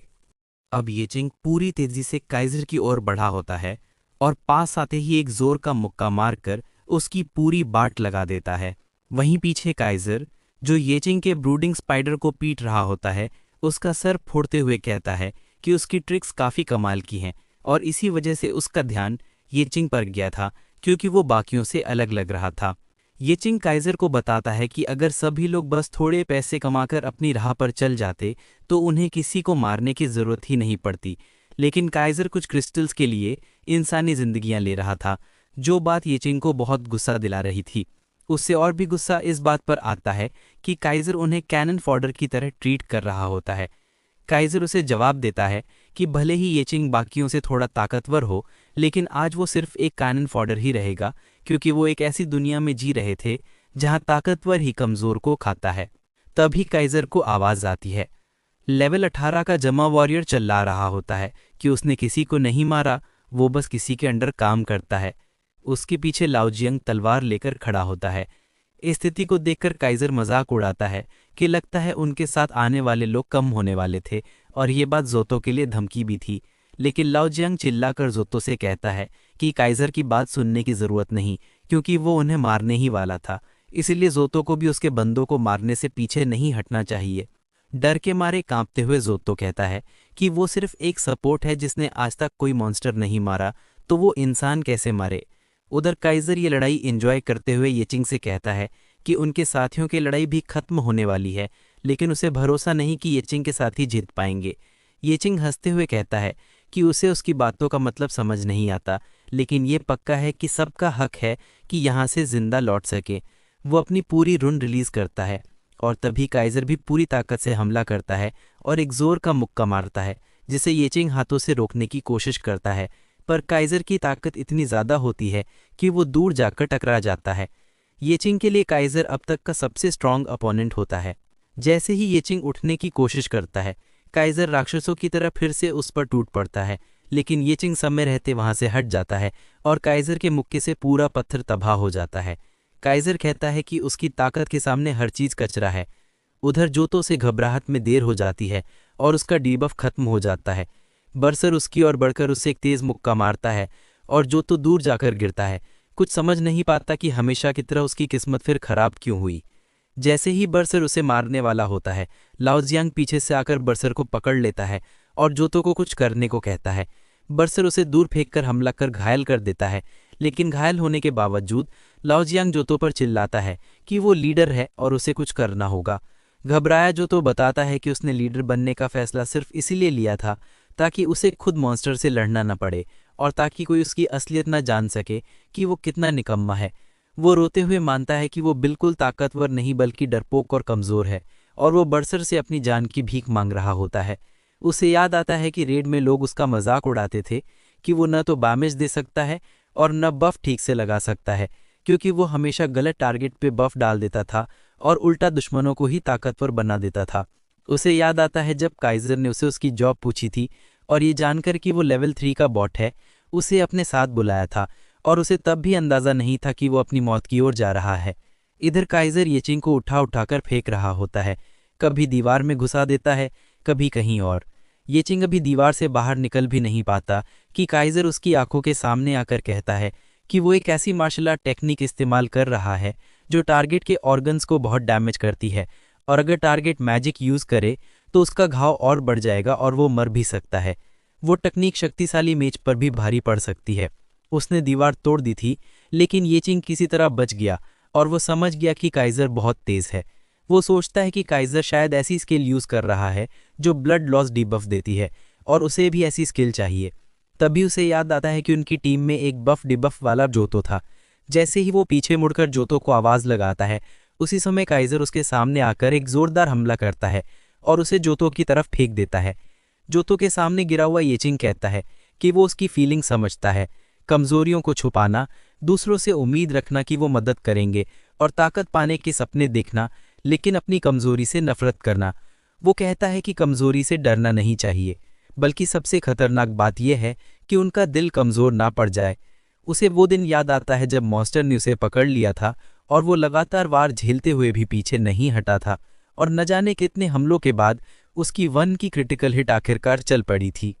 अब येचिंग पूरी तेजी से काइजर की ओर बढ़ा होता है और पास आते ही एक जोर का मुक्का मारकर उसकी पूरी बाट लगा देता है। वहीं पीछे काइजर, जो येचिंग के ब्रूडिंग स्पाइडर को पीट रहा होता है, उसका सर फोड़ते हुए कहता है कि उसकी ट्रिक्स काफ़ी कमाल की हैं और इसी वजह से उसका ध्यान येचिंग पर गया था, क्योंकि वो बाकियों से अलग लग रहा था। येचिंग काइजर को बताता है कि अगर सभी लोग बस थोड़े पैसे कमाकर अपनी राह पर चल जाते तो उन्हें किसी को मारने की ज़रूरत ही नहीं पड़ती, लेकिन काइजर कुछ क्रिस्टल्स के लिए इंसानी जिंदगियां ले रहा था, जो बात येचिंग को बहुत गुस्सा दिला रही थी। उससे और भी गुस्सा इस बात पर आता है कि काइजर उन्हें कैनन फॉडर की तरह ट्रीट कर रहा होता है। काइजर उसे जवाब देता है कि भले ही येचिंग बाकियों से थोड़ा ताकतवर हो, लेकिन आज वो सिर्फ एक कैनन फॉडर ही रहेगा, क्योंकि वो एक ऐसी दुनिया में जी रहे थे जहां ताकतवर ही कमज़ोर को खाता है। तभी काइजर को आवाज़ आती है। लेवल 18 का जमा वॉरियर चिल्ला रहा होता है कि उसने किसी को नहीं मारा, वो बस किसी के अंडर काम करता है। उसके पीछे लाओ जियांग तलवार लेकर खड़ा होता है। इस स्थिति को देखकर काइजर मजाक उड़ाता है कि लगता है उनके साथ आने वाले लोग कम होने वाले थे, और ये बात जोतो के लिए धमकी भी थी। लेकिन लाओ जियांग चिल्लाकर जोतो से कहता है कि काइजर की बात सुनने की ज़रूरत नहीं, क्योंकि वो उन्हें मारने ही वाला था, इसलिए जोतो को भी उसके बंदों को मारने से पीछे नहीं हटना चाहिए। डर के मारे कांपते हुए जोतो कहता है कि वो सिर्फ एक सपोर्ट है जिसने आज तक कोई मॉन्स्टर नहीं मारा, तो वो इंसान कैसे मारे। उधर काइजर ये लड़ाई एंजॉय करते हुए येचिंग से कहता है कि उनके साथियों की लड़ाई भी खत्म होने वाली है, लेकिन उसे भरोसा नहीं कि येचिंग के साथी जीत पाएंगे। येचिंग हंसते हुए कहता है कि उसे उसकी बातों का मतलब समझ नहीं आता, लेकिन ये पक्का है कि सबका हक है कि यहाँ से जिंदा लौट सके। वो अपनी पूरी रुन रिलीज करता है और तभी काइजर भी पूरी ताकत से हमला करता है और एक जोर का मुक्का मारता है, जिसे येचिंग हाथों से रोकने की कोशिश करता है, पर काइजर की ताकत इतनी ज़्यादा होती है कि वो दूर जाकर टकरा जाता है। येचिंग के लिए काइजर अब तक का सबसे स्ट्रांग अपोनेंट होता है। जैसे ही येचिंग उठने की कोशिश करता है, काइजर राक्षसों की तरह फिर से उस पर टूट पड़ता है, लेकिन येचिंग समय रहते वहां से हट जाता है और काइजर के मुक्के से पूरा पत्थर तबाह हो जाता है। काइजर कहता है कि उसकी ताकत के सामने हर चीज कचरा है। उधर जोतो से घबराहट में देर हो जाती है और उसका डीबफ खत्म हो जाता है। बरसर उसकी ओर बढ़कर उसे एक तेज मुक्का मारता है और जोतो दूर जाकर गिरता है, कुछ समझ नहीं पाता कि हमेशा की तरह उसकी किस्मत फिर खराब क्यों हुई। जैसे ही बरसर उसे मारने वाला होता है, लाओजियांग पीछे से आकर बरसर को पकड़ लेता है और जोतो को कुछ करने को कहता है। बरसर उसे दूर फेंककर हमला कर घायल कर देता है, लेकिन घायल होने के बावजूद लाओजियांग जोतो पर चिल्लाता है कि वो लीडर है और उसे कुछ करना होगा। घबराया जोतो बताता है कि उसने लीडर बनने का फैसला सिर्फ इसीलिए लिया था ताकि उसे खुद मॉन्स्टर से लड़ना न पड़े और ताकि कोई उसकी असलियत न जान सके कि वो कितना निकम्मा है। वो रोते हुए मानता है कि वो बिल्कुल ताकतवर नहीं बल्कि डरपोक और कमज़ोर है और वो बरसर से अपनी जान की भीख मांग रहा होता है। उसे याद आता है कि रेड में लोग उसका मजाक उड़ाते थे कि वो न तो डैमेज दे सकता है और न बफ ठीक से लगा सकता है, क्योंकि वो हमेशा गलत टारगेट पे बफ डाल देता था और उल्टा दुश्मनों को ही ताकतवर बना देता था। उसे याद आता है जब काइजर ने उसे उसकी जॉब पूछी थी और ये जानकर कि वो लेवल 3 का बॉट है, उसे अपने साथ बुलाया था और उसे तब भी अंदाज़ा नहीं था कि वो अपनी मौत की ओर जा रहा है। इधर काइजर येचिंग को उठाकर फेंक रहा होता है, कभी दीवार में घुसा देता है, कभी कहीं और। येचिंग अभी दीवार से बाहर निकल भी नहीं पाता कि काइजर उसकी आंखों के सामने आकर कहता है कि वो एक ऐसी मार्शल आर्ट टेक्निक इस्तेमाल कर रहा है जो टारगेट के ऑर्गन्स को बहुत डैमेज करती है, और अगर टारगेट मैजिक यूज़ करे तो उसका घाव और बढ़ जाएगा और वो मर भी सकता है। वो टेक्निक शक्तिशाली मेज पर भी भारी पड़ सकती है। उसने दीवार तोड़ दी थी, लेकिन येचिंग किसी तरह बच गया और वो समझ गया कि काइजर बहुत तेज है। वो सोचता है कि काइजर शायद ऐसी स्किल यूज़ कर रहा है जो ब्लड लॉस डीबफ देती है और उसे भी ऐसी स्किल चाहिए। तभी उसे याद आता है कि उनकी टीम में एक बफ डिबफ वाला जोतो था। जैसे ही वो पीछे मुड़कर जोतो को आवाज़ लगाता है, उसी समय काइजर उसके सामने आकर एक जोरदार हमला करता है और उसे जोतो की तरफ फेंक देता है। जोतो के सामने गिरा हुआ येचिंग कहता है कि वो उसकी फीलिंग समझता है, कमजोरियों को छुपाना, दूसरों से उम्मीद रखना कि वो मदद करेंगे और ताकत पाने के सपने देखना, लेकिन अपनी कमजोरी से नफरत करना। वो कहता है कि कमजोरी से डरना नहीं चाहिए, बल्कि सबसे खतरनाक बात यह है कि उनका दिल कमजोर ना पड़ जाए। उसे वो दिन याद आता है जब मॉन्स्टर ने उसे पकड़ लिया था और वो लगातार वार झेलते हुए भी पीछे नहीं हटा था, और न जाने कितने हमलों के बाद उसकी 1 की क्रिटिकल हिट आखिरकार चल पड़ी थी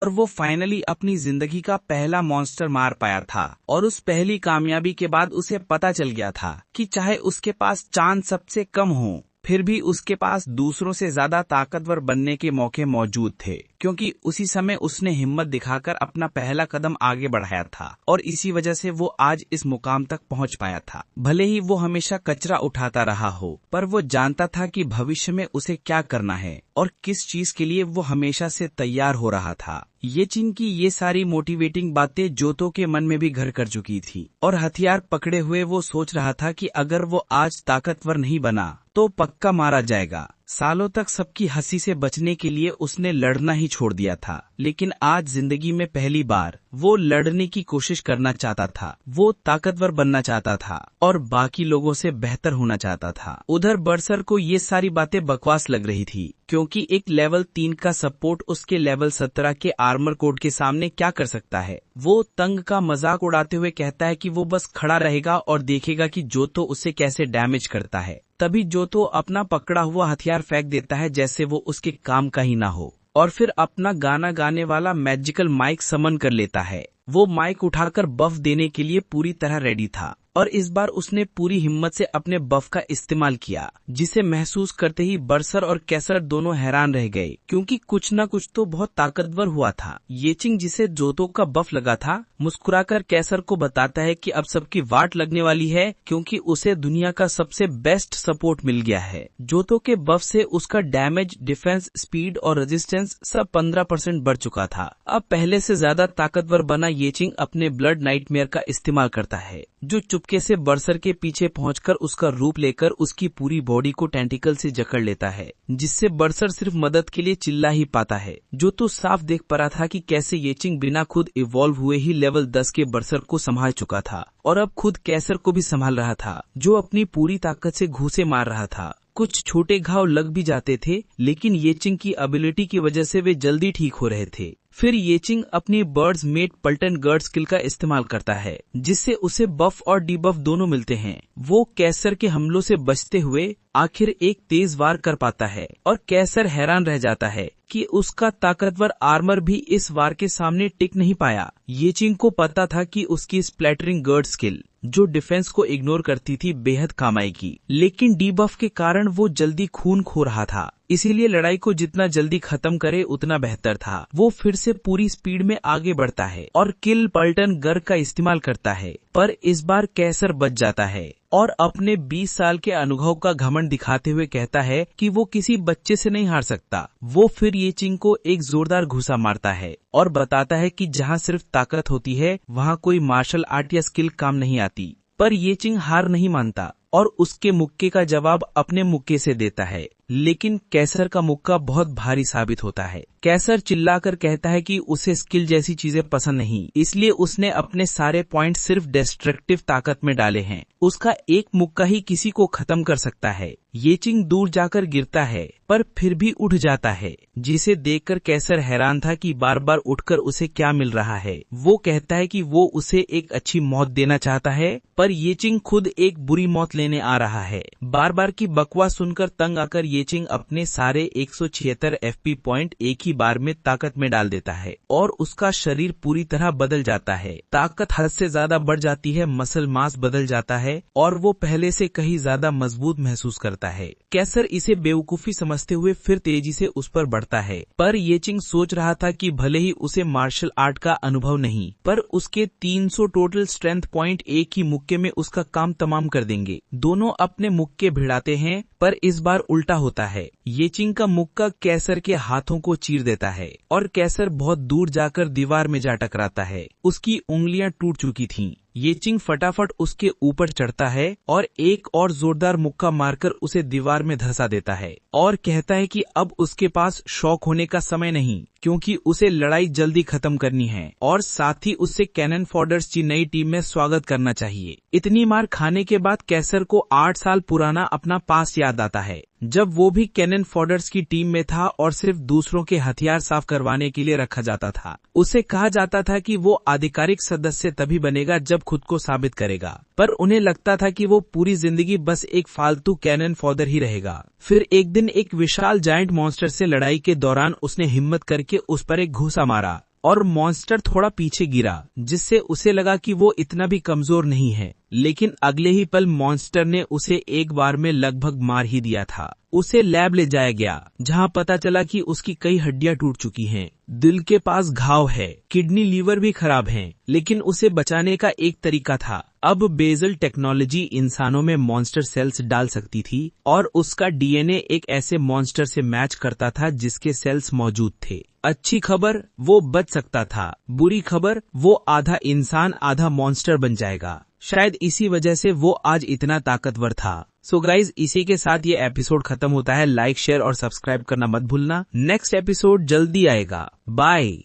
और वो फाइनली अपनी जिंदगी का पहला मॉन्स्टर मार पाया था। और उस पहली कामयाबी के बाद उसे पता चल गया था कि चाहे उसके पास चांद सबसे कम हो, फिर भी उसके पास दूसरों से ज्यादा ताकतवर बनने के मौके मौजूद थे, क्योंकि उसी समय उसने हिम्मत दिखाकर अपना पहला कदम आगे बढ़ाया था और इसी वजह से वो आज इस मुकाम तक पहुंच पाया था। भले ही वो हमेशा कचरा उठाता रहा हो, पर वो जानता था कि भविष्य में उसे क्या करना है और किस चीज के लिए वो हमेशा से तैयार हो रहा था। येचिंग की ये सारी मोटिवेटिंग बातें जोतो के मन में भी घर कर चुकी थी और हथियार पकड़े हुए वो सोच रहा था कि अगर वो आज ताकतवर नहीं बना तो पक्का मारा जाएगा। सालों तक सबकी हंसी से बचने के लिए उसने लड़ना ही छोड़ दिया था, लेकिन आज जिंदगी में पहली बार वो लड़ने की कोशिश करना चाहता था। वो ताकतवर बनना चाहता था और बाकी लोगों से बेहतर होना चाहता था। उधर बरसर को ये सारी बातें बकवास लग रही थी, क्योंकि एक लेवल 3 का सपोर्ट उसके लेवल 17 के आर्मर कोड के सामने क्या कर सकता है। वो तंग का मजाक उड़ाते हुए कहता है कि वो बस खड़ा रहेगा और देखेगा कि जोतो उसे कैसे डैमेज करता है। तभी जोतो अपना पकड़ा हुआ हथियार फेंक देता है जैसे वो उसके काम का ही ना हो, और फिर अपना गाना गाने वाला मैजिकल माइक समन कर लेता है। वो माइक उठाकर बफ देने के लिए पूरी तरह रेडी था और इस बार उसने पूरी हिम्मत से अपने बफ का इस्तेमाल किया, जिसे महसूस करते ही बर्सर और कैसर दोनों हैरान रह गए, क्योंकि कुछ न कुछ तो बहुत ताकतवर हुआ था। येचिंग, जिसे जोतो का बफ लगा था, मुस्कुराकर कैसर को बताता है कि अब सबकी वाट लगने वाली है, क्योंकि उसे दुनिया का सबसे बेस्ट सपोर्ट मिल गया है। जोतो के बफ से उसका डैमेज, डिफेंस, स्पीड और रेजिस्टेंस सब 15% बढ़ चुका था। अब पहले से ज्यादा ताकतवर बना येचिंग अपने ब्लड नाइटमेयर का इस्तेमाल करता है, जो चुपके से बर्सर के पीछे पहुंचकर उसका रूप लेकर उसकी पूरी बॉडी को टेंटिकल से जकड़ लेता है, जिससे बर्सर सिर्फ मदद के लिए चिल्ला ही पाता है। जो तो साफ देख पा रहा था कि कैसे येचिंग बिना खुद इवॉल्व हुए ही लेवल 10 के बर्सर को संभाल चुका था, और अब खुद कैसर को भी संभाल रहा था, जो अपनी पूरी ताकत से घूंसे मार रहा था। कुछ छोटे घाव लग भी जाते थे, लेकिन येचिंग की एबिलिटी की वजह से वे जल्दी ठीक हो रहे थे। फिर येचिंग अपनी बर्ड्स मेट पल्टन गर्ड स्किल का इस्तेमाल करता है, जिससे उसे बफ और डीबफ दोनों मिलते हैं। वो कैसर के हमलों से बचते हुए आखिर एक तेज वार कर पाता है, और कैसर हैरान रह जाता है कि उसका ताकतवर आर्मर भी इस वार के सामने टिक नहीं पाया। येचिंग को पता था कि उसकी स्प्लैटरिंग गर्ड स्किल, जो डिफेंस को इग्नोर करती थी, बेहद काम आएगी, लेकिन डीबफ के कारण वो जल्दी खून खो रहा था। इसीलिए लड़ाई को जितना जल्दी खत्म करे उतना बेहतर था। वो फिर से पूरी स्पीड में आगे बढ़ता है और किल पल्टन गर का इस्तेमाल करता है, पर इस बार कैसर बच जाता है और अपने 20 साल के अनुभव का घमंड दिखाते हुए कहता है कि वो किसी बच्चे से नहीं हार सकता। वो फिर येचिंग को एक जोरदार घुसा मारता है और बताता है कि जहाँ सिर्फ ताकत होती है, वहाँ कोई मार्शल आर्ट या स्किल काम नहीं आती। पर येचिंग हार नहीं मानता और उसके मुक्के का जवाब अपने मुक्के से देता है, लेकिन कैसर का मुक्का बहुत भारी साबित होता है। कैसर चिल्लाकर कहता है कि उसे स्किल जैसी चीजें पसंद नहीं, इसलिए उसने अपने सारे पॉइंट सिर्फ डिस्ट्रक्टिव ताकत में डाले हैं। उसका एक मुक्का ही किसी को खत्म कर सकता है। येचिंग दूर जाकर गिरता है, पर फिर भी उठ जाता है, जिसे देखकर कैसर हैरान था कि बार बार उठकर उसे क्या मिल रहा है। वो कहता है कि वो उसे एक अच्छी मौत देना चाहता है, पर येचिंग खुद एक बुरी मौत लेने आ रहा है। बार बार की बकवास सुनकर तंग आकर येचिंग अपने सारे 176 एफपी पॉइंट एक ही बार में ताकत में डाल देता है और उसका शरीर पूरी तरह बदल जाता है। ताकत हद से ज्यादा बढ़ जाती है, मसल मास बदल जाता है और वो पहले से कहीं ज्यादा मजबूत महसूस करता है। कैसर इसे बेवकूफी समझते हुए फिर तेजी से उस पर बढ़ता है, पर येचिंग सोच रहा था कि भले ही उसे मार्शल आर्ट का अनुभव नहीं, पर उसके 300 टोटल स्ट्रेंथ पॉइंट एक ही मुक्के में उसका काम तमाम कर देंगे। दोनों अपने मुक्के भिड़ाते हैं, पर इस बार उल्टा होता है। येचिंग का मुक्का कैसर के हाथों को चीर देता है और कैसर बहुत दूर जाकर दीवार में जा टकराता है। उसकी उंगलियां टूट चुकी थीं। येचिंग फटाफट उसके ऊपर चढ़ता है और एक और जोरदार मुक्का मारकर उसे दीवार में धंसा देता है और कहता है कि अब उसके पास शौक होने का समय नहीं, क्योंकि उसे लड़ाई जल्दी खत्म करनी है और साथ ही उससे कैनन फॉडर्स की नई टीम में स्वागत करना चाहिए। इतनी मार खाने के बाद कैसर को 8 साल पुराना अपना पास्ट याद आता है, जब वो भी कैनन फॉडर्स की टीम में था और सिर्फ दूसरों के हथियार साफ करवाने के लिए रखा जाता था। उसे कहा जाता था कि वो आधिकारिक सदस्य तभी बनेगा जब खुद को साबित करेगा, पर उन्हें लगता था कि वो पूरी जिंदगी बस एक फालतू कैनन फॉडर ही रहेगा। फिर एक दिन एक विशाल जायंट मॉन्स्टर से लड़ाई के दौरान उसने हिम्मत करके उस पर एक घूंसा मारा और मॉन्स्टर थोड़ा पीछे गिरा, जिससे उसे लगा कि वो इतना भी कमजोर नहीं है, लेकिन अगले ही पल मॉन्स्टर ने उसे एक बार में लगभग मार ही दिया था। उसे लैब ले जाया गया, जहां पता चला कि उसकी कई हड्डियां टूट चुकी हैं, दिल के पास घाव है, किडनी लीवर भी खराब हैं, लेकिन उसे बचाने का एक तरीका था। अब बेजल टेक्नोलॉजी इंसानों में मॉन्स्टर सेल्स डाल सकती थी और उसका डीएनए एक ऐसे मॉन्स्टर से मैच करता था जिसके सेल्स मौजूद थे। अच्छी खबर, वो बच सकता था। बुरी खबर, वो आधा इंसान आधा मॉन्स्टर बन जाएगा। शायद इसी वजह से वो आज इतना ताकतवर था। सो गाइज, इसी के साथ ये एपिसोड खत्म होता है। लाइक, शेयर और सब्सक्राइब करना मत भूलना। नेक्स्ट एपिसोड जल्दी आएगा। बाय।